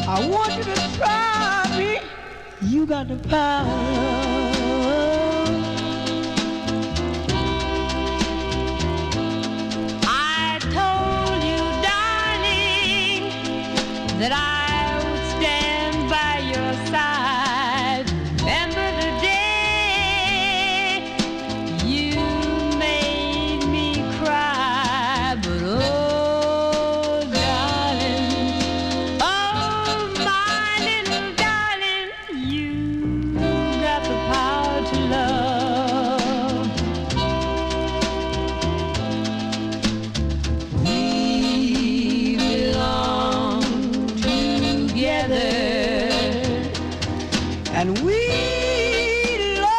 I want you to try me. You got the power. I told you, darling, that I would stand by your side. Remember the day you made me cry, but oh, darling, oh, my little darling, you got the power to love. We belong together, And we love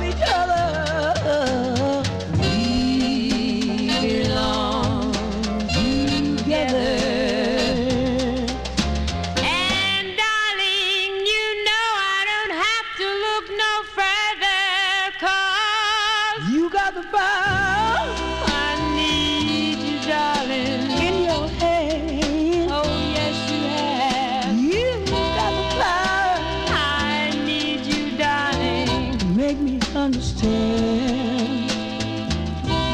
each other. we belong together. And darling, you know I don't have to look no further, 'cause You got the power I need you, darling. in your hand. Oh, yes, you have. You got the power I need you, darling. to make me understand.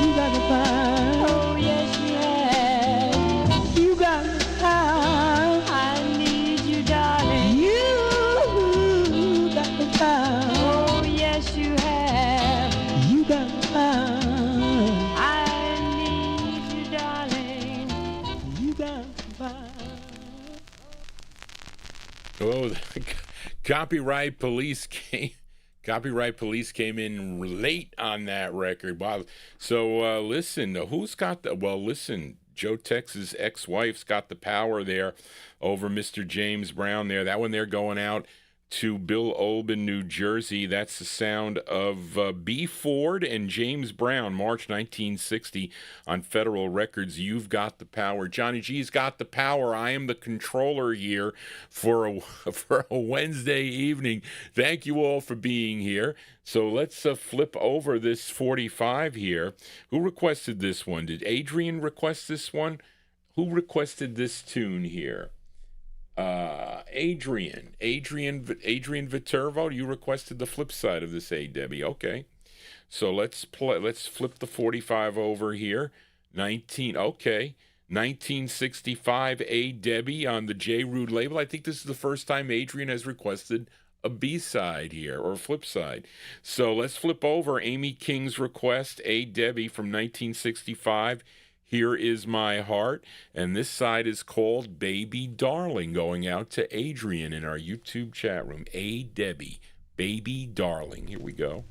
You got the power. Oh, yes, you have. You got the power. I need you, darling. You got the power. Oh, yes, you have. You got the power. I need you, darling. You got the power. Oh, the Copyright Police came in late on that record. Wow. So listen, who's got the? Well, listen, Joe Tex's ex-wife's got the power there over Mr. James Brown there. That one they're going out to Bill Olben, New Jersey. That's the sound of B. Ford and James Brown, March 1960 on Federal Records. You've Got the Power. Johnny G's got the power. I am the controller here for a Wednesday evening. Thank you all for being here. So let's flip over this 45 here. Who requested this one? Did Adrian request this one? Who requested this tune here? Adrian Viterbo, you requested the flip side of this, Debbie. Okay, so let's flip the 45 over here. 1965 Debbie on the J. Rude label. I think this is the first time Adrian has requested a B-side here, or a flip side. So let's flip over Amy King's request, Debbie from 1965. Here Is My Heart, and this side is called Baby Darling, going out to Adrian in our YouTube chat room. Debbie, Baby Darling. Here we go.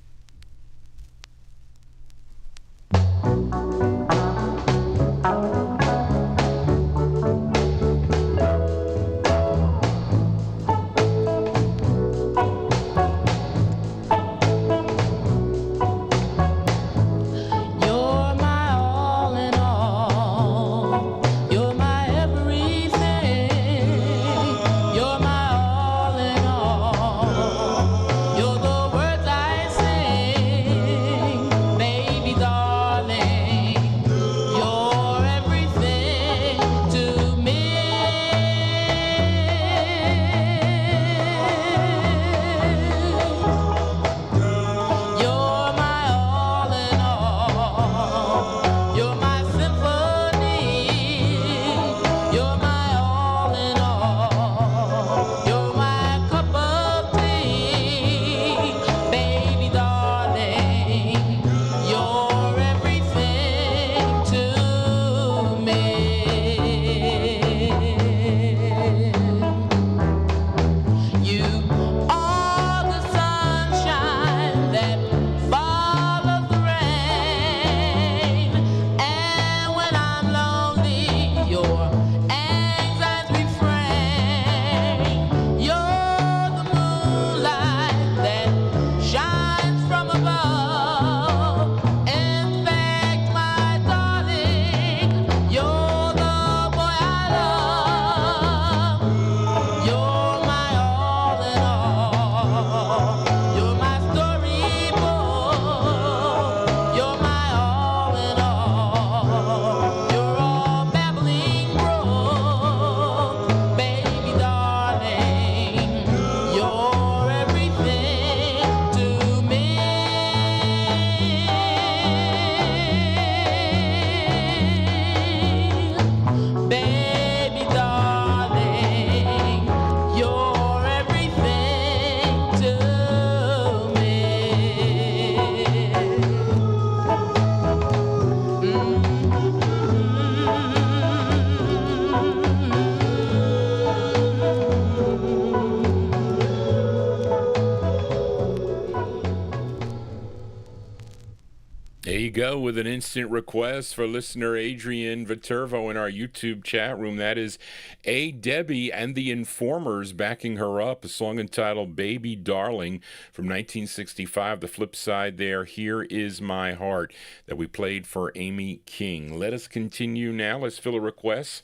Go with an instant request for listener Adrian Viterbo in our YouTube chat room. That is Debbie and the Informers backing her up, a song entitled Baby Darling from 1965. The flip side there, Here Is My Heart, that we played for Amy King. Let us continue now. Let's fill a request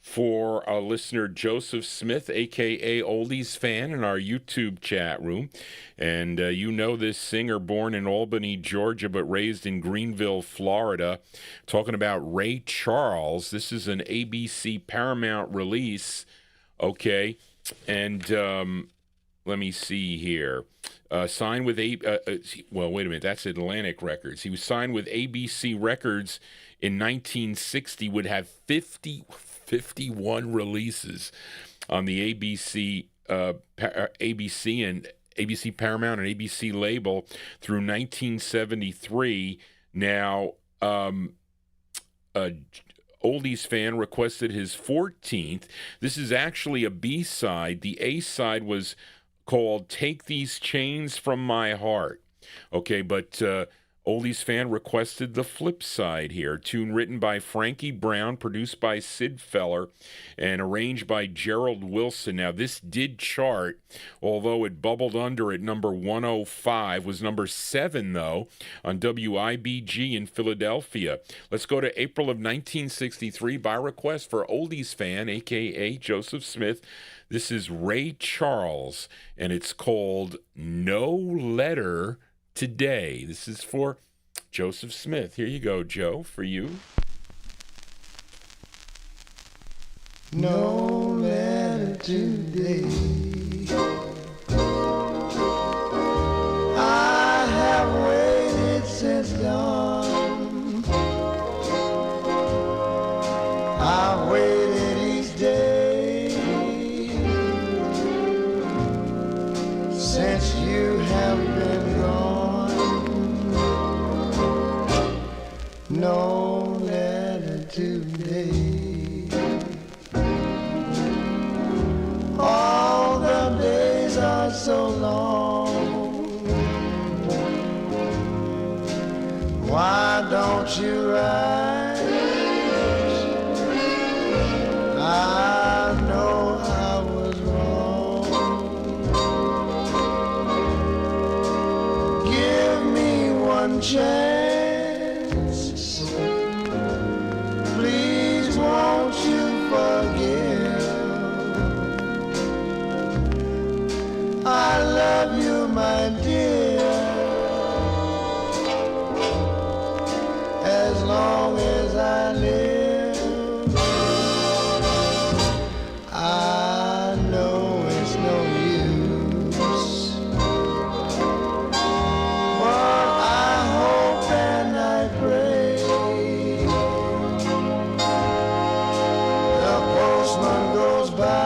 for our listener Joseph Smith, a.k.a. Oldies Fan, in our YouTube chat room. And you know this singer, born in Albany, Georgia, but raised in Greenville, Florida. Talking about Ray Charles. This is an ABC Paramount release. Okay. And let me see here. Signed with well, wait a minute. That's Atlantic Records. He was signed with ABC Records in 1960. Would have 51 releases on the ABC and ABC Paramount and ABC label through 1973. Now, Oldies Fan requested his 14th. This is actually a B-side. The A-side was called Take These Chains From My Heart. Okay, but Oldies fan requested the flip side here. Tune written by Frankie Brown, produced by Sid Feller, and arranged by Gerald Wilson. Now, this did chart, although it bubbled under at number 105. Was number 7, though, on WIBG in Philadelphia. Let's go to April of 1963 by request for Oldies fan, a.k.a. Joseph Smith. This is Ray Charles, and it's called No Letter Today. This is for Joseph Smith. Here you go, Joe, for you. No letter today. I have waited since dawn. I've waited each day since you have been gone. No letter today. All the days are so long. Why don't you write? I know I was wrong. Give me one chance. Please won't you forgive? I love you, my dear, as long as I live. I know it's no use, but I hope and I pray the postman goes by.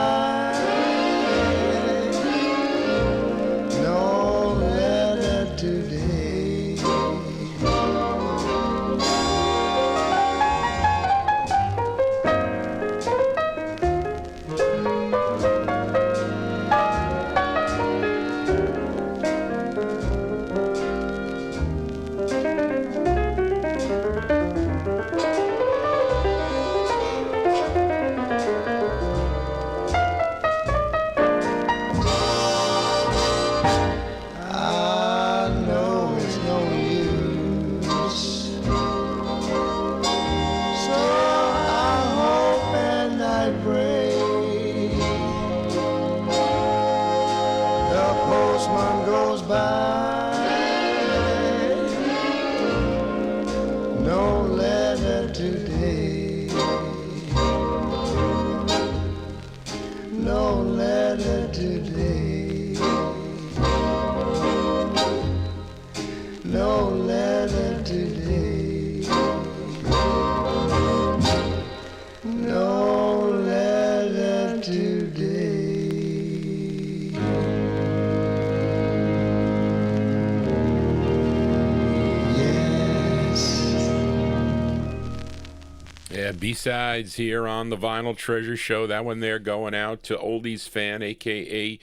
B-sides here on the Vinyltreasure Show. That one there going out to Oldies fan, a.k.a.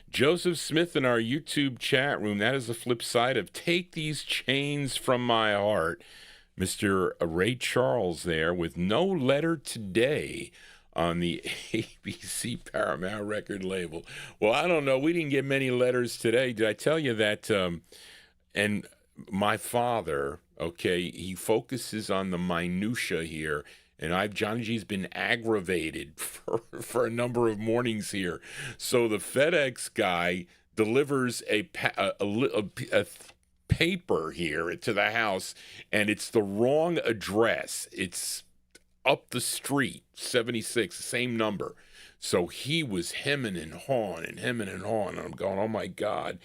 Joseph Smith, in our YouTube chat room. That is the flip side of Take These Chains From My Heart. Mr. Ray Charles there with No Letter Today on the ABC Paramount record label. Well, I don't know. We didn't get many letters today. Did I tell you that? And my father, okay, he focuses on the minutia here. And JohnnyG's been aggravated for a number of mornings here. So the FedEx guy delivers a paper here to the house, and it's the wrong address. It's up the street, 76, same number. So he was hemming and hawing. And I'm going, oh, my God.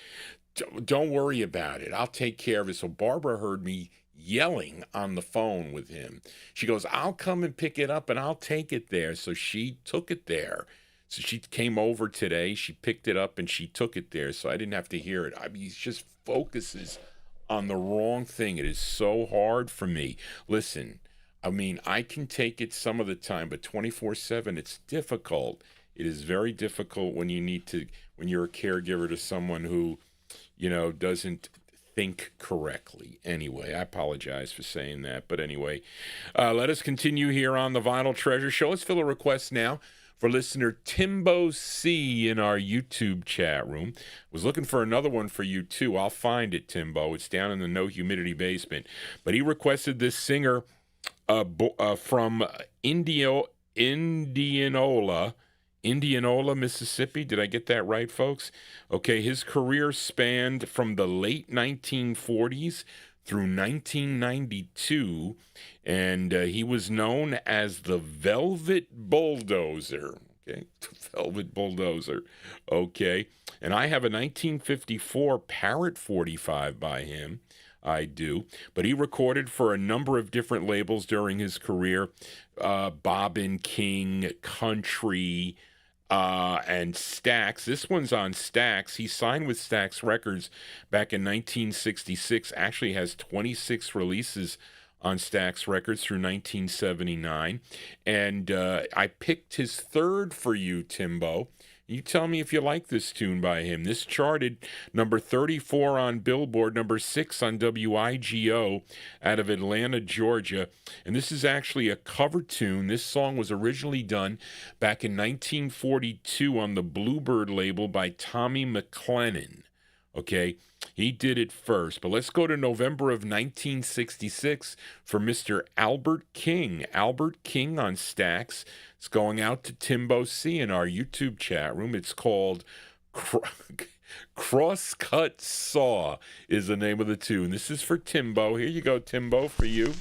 Don't worry about it. I'll take care of it. So Barbara heard me yelling on the phone with him. She goes, I'll come and pick it up and I'll take it there. So she took it there. So she came over today. She picked it up and she took it there. So I didn't have to hear it. I mean, he just focuses on the wrong thing. It is so hard for me. Listen, I mean, I can take it some of the time, but 24/7, it's difficult. It is very difficult when you're a caregiver to someone who, doesn't think correctly. Anyway, I apologize for saying that. But anyway, let us continue here on the Vinyl Treasure Show. Let's fill a request now for listener Timbo C in our YouTube chat room. Was looking for another one for you, too. I'll find it, Timbo. It's down in the No Humidity basement. But he requested this singer from Indianola, Mississippi. Did I get that right, folks? Okay, his career spanned from the late 1940s through 1992, and he was known as the Velvet Bulldozer. Okay, Velvet Bulldozer. Okay, and I have a 1954 Parrot 45 by him. I do. But he recorded for a number of different labels during his career. Bobbin King, Country, and Stax. This one's on Stax. He signed with Stax Records back in 1966. Actually has 26 releases on Stax Records through 1979. And I picked his third for you, Timbo. You tell me if you like this tune by him. This charted number 34 on Billboard, number 6 on WIGO out of Atlanta, Georgia. And this is actually a cover tune. This song was originally done back in 1942 on the Bluebird label by Tommy McLennan. Okay, he did it first. But let's go to November of 1966 for Mr. Albert King. Albert King on Stax. It's going out to Timbo C in our YouTube chat room. It's called Crosscut Saw is the name of the tune. This is for Timbo. Here you go, Timbo, for you.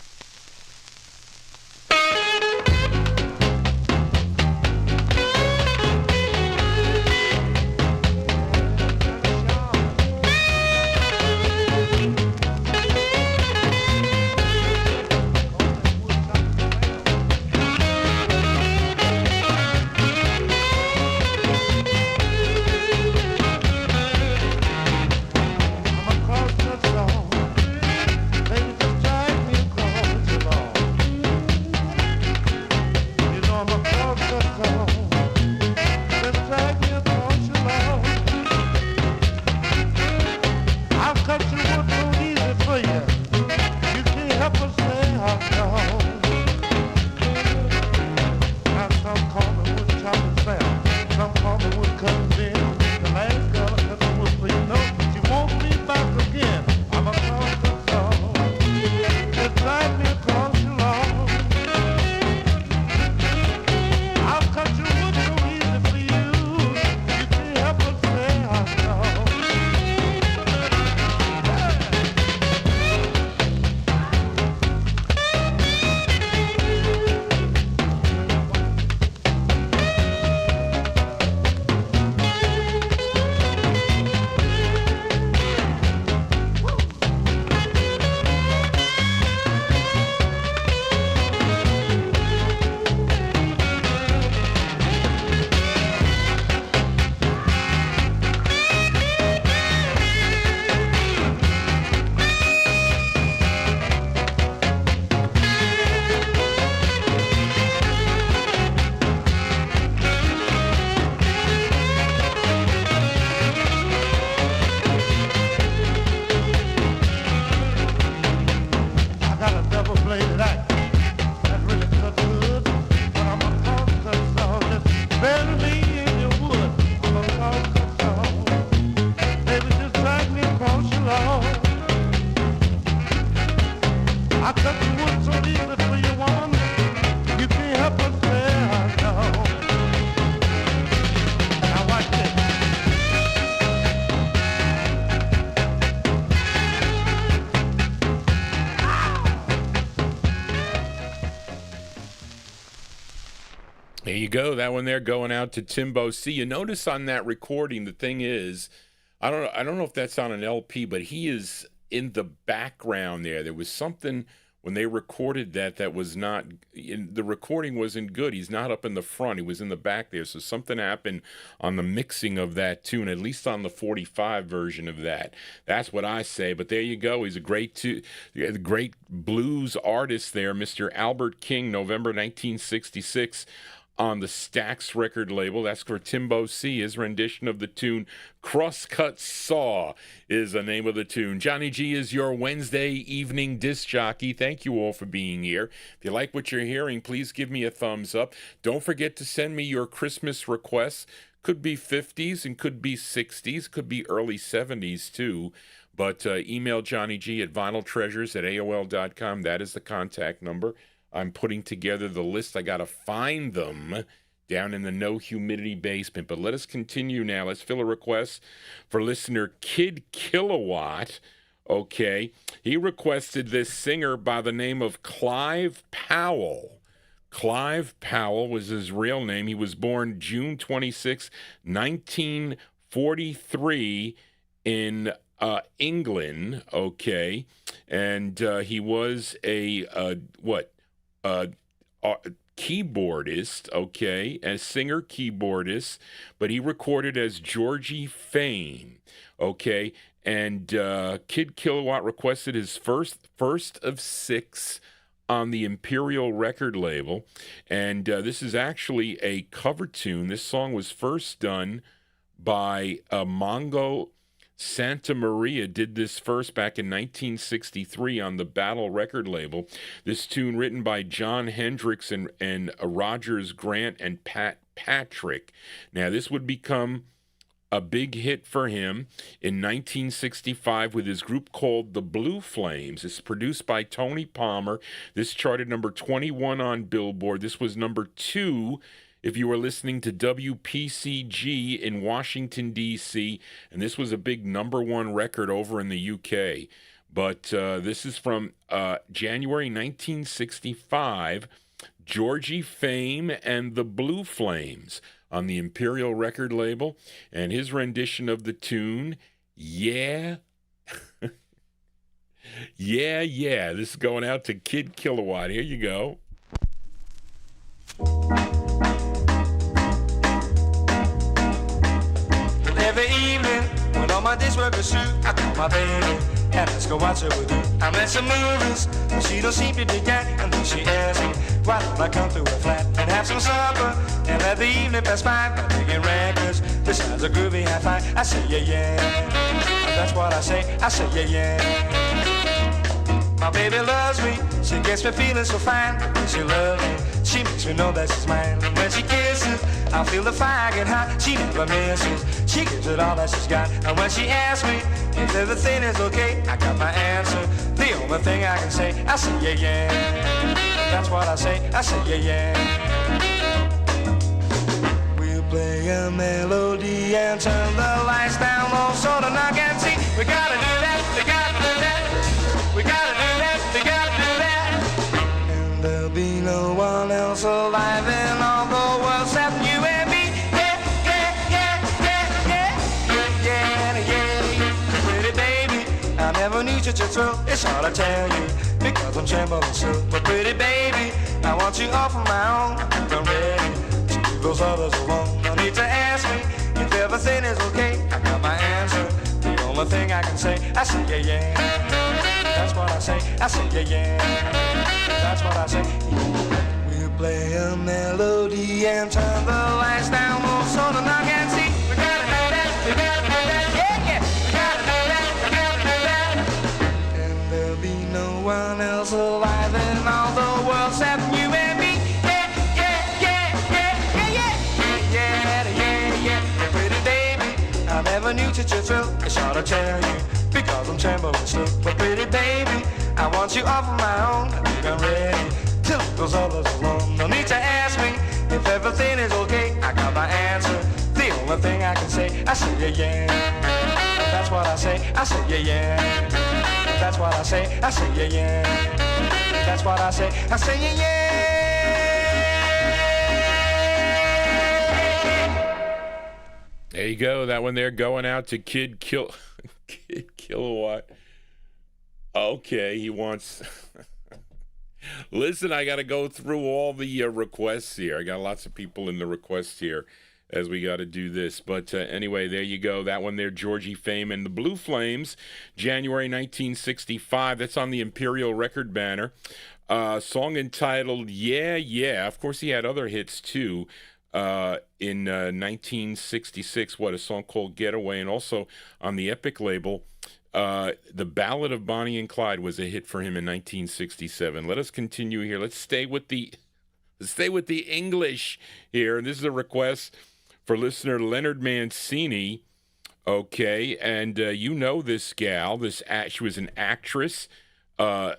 There you go. That one there going out to Timbo C. You notice on that recording, the thing is, I don't know if that's on an LP, but he is in the background there. There was something when they recorded that was not, the recording wasn't good. He's not up in the front. He was in the back there. So something happened on the mixing of that tune, at least on the 45 version of that. That's what I say. But there you go. He's a great blues artist there, Mr. Albert King, November 1966. on the Stax record label. That's for Timbo C. His rendition of the tune Crosscut Saw is the name of the tune. Johnny G is your Wednesday evening disc jockey. Thank you all for being here. If you like what you're hearing, please give me a thumbs up. Don't forget to send me your Christmas requests. Could be 50s and could be 60s, could be early 70s too. But email Johnny G at vinyltreasures@aol.com. That is the contact number. I'm putting together the list. I got to find them down in the no humidity basement. But let us continue now. Let's fill a request for listener Kid Kilowatt. Okay. He requested this singer by the name of Clive Powell. Clive Powell was his real name. He was born June 26, 1943 in England, okay, and he was a keyboardist, okay, a singer keyboardist, but he recorded as Georgie Fame, okay, and Kid Kilowatt requested his first of six on the Imperial record label, and this is actually a cover tune. This song was first done by Mongo Santa Maria, did this first back in 1963 on the Battle record label. This tune written by John Hendricks and Rogers Grant and Pat Patrick. Now, this would become a big hit for him in 1965 with his group called the Blue Flames. It's produced by Tony Palmer. This charted number 21 on Billboard. This was number 2 if you were listening to WPCG in Washington, D.C., and this was a big number 1 record over in the UK. But this is from January 1965, Georgie Fame and the Blue Flames on the Imperial record label, and his rendition of the tune, Yeah. Yeah, yeah. This is going out to Kid Kilowatt. Here you go. Every evening, when all my days work is through, I call my baby and let's go watch her with you. I met some movies, but she don't seem to dig that. And then she asks me, why don't I come to her flat and have some supper and let the evening pass by by digging records. This sounds a groovy high five. I say yeah, yeah. And that's what I say yeah, yeah. My baby loves me, she gets me feeling so fine. When she loves me, she makes me know that she's mine. And when she kisses, I feel the fire get hot. She never misses, she gives it all that she's got. And when she asks me if everything is okay, I got my answer. The only thing I can say yeah, yeah. That's what I say yeah, yeah. We'll play a melody and turn the lights down low so that I can see. We gotta do that, we gotta do that. We gotta do that, we gotta do that. And there'll be no one else alive in all the world except you and me. Yeah, yeah, yeah, yeah, yeah, yeah, yeah. Pretty baby, I never knew such a thrill. It's hard to tell you because I'm trembling so. But pretty baby, I want you all for my own. I'm ready to leave those others alone. No need to ask me if everything is okay. I got my answer. The only thing I can say yeah, yeah. That's what I say yeah, yeah. That's what I say. We'll play a melody and turn the lights down low so that I can see. We gotta do that, we gotta do that, yeah, yeah. We gotta do that, we gotta do that. And there'll be no one else alive in all the world except you and me. Yeah, yeah, yeah, yeah, yeah, yeah, yeah, yeah, yeah. Pretty baby, I never knew such a thrill. It's hard to tell you because I'm trembling still. But pretty baby, I want you all for my own. I think I'm ready to leave those others alone. No need to ask me if everything is okay. I got my answer. The only thing I can say yeah, yeah. That's what I say yeah, yeah. That's what I say yeah, yeah. That's what I say yeah, yeah. There you go. That one there going out to Kid Kilowatt. Okay, he wants... Listen, I got to go through all the requests here. I got lots of people in the requests here as we got to do this. But anyway, there you go. That one there, Georgie Fame and the Blue Flames, January 1965. That's on the Imperial record banner. Song entitled Yeah, Yeah. Of course, he had other hits too. In 1966, a song called Getaway, and also on the Epic label, The Ballad of Bonnie and Clyde was a hit for him in 1967. Let us continue here. Let's stay with the English here. And this is a request for listener Leonard Mancini. Okay, and you know this gal. She was an actress, singer,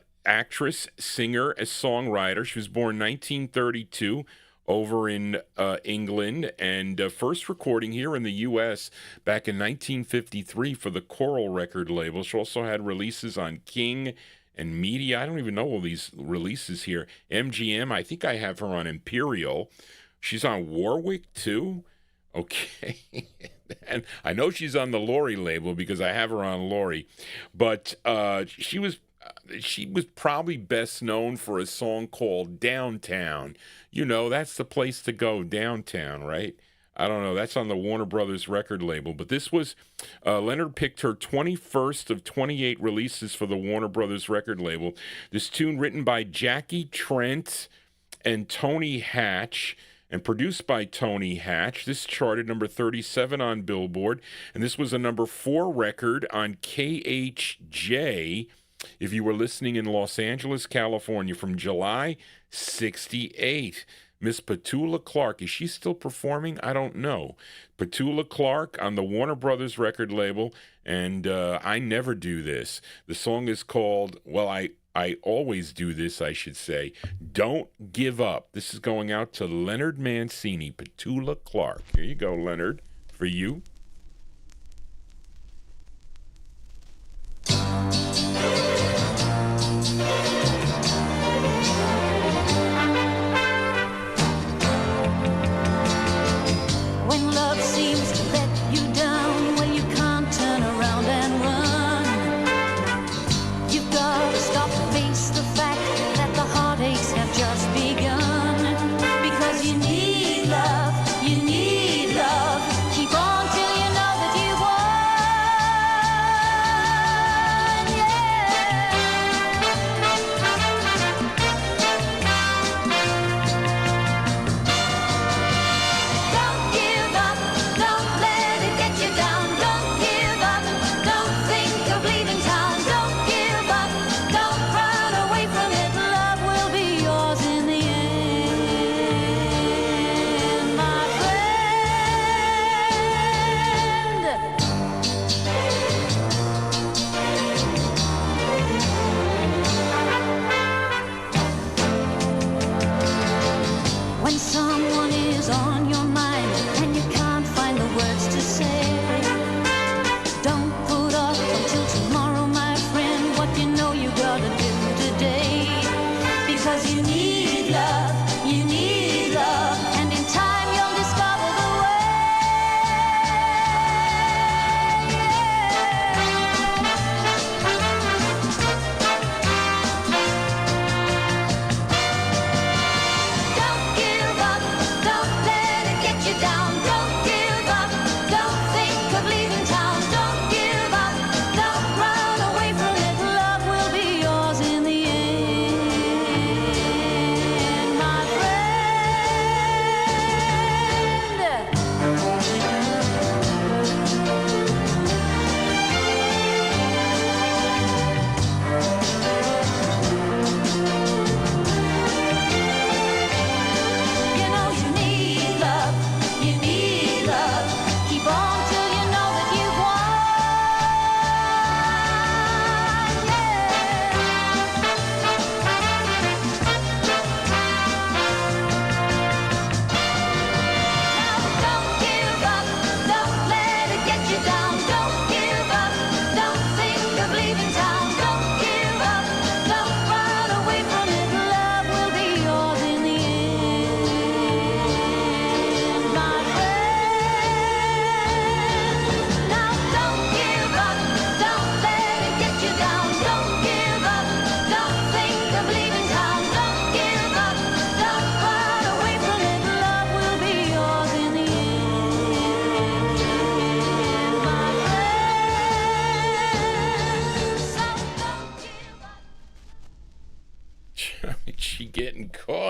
a songwriter. She was born 1932 over in England, and first recording here in the U.S. back in 1953 for the Coral record label. She also had releases on King and Media. I don't even know all these releases here. MGM, I think I have her on Imperial. She's on Warwick, too. Okay. And I know she's on the Laurie label because I have her on Laurie. But she was probably best known for a song called Downtown. You know, that's the place to go, downtown, right? I don't know. That's on the Warner Brothers record label. But this was, Leonard picked her 21st of 28 releases for the Warner Brothers record label. This tune written by Jackie Trent and Tony Hatch and produced by Tony Hatch. This charted number 37 on Billboard. And this was a number 4 record on KHJ, if you were listening in Los Angeles, California, from July 68. Miss Petula Clark, is she still performing? I don't know. Petula Clark on the Warner Brothers record label, and I Never Do This. The song is called, I always do this, I should say, Don't Give Up. This is going out to Leonard Mancini, Petula Clark. Here you go, Leonard, for you. When love seems to let you down, when you can't turn around and run, you've got to stop and face the fact that the heartaches have just begun. Because you need love, keep on till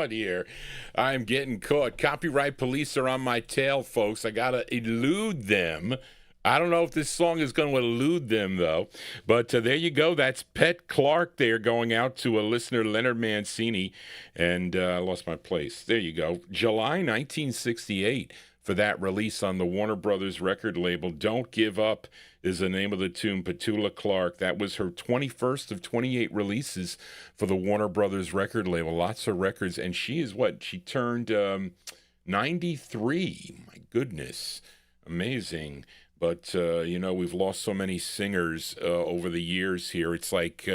caught here. I'm getting caught. Copyright police are on my tail, folks. I got to elude them. I don't know if this song is going to elude them, though. But there you go. That's Pet Clark there going out to a listener, Leonard Mancini. And I lost my place. There you go. July 1968 for that release on the Warner Brothers record label. Don't Give Up is the name of the tune. Petula Clark. That was her 21st of 28 releases for the Warner Brothers record label. Lots of records. And she is what? She turned 93. My goodness. Amazing. But, we've lost so many singers over the years here. It's like,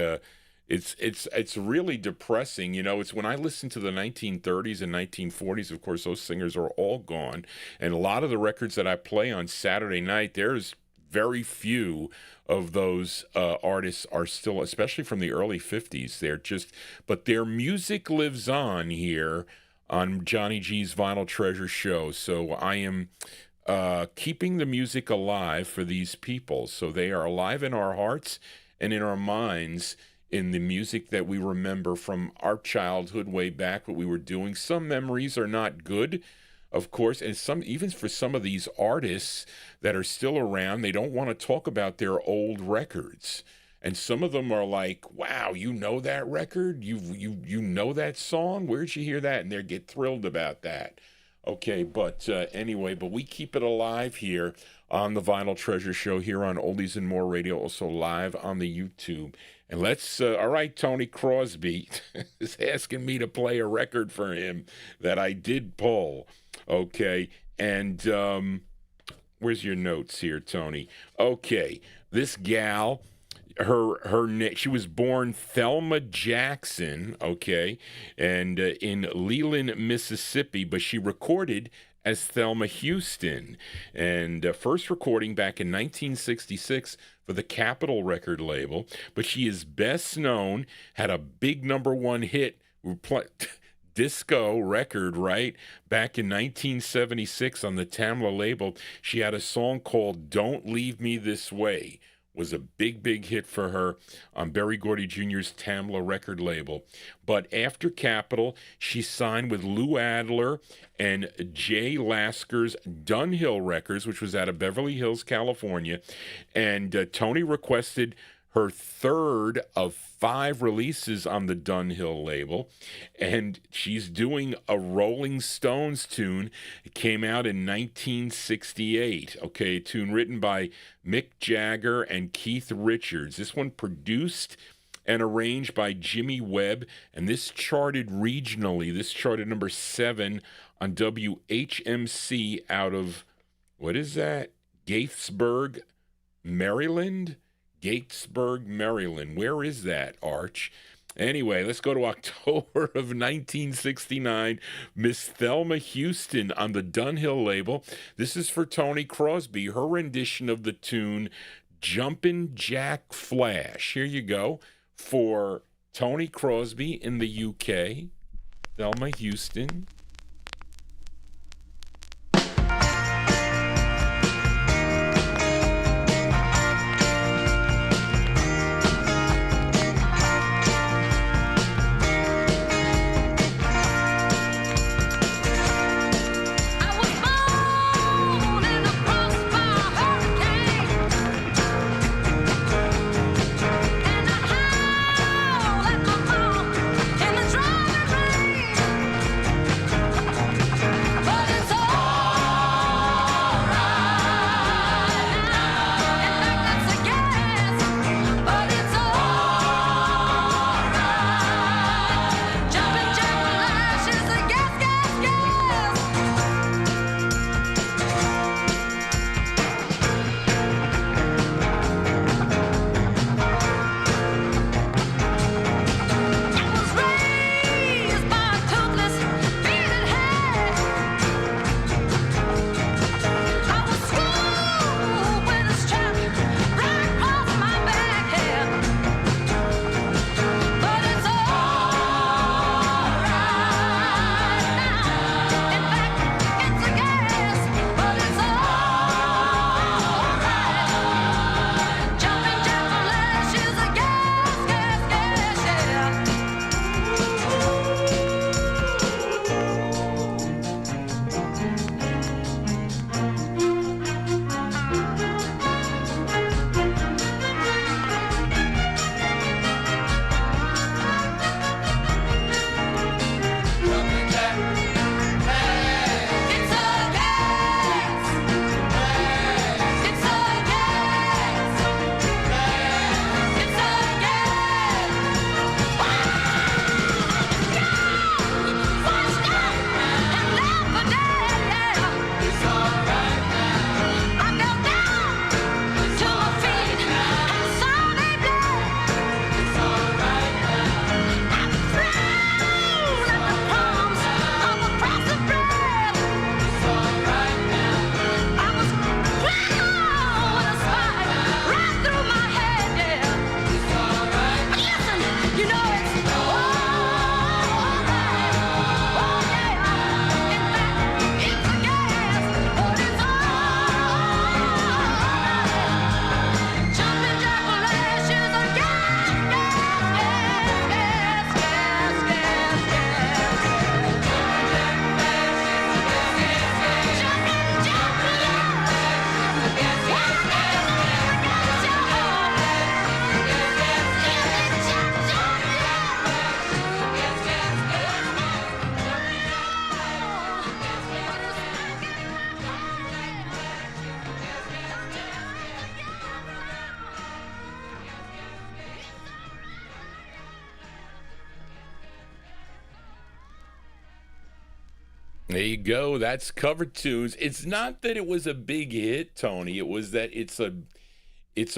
it's really depressing. It's when I listen to the 1930s and 1940s, of course, those singers are all gone. And a lot of the records that I play on Saturday night, there's very few of those artists are still, especially from the early 50s. But their music lives on here on Johnny G's Vinyltreasure show. So I am keeping the music alive for these people. So they are alive in our hearts and in our minds in the music that we remember from our childhood way back, what we were doing. Some memories are not good, of course, and even for some of these artists that are still around, they don't want to talk about their old records. And some of them are like, wow, you know that record? You know that song? Where'd you hear that? And they get thrilled about that. Okay, but anyway, we keep it alive here on the Vinyltreasure show here on Oldies and More Radio, also live on the YouTube. And let's, all right, Tony Crosby is asking me to play a record for him that I did pull. Okay, and where's your notes here, Tony? Okay, this gal, she was born Thelma Jackson, okay, and in Leland, Mississippi, but she recorded as Thelma Houston, and first recording back in 1966 for the Capitol record label, but she is best known, had a big #1 hit, disco record, right? Back in 1976 on the Tamla label, she had a song called Don't Leave Me This Way. Was a big hit for her on Berry Gordy Jr.'s Tamla record label. But after Capitol, she signed with Lou Adler and Jay Lasker's Dunhill Records, which was out of Beverly Hills, California. And Tony requested her third of 5 releases on the Dunhill label, and she's doing a Rolling Stones tune. It came out in 1968, okay, a tune written by Mick Jagger and Keith Richards. This one produced and arranged by Jimmy Webb, and this charted regionally. This charted #7 on WHMC out of, what is that? Gatesburg, Maryland? Gatesburg, Maryland. Where is that, Arch? Anyway, let's go to October of 1969. Miss Thelma Houston on the Dunhill label. This is for Tony Crosby, her rendition of the tune Jumpin' Jack Flash. Here you go for Tony Crosby in the UK. Thelma Houston. And the driving rain. There you go. That's cover tunes. It's not that it was a big hit, Tony. It was that it's a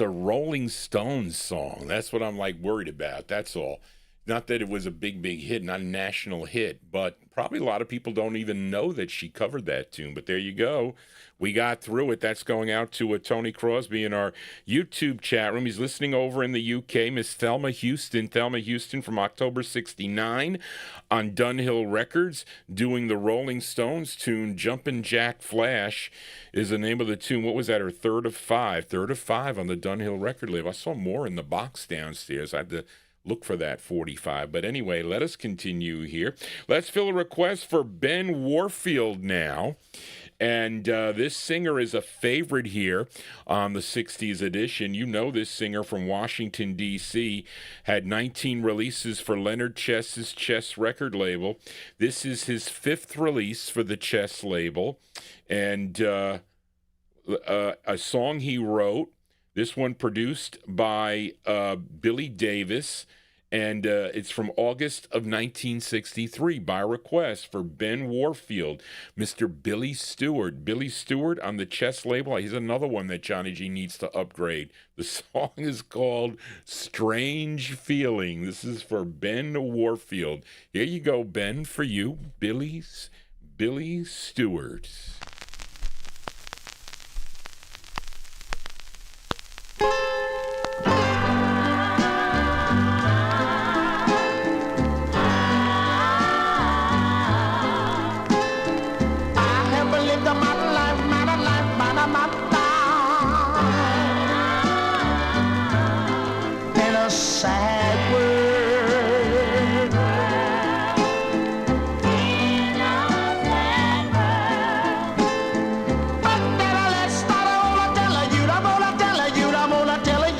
Rolling Stones song. That's what I'm like worried about. That's all. Not that it was a big hit, not a national hit, but probably a lot of people don't even know that she covered that tune. But there you go. We got through it. That's going out to Tony Crosby in our YouTube chat room. He's listening over in the UK. Miss Thelma Houston. Thelma Houston from October 69 on Dunhill Records doing the Rolling Stones tune. Jumpin' Jack Flash is the name of the tune. What was that? Her third of five on the Dunhill record label. I saw more in the box downstairs. I had to look for that 45. But anyway, let us continue here. Let's fill a request for Ben Warfield now. And this singer is a favorite here on the 60s edition. You know this singer from Washington, D.C., had 19 releases for Leonard Chess's Chess record label. This is his fifth release for the Chess label. And a song he wrote, this one produced by Billy Davis. And it's from August of 1963 by request for Ben Warfield, Mr. Billy Stewart. Billy Stewart on the Chess label. He's another one that Johnny G needs to upgrade. The song is called Strange Feeling. This is for Ben Warfield. Here you go, Ben, for you, Billy Stewart. Sad word. But then let's start. I'm gonna tell you,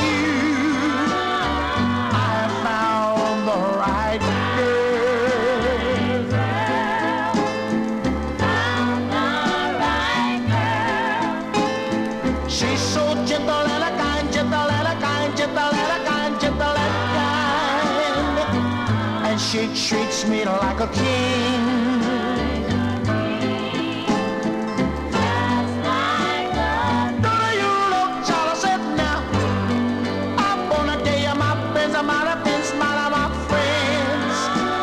I found the right girl. She's so gentle and a kind, gentle and a kind, gentle and a kind, gentle and she treats me like a king. Just like a don't you look jealous now? I'm gonna tell you my friends, my friends.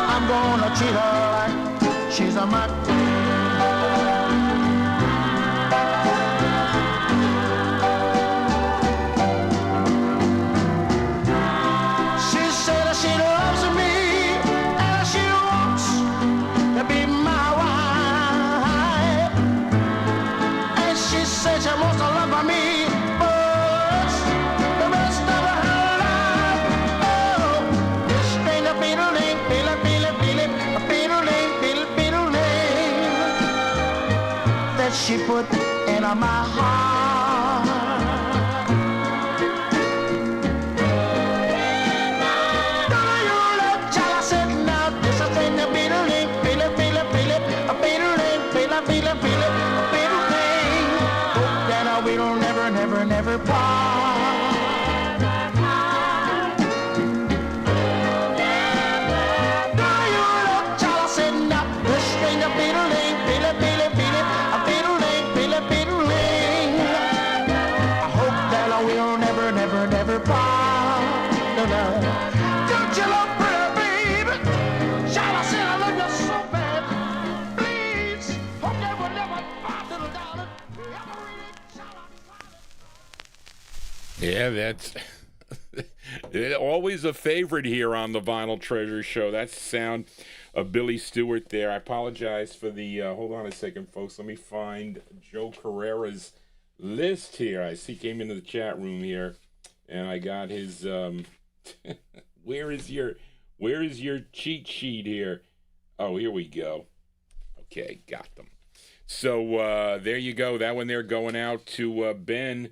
I'm gonna treat her like she's a my queen. She said that she loves me. Be my wife, and she said she wants to love me, but the rest of her life. Oh, this string of beetle-ling, that she put in my heart. Don't you look jealous now? This a string of beetle-ling. We'll never part. Do you look jealous enough? The string of beetle-ling, beetle-ling. I hope that we'll never part. Don't you look pretty, baby? Jealous and I love you so bad. Please, hope that we'll never part, little darling. Yeah, that's always a favorite here on the Vinyltreasure show. That's the sound of Billy Stewart there. I apologize for the, hold on a second, folks. Let me find Joe Carrera's list here. I see he came into the chat room here, and I got his, where is your cheat sheet here? Oh, here we go. Okay, got them. So there you go. That one there going out to Ben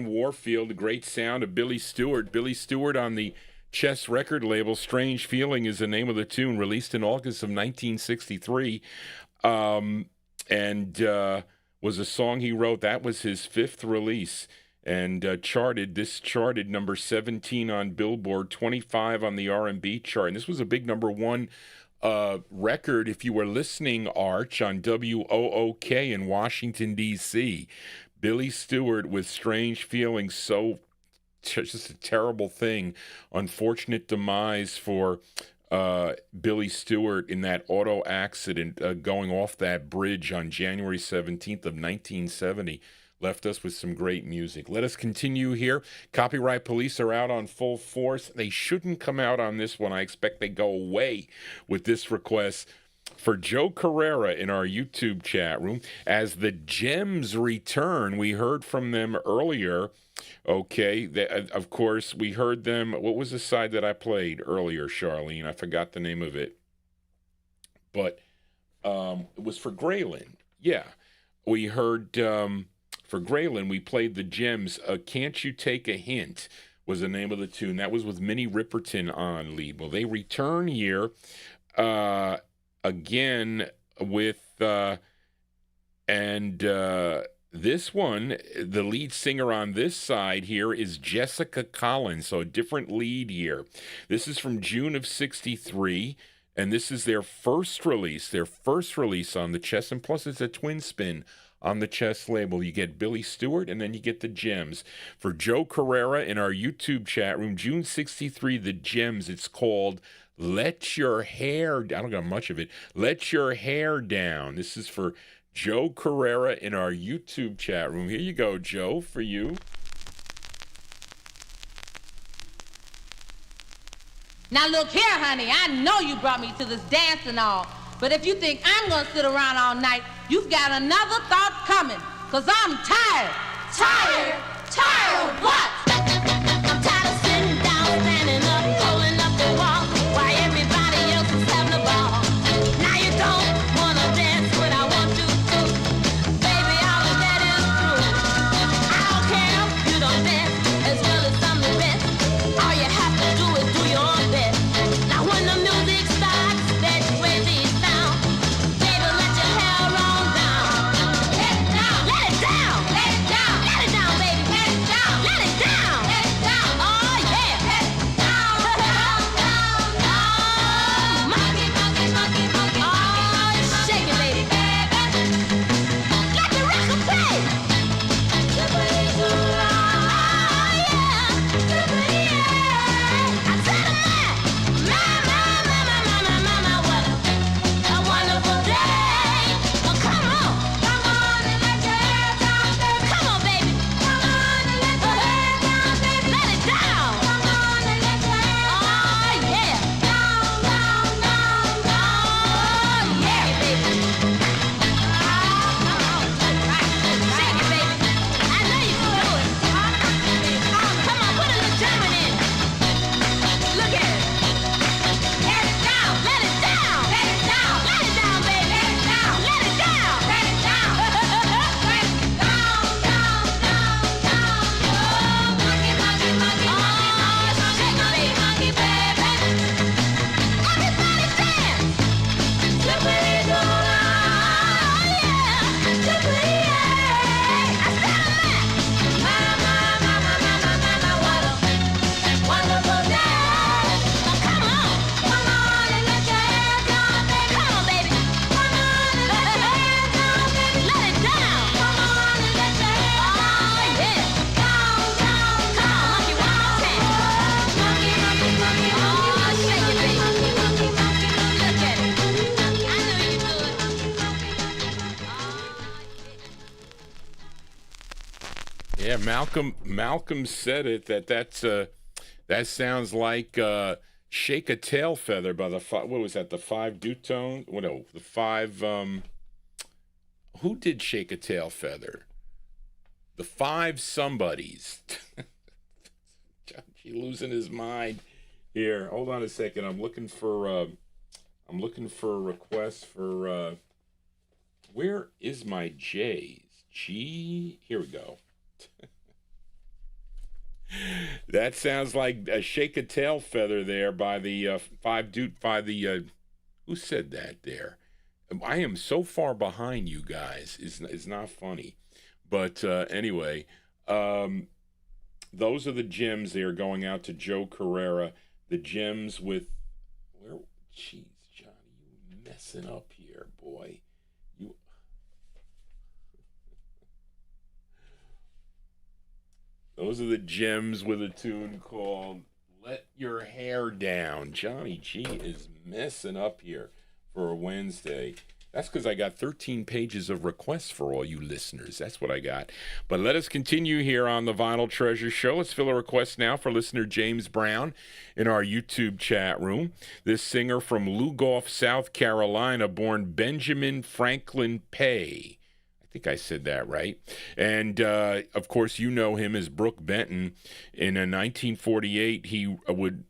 Warfield. Great sound of Billy Stewart. Billy Stewart on the Chess record label. Strange Feeling is the name of the tune, released in August of 1963. And was a song he wrote. That was his fifth release. And charted number 17 on Billboard, 25 on the R&B chart. And this was a big number one record, if you were listening, Arch, on WOOK in Washington, D.C. Billy Stewart with Strange Feelings, just a terrible thing. Unfortunate demise for Billy Stewart in that auto accident going off that bridge on January 17th of 1970. Left us with some great music. Let us continue here. Copyright police are out on full force. They shouldn't come out on this one. I expect they go away with this request for Joe Carrera in our YouTube chat room. As the Gems return, we heard from them earlier. Okay, of course, we heard them. What was the side that I played earlier, Charlene? I forgot the name of it. But it was for Grayland. Yeah, we heard... for Grayland, we played the Gems. Can't You Take a Hint was the name of the tune. That was with Minnie Riperton on lead. Well, they return here again with, this one, the lead singer on this side here is Jessica Collins, so a different lead here. This is from June of 63, and this is their first release on the Chess, and plus it's a twin spin on the Chess label. You get Billy Stewart, and then you get the Gems. For Joe Carrera in our YouTube chat room, June 63, the Gems. It's called Let Your Hair... I don't got much of it. Let Your Hair Down. This is for Joe Carrera in our YouTube chat room. Here you go, Joe, for you. Now look here, honey, I know you brought me to this dance and all, but if you think I'm gonna sit around all night, you've got another thought coming, 'cause I'm tired. Tired? Tired of what? I'm tired of sitting down, standing up, holding up the wall, while everybody else is having a ball. Now you don't wanna dance when I want you to. Baby, all of that is true. I don't care if you don't dance as well as some of the best. All you have to do is do your best. Now when the music starts, that crazy sound, baby, let your hair roll down. Let it down. Let it down. Let it down. Let it down, baby. Let it down. Let it down. Let it down. Oh yeah. Let it down. Down, down, down. Monkey, monkey, monkey, monkey. Oh, shake it, baby. Let the record play. The breeze will ride. Oh yeah. The breeze. I said it, man. What a wonderful day. Oh, come on. Come on and let your hair down, baby. Come on, baby. Come on and let your hair down, baby. Let it down. Come on and let your hair down. Oh, yeah. Down, down, down, down. Oh, yeah, baby. Come on. Shake it, baby. I know you can do it. Come on, put a little German in. Look at it. Let it down. Let it down. Let it down. Let it down, baby. Let it down. Let it down. Let it down. Let it down, down, down, down. Oh, monkey, monkey, monkey, monkey, shake it, baby. Monkey, baby. Everybody dance. Slippery down. Oh, yeah. Slippery, yeah. I said it, man. What a wonderful day. Oh, come on. Come on and let your hair down, baby. Come on, baby. Come on and let your hair down, baby. Let it down. Come on and let your hair down. Oh, yeah. Down, down, come on, monkey, one more time. Monkey, monkey, monkey, oh, shake it, baby. Monkey, monkey, monkey, look at it. I knew you'd do it. Yeah, Malcolm said it that sounds like Shake a Tail Feather by the what was that, the Five Dutone? Well, no, the Five who did Shake a Tail Feather? The Five Somebodies. He's losing his mind here. Hold on a second. I'm looking for a request for where is my J's? G, here we go. That sounds like a Shake a Tail Feather there by the who said that there? I am so far behind you guys. It's not funny. But anyway, those are the Gems there going out to Joe Carrera. The Gems with, where, jeez, Johnny, messing up here, boy. You. Those are the gems with a tune called Let Your Hair Down. Johnny G is messing up here for a Wednesday. That's because I got 13 pages of requests for all you listeners. That's what I got. But let us continue here on the Vinyltreasure Show. Let's fill a request now for listener James Brown in our YouTube chat room. This singer from Lugoff, South Carolina, born Benjamin Franklin Pay. I think I said that right. And, of course, you know him as Brook Benton. In 1948, he would...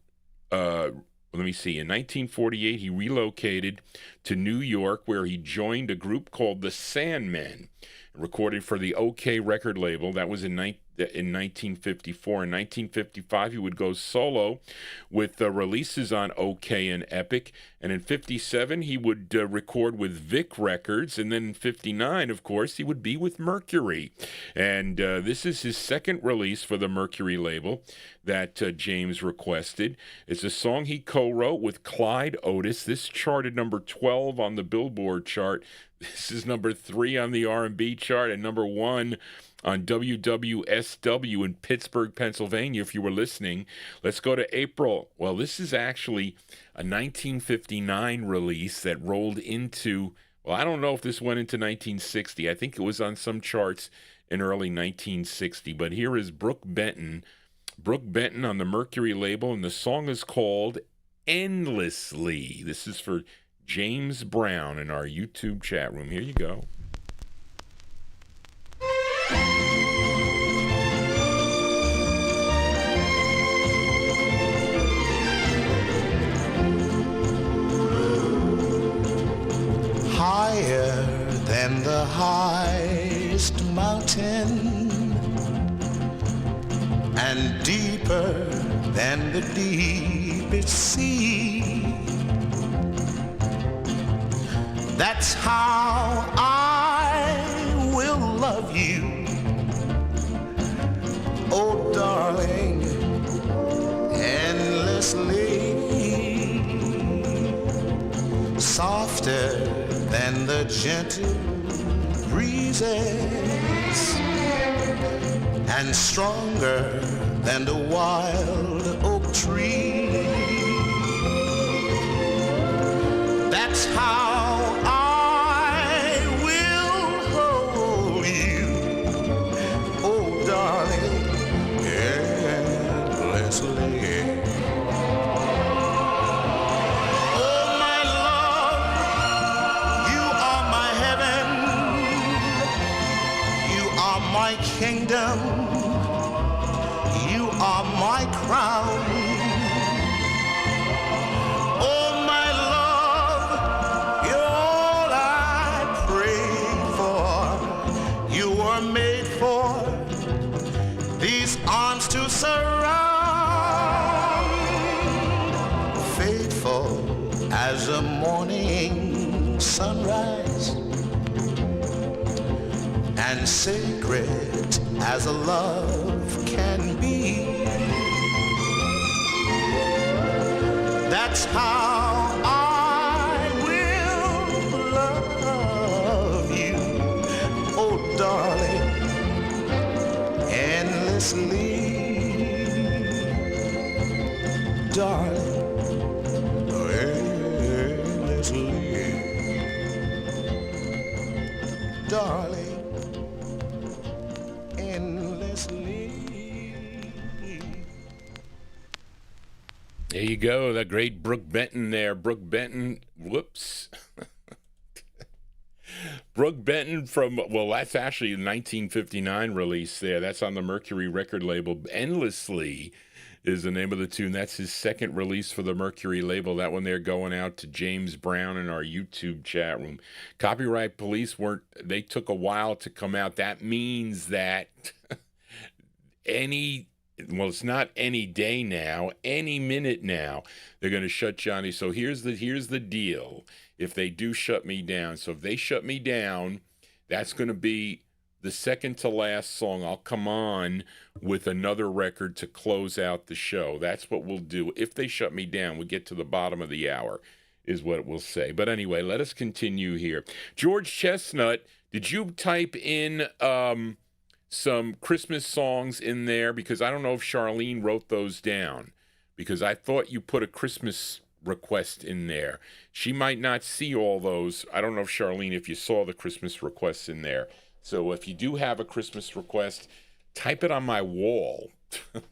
let me see. In 1948, he relocated to New York, where he joined a group called the Sandmen, recorded for the OK record label. That was in 1954. In 1955, he would go solo with releases on OK and Epic. And in 57, he would record with Vic Records. And then in 59, of course, he would be with Mercury. And this is his second release for the Mercury label that James requested. It's a song he co-wrote with Clyde Otis. This charted number 12 on the Billboard chart. This is number 3 on the R&B chart and number 1 on WWSW in Pittsburgh, Pennsylvania, if you were listening. Let's go to April. Well, this is actually a 1959 release that rolled into, well, I don't know if this went into 1960. I think it was on some charts in early 1960. But here is Brook Benton on the Mercury label, and the song is called Endlessly. This is for James Brown in our YouTube chat room. Here you go. Higher than the highest mountain, and deeper than the deepest sea. That's how I will love you, oh darling, endlessly. Softer than the gentle breezes, and stronger than the wild oak tree. That's how I will hold you, oh darling, endlessly. Oh my love, you are my heaven, you are my kingdom, you are my crown. Oh my love, you're all I pray for. You were made for these arms to surround. Faithful as a morning sunrise, and sacred as a love can be. That's how I will love you, oh darling, endlessly. Darling, endlessly. Darling, endlessly. There you go, that great Brook Benton there. Brook Benton, whoops. Brook Benton from, well, that's actually a 1959 release there. That's on the Mercury record label. Endlessly is the name of the tune. That's his second release for the Mercury label. That one there going out to James Brown in our YouTube chat room. Copyright Police they took a while to come out. That means that it's not any day now, any minute now, they're going to shut Johnny. So here's the deal. If they do shut me down, so if they shut me down, that's going to be the second to last song. I'll come on with another record to close out the show. That's what we'll do. If they shut me down, we get to the bottom of the hour. is what we'll say. But anyway, let us continue here. George Chestnut, did you type in some Christmas songs in there? Because I don't know if Charlene wrote those down, because I thought you put a Christmas request in there. She might not see all those. I don't know if Charlene, if you saw the Christmas requests in there. So if you do have a Christmas request, type it on my wall,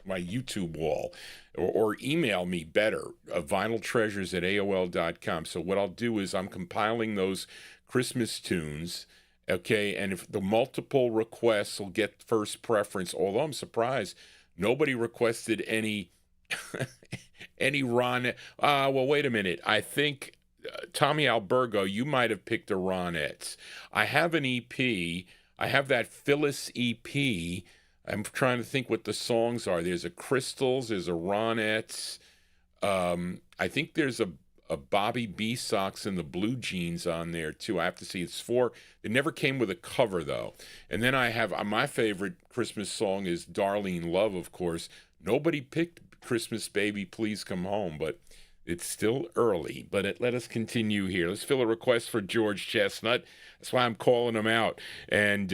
my YouTube wall, or email me better, vinyltreasures@aol.com. So what I'll do is I'm compiling those Christmas tunes, okay, and if the multiple requests will get first preference, although I'm surprised nobody requested any any Ron. Well, wait a minute. I think Tommy Albergo, you might have picked a Ronettes. I have an EP. I have that Phyllis EP. I'm trying to think what the songs are. There's a Crystals, there's a Ronettes. I think there's a Bobby B Socks and the Blue Jeans on there too. I have to see. It's 4. It never came with a cover though. And then I have my favorite Christmas song is Darlene Love, of course. Nobody picked Christmas Baby Please Come Home, but it's still early. But let us continue here. Let's fill a request for George Chestnut. That's why I'm calling him out. And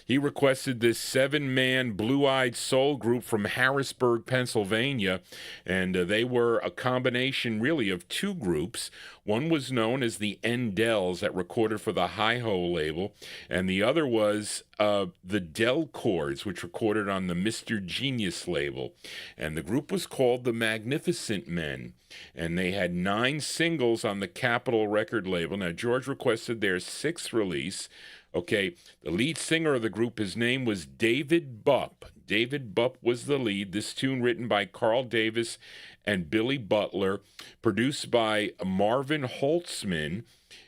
he requested this 7-man blue-eyed soul group from Harrisburg, Pennsylvania. And they were a combination, really, of 2 groups. One was known as the Endells that recorded for the Hi-Ho label. And the other was the Del Chords, which recorded on the Mr. Genius label. And the group was called the Magnificent Men. And they had 9 singles on the Capitol record label. Now, George requested their 6th release. Okay, the lead singer of the group, his name was David Bupp. David Bupp was the lead. This tune written by Carl Davis and Billy Butler, produced by Marvin Holtzman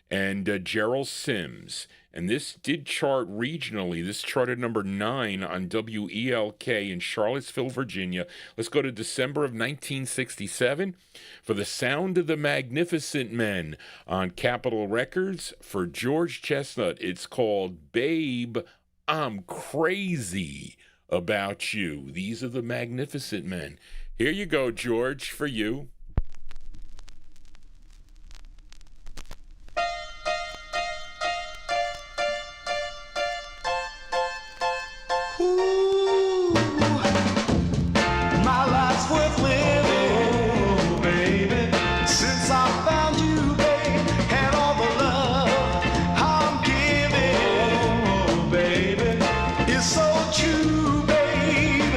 and Gerald Sims. And this did chart regionally. This charted number 9 on WELK in Charlottesville, Virginia. Let's go to December of 1967 for the sound of the Magnificent Men on Capitol Records. For George Chestnut, it's called Babe, I'm Crazy About You. These are the Magnificent Men. Here you go, George, for you. My life's worth living, baby, since I found you, babe, and all the love I'm giving, baby, is so true, babe.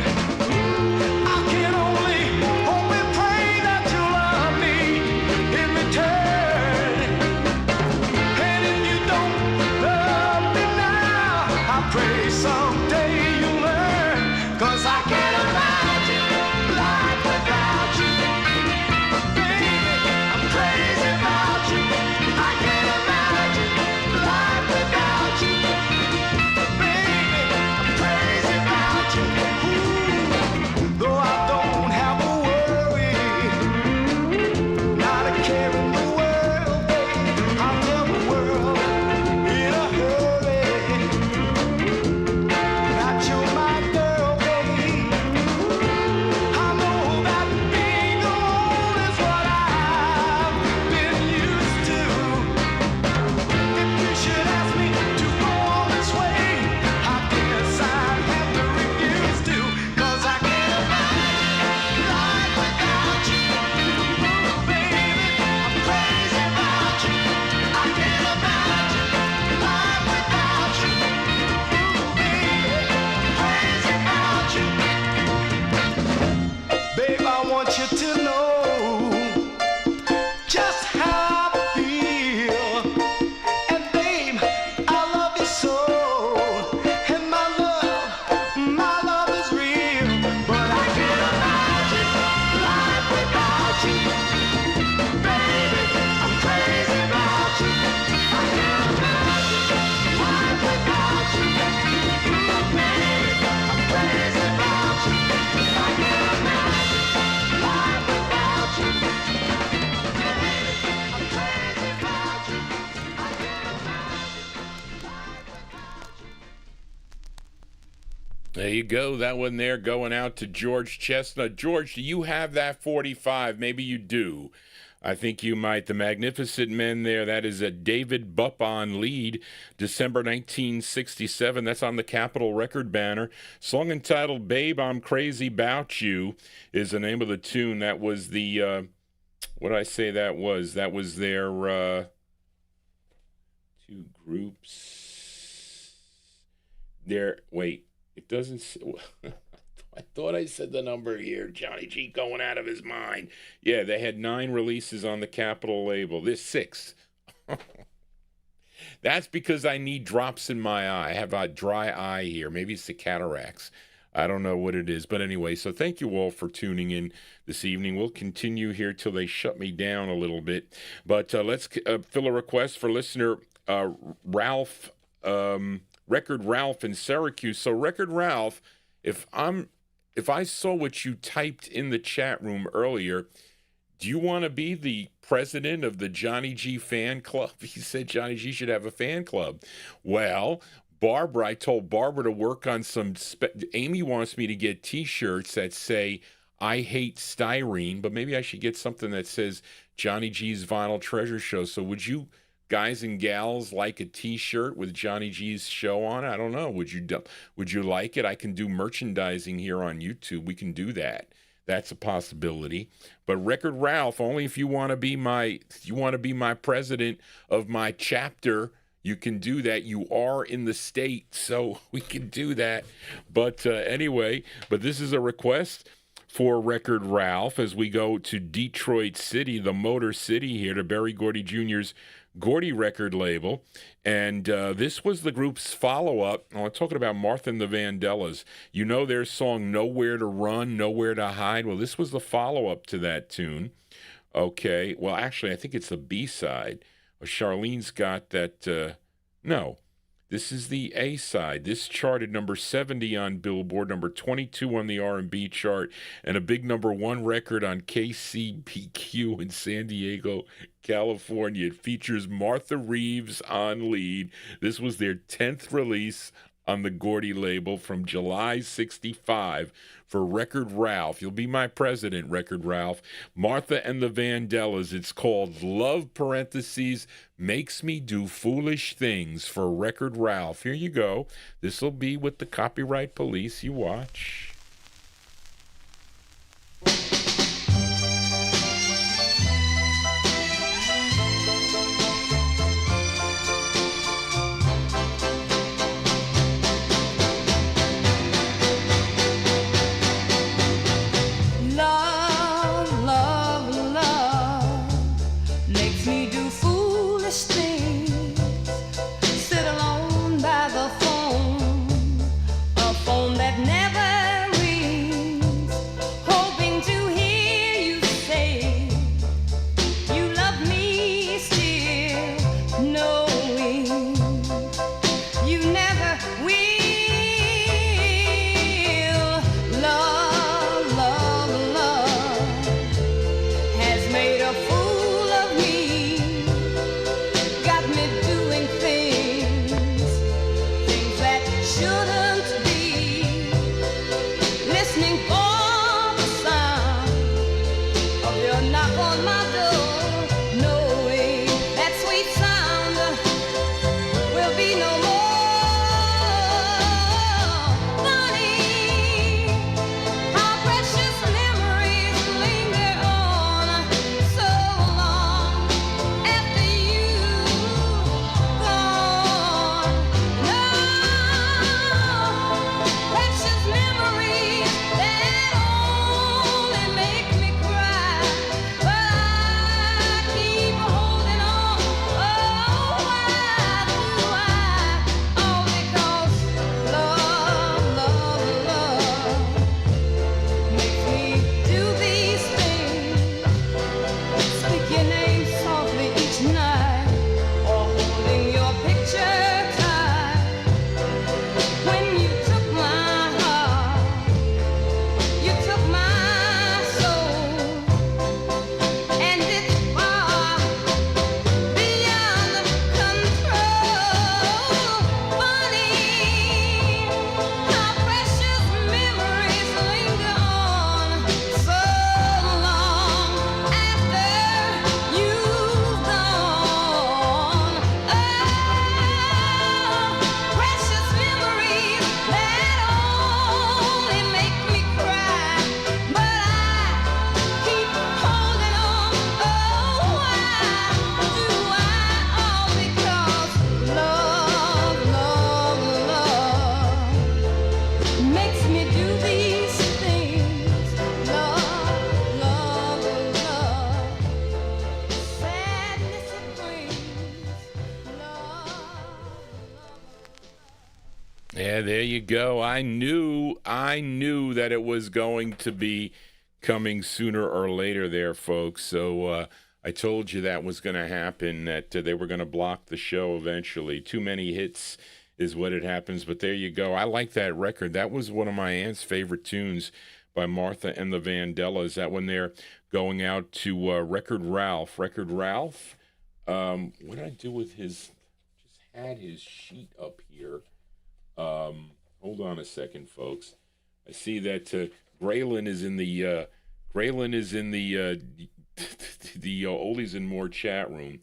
I can only pray that you love me in return. And if you don't love me now, I pray someday you'll learn, 'cause I can't imagine life without you. Baby, I'm crazy about you. I can't imagine life without you. Baby, I'm crazy about you. Ooh, though I don't have a worry, not a care in the world, baby. I'll tell the world in a hurry that you're my girl, baby. I know that being alone is what I've been used to. If you should ask me to go on this way, I guess I'd have to refuse to, 'cause I can't imagine life without you. Baby, I'm crazy about you. I can't imagine life without you. Baby, I'm crazy about you. Babe, I want you to know just how I feel. And babe, I love you so. And my love is real. But I can't imagine life without you. Baby, I'm crazy about you. I can't imagine life without you. Baby, I'm crazy about you. I can't imagine life without you. Baby, I'm crazy about you. I can't imagine life without you. There you go. That one there going out to George Chestnut. George, do you have that 45? Maybe you do. I think you might. The Magnificent Men there, that is a David Bupp on lead, December 1967. That's on the Capitol record banner. Song entitled Babe, I'm Crazy About You is the name of the tune. That was the, what did I say that was? That was their two groups. Wait, it doesn't... I thought I said the number here. Johnny G going out of his mind. Yeah, they had 9 releases on the Capitol label. This 6. That's because I need drops in my eye. I have a dry eye here. Maybe it's the cataracts. I don't know what it is. But anyway, so thank you all for tuning in this evening. We'll continue here till they shut me down a little bit. But let's fill a request for listener Ralph, Record Ralph in Syracuse. So Record Ralph, if I saw what you typed in the chat room earlier, do you want to be the president of the Johnny G fan club? He said Johnny G should have a fan club. Well, Barbara, I told Barbara to work on some, Amy wants me to get T-shirts that say, I hate styrene, but maybe I should get something that says Johnny G's Vinyltreasure Show. So would you guys and gals like a T-shirt with Johnny G's show on it? I don't know. Would you like it? I can do merchandising here on YouTube. We can do that. That's a possibility. But Record Ralph, only if you want to be my president of my chapter, you can do that. You are in the state, so we can do that. But anyway, this is a request for Record Ralph as we go to Detroit City, the Motor City here, to Berry Gordy Jr.'s Gordy record label, and this was the group's follow-up. I'm talking about Martha and the Vandellas. You know their song Nowhere to Run, Nowhere to Hide? Well, this was the follow-up to that tune. Okay, well, actually, I think it's the B-side. Charlene's got that, no. This is the A-side. This charted number 70 on Billboard, number 22 on the R&B chart, and a big number 1 record on KCBQ in San Diego, California. It features Martha Reeves on lead. This was their 10th release on the Gordy label from July 65 for Record Ralph. You'll be my president, Record Ralph. Martha and the Vandellas. It's called Love, parentheses, Makes Me Do Foolish Things for Record Ralph. Here you go. This will be with the copyright police. You watch. makes me do these things. Love, love, love. Sadness it brings. Love, love. Yeah, there you go. I knew that it was going to be coming sooner or later there, folks. So I told you that was going to happen, that they were going to block the show eventually. Too many hits is what it happens, but there you go. I like that record. That was one of my aunt's favorite tunes by Martha and the Vandellas. That when they're going out to Record Ralph. Record Ralph, what did I do with his, just had his sheet up here. Hold on a second, folks. I see that Graylin is in the the Oldies and More chat room.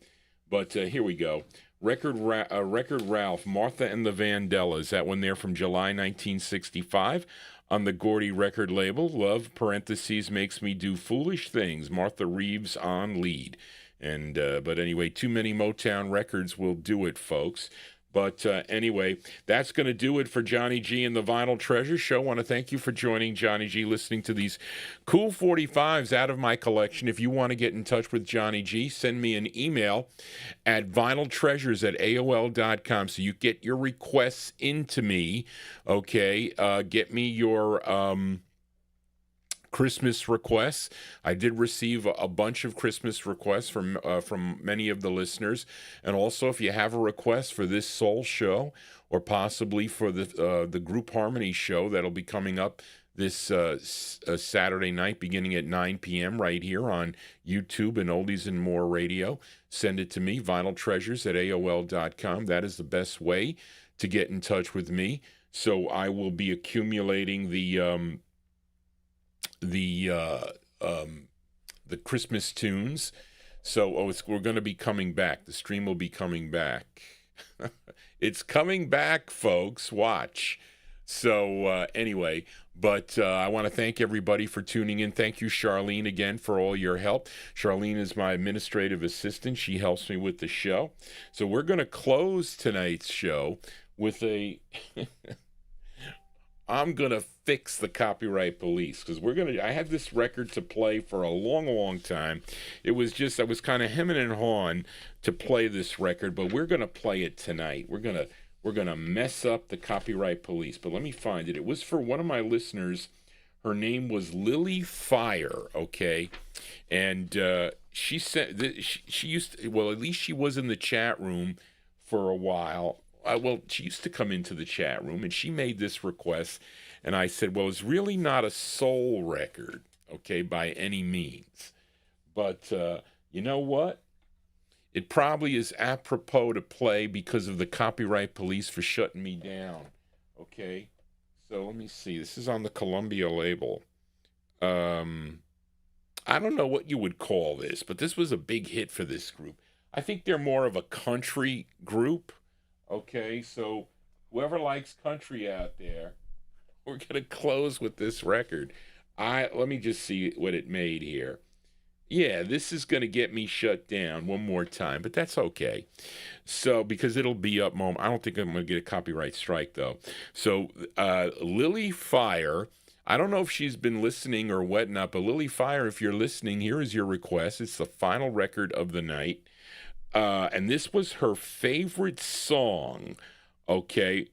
But here we go. Record Ralph, Martha and the Vandellas. That one there from July 1965 on the Gordy record label. Love, parentheses, makes me do foolish things. Martha Reeves on lead. And but anyway, too many Motown records will do it, folks. But anyway, that's going to do it for Johnny G and the Vinyl Treasure Show. I want to thank you for joining Johnny G, listening to these cool 45s out of my collection. If you want to get in touch with Johnny G, send me an email at vinyltreasures@aol.com so you get your requests into me, okay? Get me your Christmas requests. I did receive a bunch of Christmas requests from many of the listeners, and also if you have a request for this soul show or possibly for the group harmony show that'll be coming up this Saturday night beginning at 9 p.m. right here on YouTube and Oldies and More Radio, send it to me, vinyltreasures@aol.com. That is the best way to get in touch with me. So I will be accumulating the Christmas tunes. So we're going to be coming back. The stream will be coming back. It's coming back, folks. Watch. So anyway, but I want to thank everybody for tuning in. Thank you, Charlene, again for all your help. Charlene is my administrative assistant. She helps me with the show. So we're going to close tonight's show with a I'm going to fix the copyright police, because I had this record to play for a long, long time. It was just, I was kind of hemming and hawing to play this record, but we're going to play it tonight. We're going to mess up the copyright police, but let me find it. It was for one of my listeners. Her name was Lily Fire, okay? And she said, she used to, well, at least she was in the chat room for a while. She used to come into the chat room, and she made this request, and I said, well, it's really not a soul record, okay, by any means. But you know what? It probably is apropos to play because of the copyright police for shutting me down, okay? So let me see. This is on the Columbia label. I don't know what you would call this, but this was a big hit for this group. I think they're more of a country group. Okay, so whoever likes country out there, we're going to close with this record. Let me just see what it made here. Yeah, this is going to get me shut down one more time, but that's okay. So, because it'll be up moment. I don't think I'm going to get a copyright strike, though. So, Lily Fire, I don't know if she's been listening or whatnot, but Lily Fire, if you're listening, here is your request. It's the final record of the night. And this was her favorite song, okay,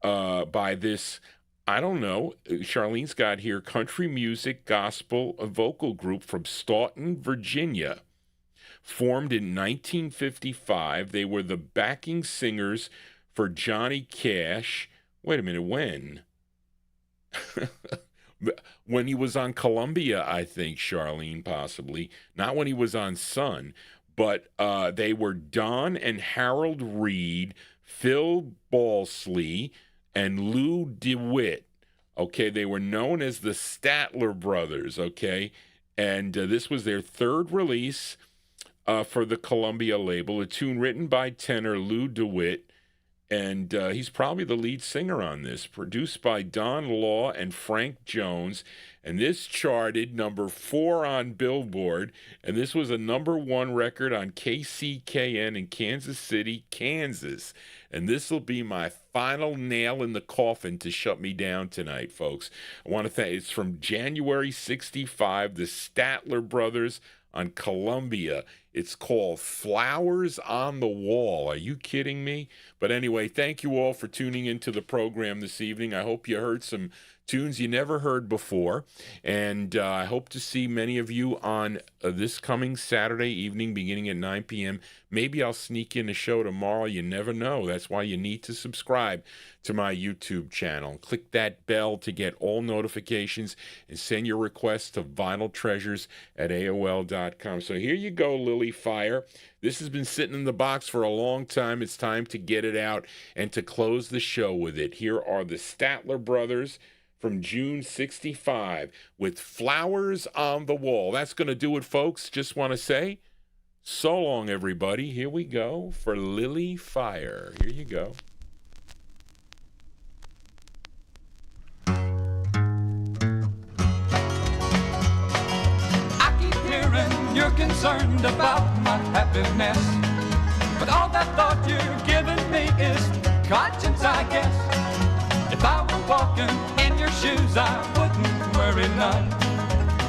by this, I don't know, Charlene's got here, country music gospel vocal group from Staunton, Virginia. Formed in 1955, they were the backing singers for Johnny Cash. Wait a minute, when? When he was on Columbia, I think, Charlene, possibly. Not when he was on Sun. But they were Don and Harold Reed, Phil Balsley, and Lou DeWitt. Okay, they were known as the Statler Brothers, okay? And this was their third release for the Columbia label, a tune written by tenor Lou DeWitt and he's probably the lead singer on this. Produced by Don Law and Frank Jones, and this charted number 4 on Billboard, and this was a number 1 record on KCKN in Kansas City, Kansas. And this will be my final nail in the coffin to shut me down tonight, folks. I want to thank, it's from January 65, the Statler Brothers on Columbia. It's called Flowers on the Wall. Are you kidding me? But anyway, thank you all for tuning into the program this evening. I hope you heard some tunes you never heard before, and I hope to see many of you on this coming Saturday evening beginning at 9 p.m. Maybe I'll sneak in a show tomorrow. You never know. That's why you need to subscribe to my YouTube channel. Click that bell to get all notifications and send your requests to vinyltreasures@AOL.com. So here you go, Lily Fire. This has been sitting in the box for a long time. It's time to get it out and to close the show with it. Here are the Statler Brothers from June 65 with Flowers on the Wall. That's going to do it, folks. Just want to say so long, everybody. Here we go for Lily Fire. Here you go. I keep hearing you're concerned about my happiness, but all that thought you're giving me is conscience, I guess. If I were walking in your shoes, I wouldn't worry none.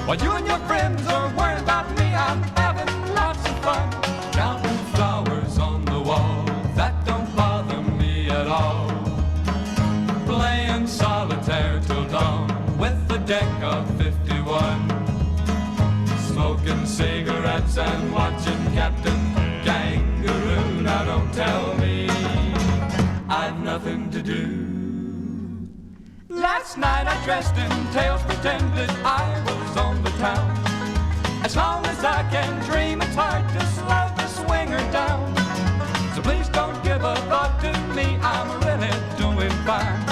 While you and your friends are worried about me, I'm having lots of fun. Counting flowers on the wall, that don't bother me at all. Playing solitaire till dawn with the deck of 51. Smoking cigarettes and watching Captain Kangaroo. Now don't tell me I've nothing to do. Last night I dressed in tails, pretended I was on the town. As long as I can dream, it's hard to slow the swinger down. So please don't give a thought to me, I'm really doing fine.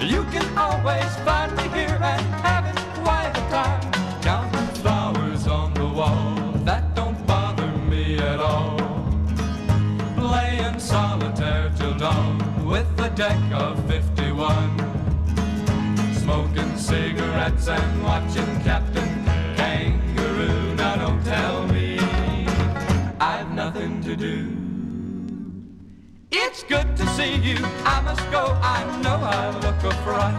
You can always find me here and having quite a time. Counting flowers on the wall, that don't bother me at all. Playing solitaire till dawn with the deck of 51. Smoking cigarettes and watching Captain Kangaroo. Now don't tell me I've nothing to do. It's good to see you, I must go, I know I look a fright.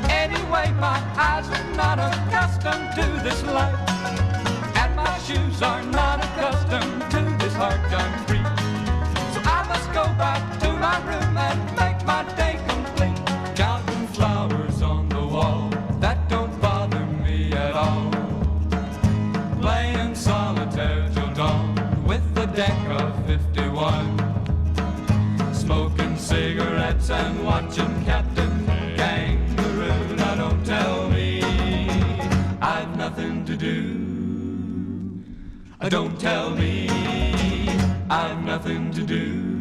Anyway, my eyes are not accustomed to this life, and my shoes are not accustomed to this hard concrete. So I must go back to my room and make my day complete. Counting flowers on the wall, that don't bother me at all. Playing solitaire till dawn with the deck of 51. Smoking cigarettes and watching Captain Kangaroo. Now don't tell me I've nothing to do. Don't tell me I've nothing to do.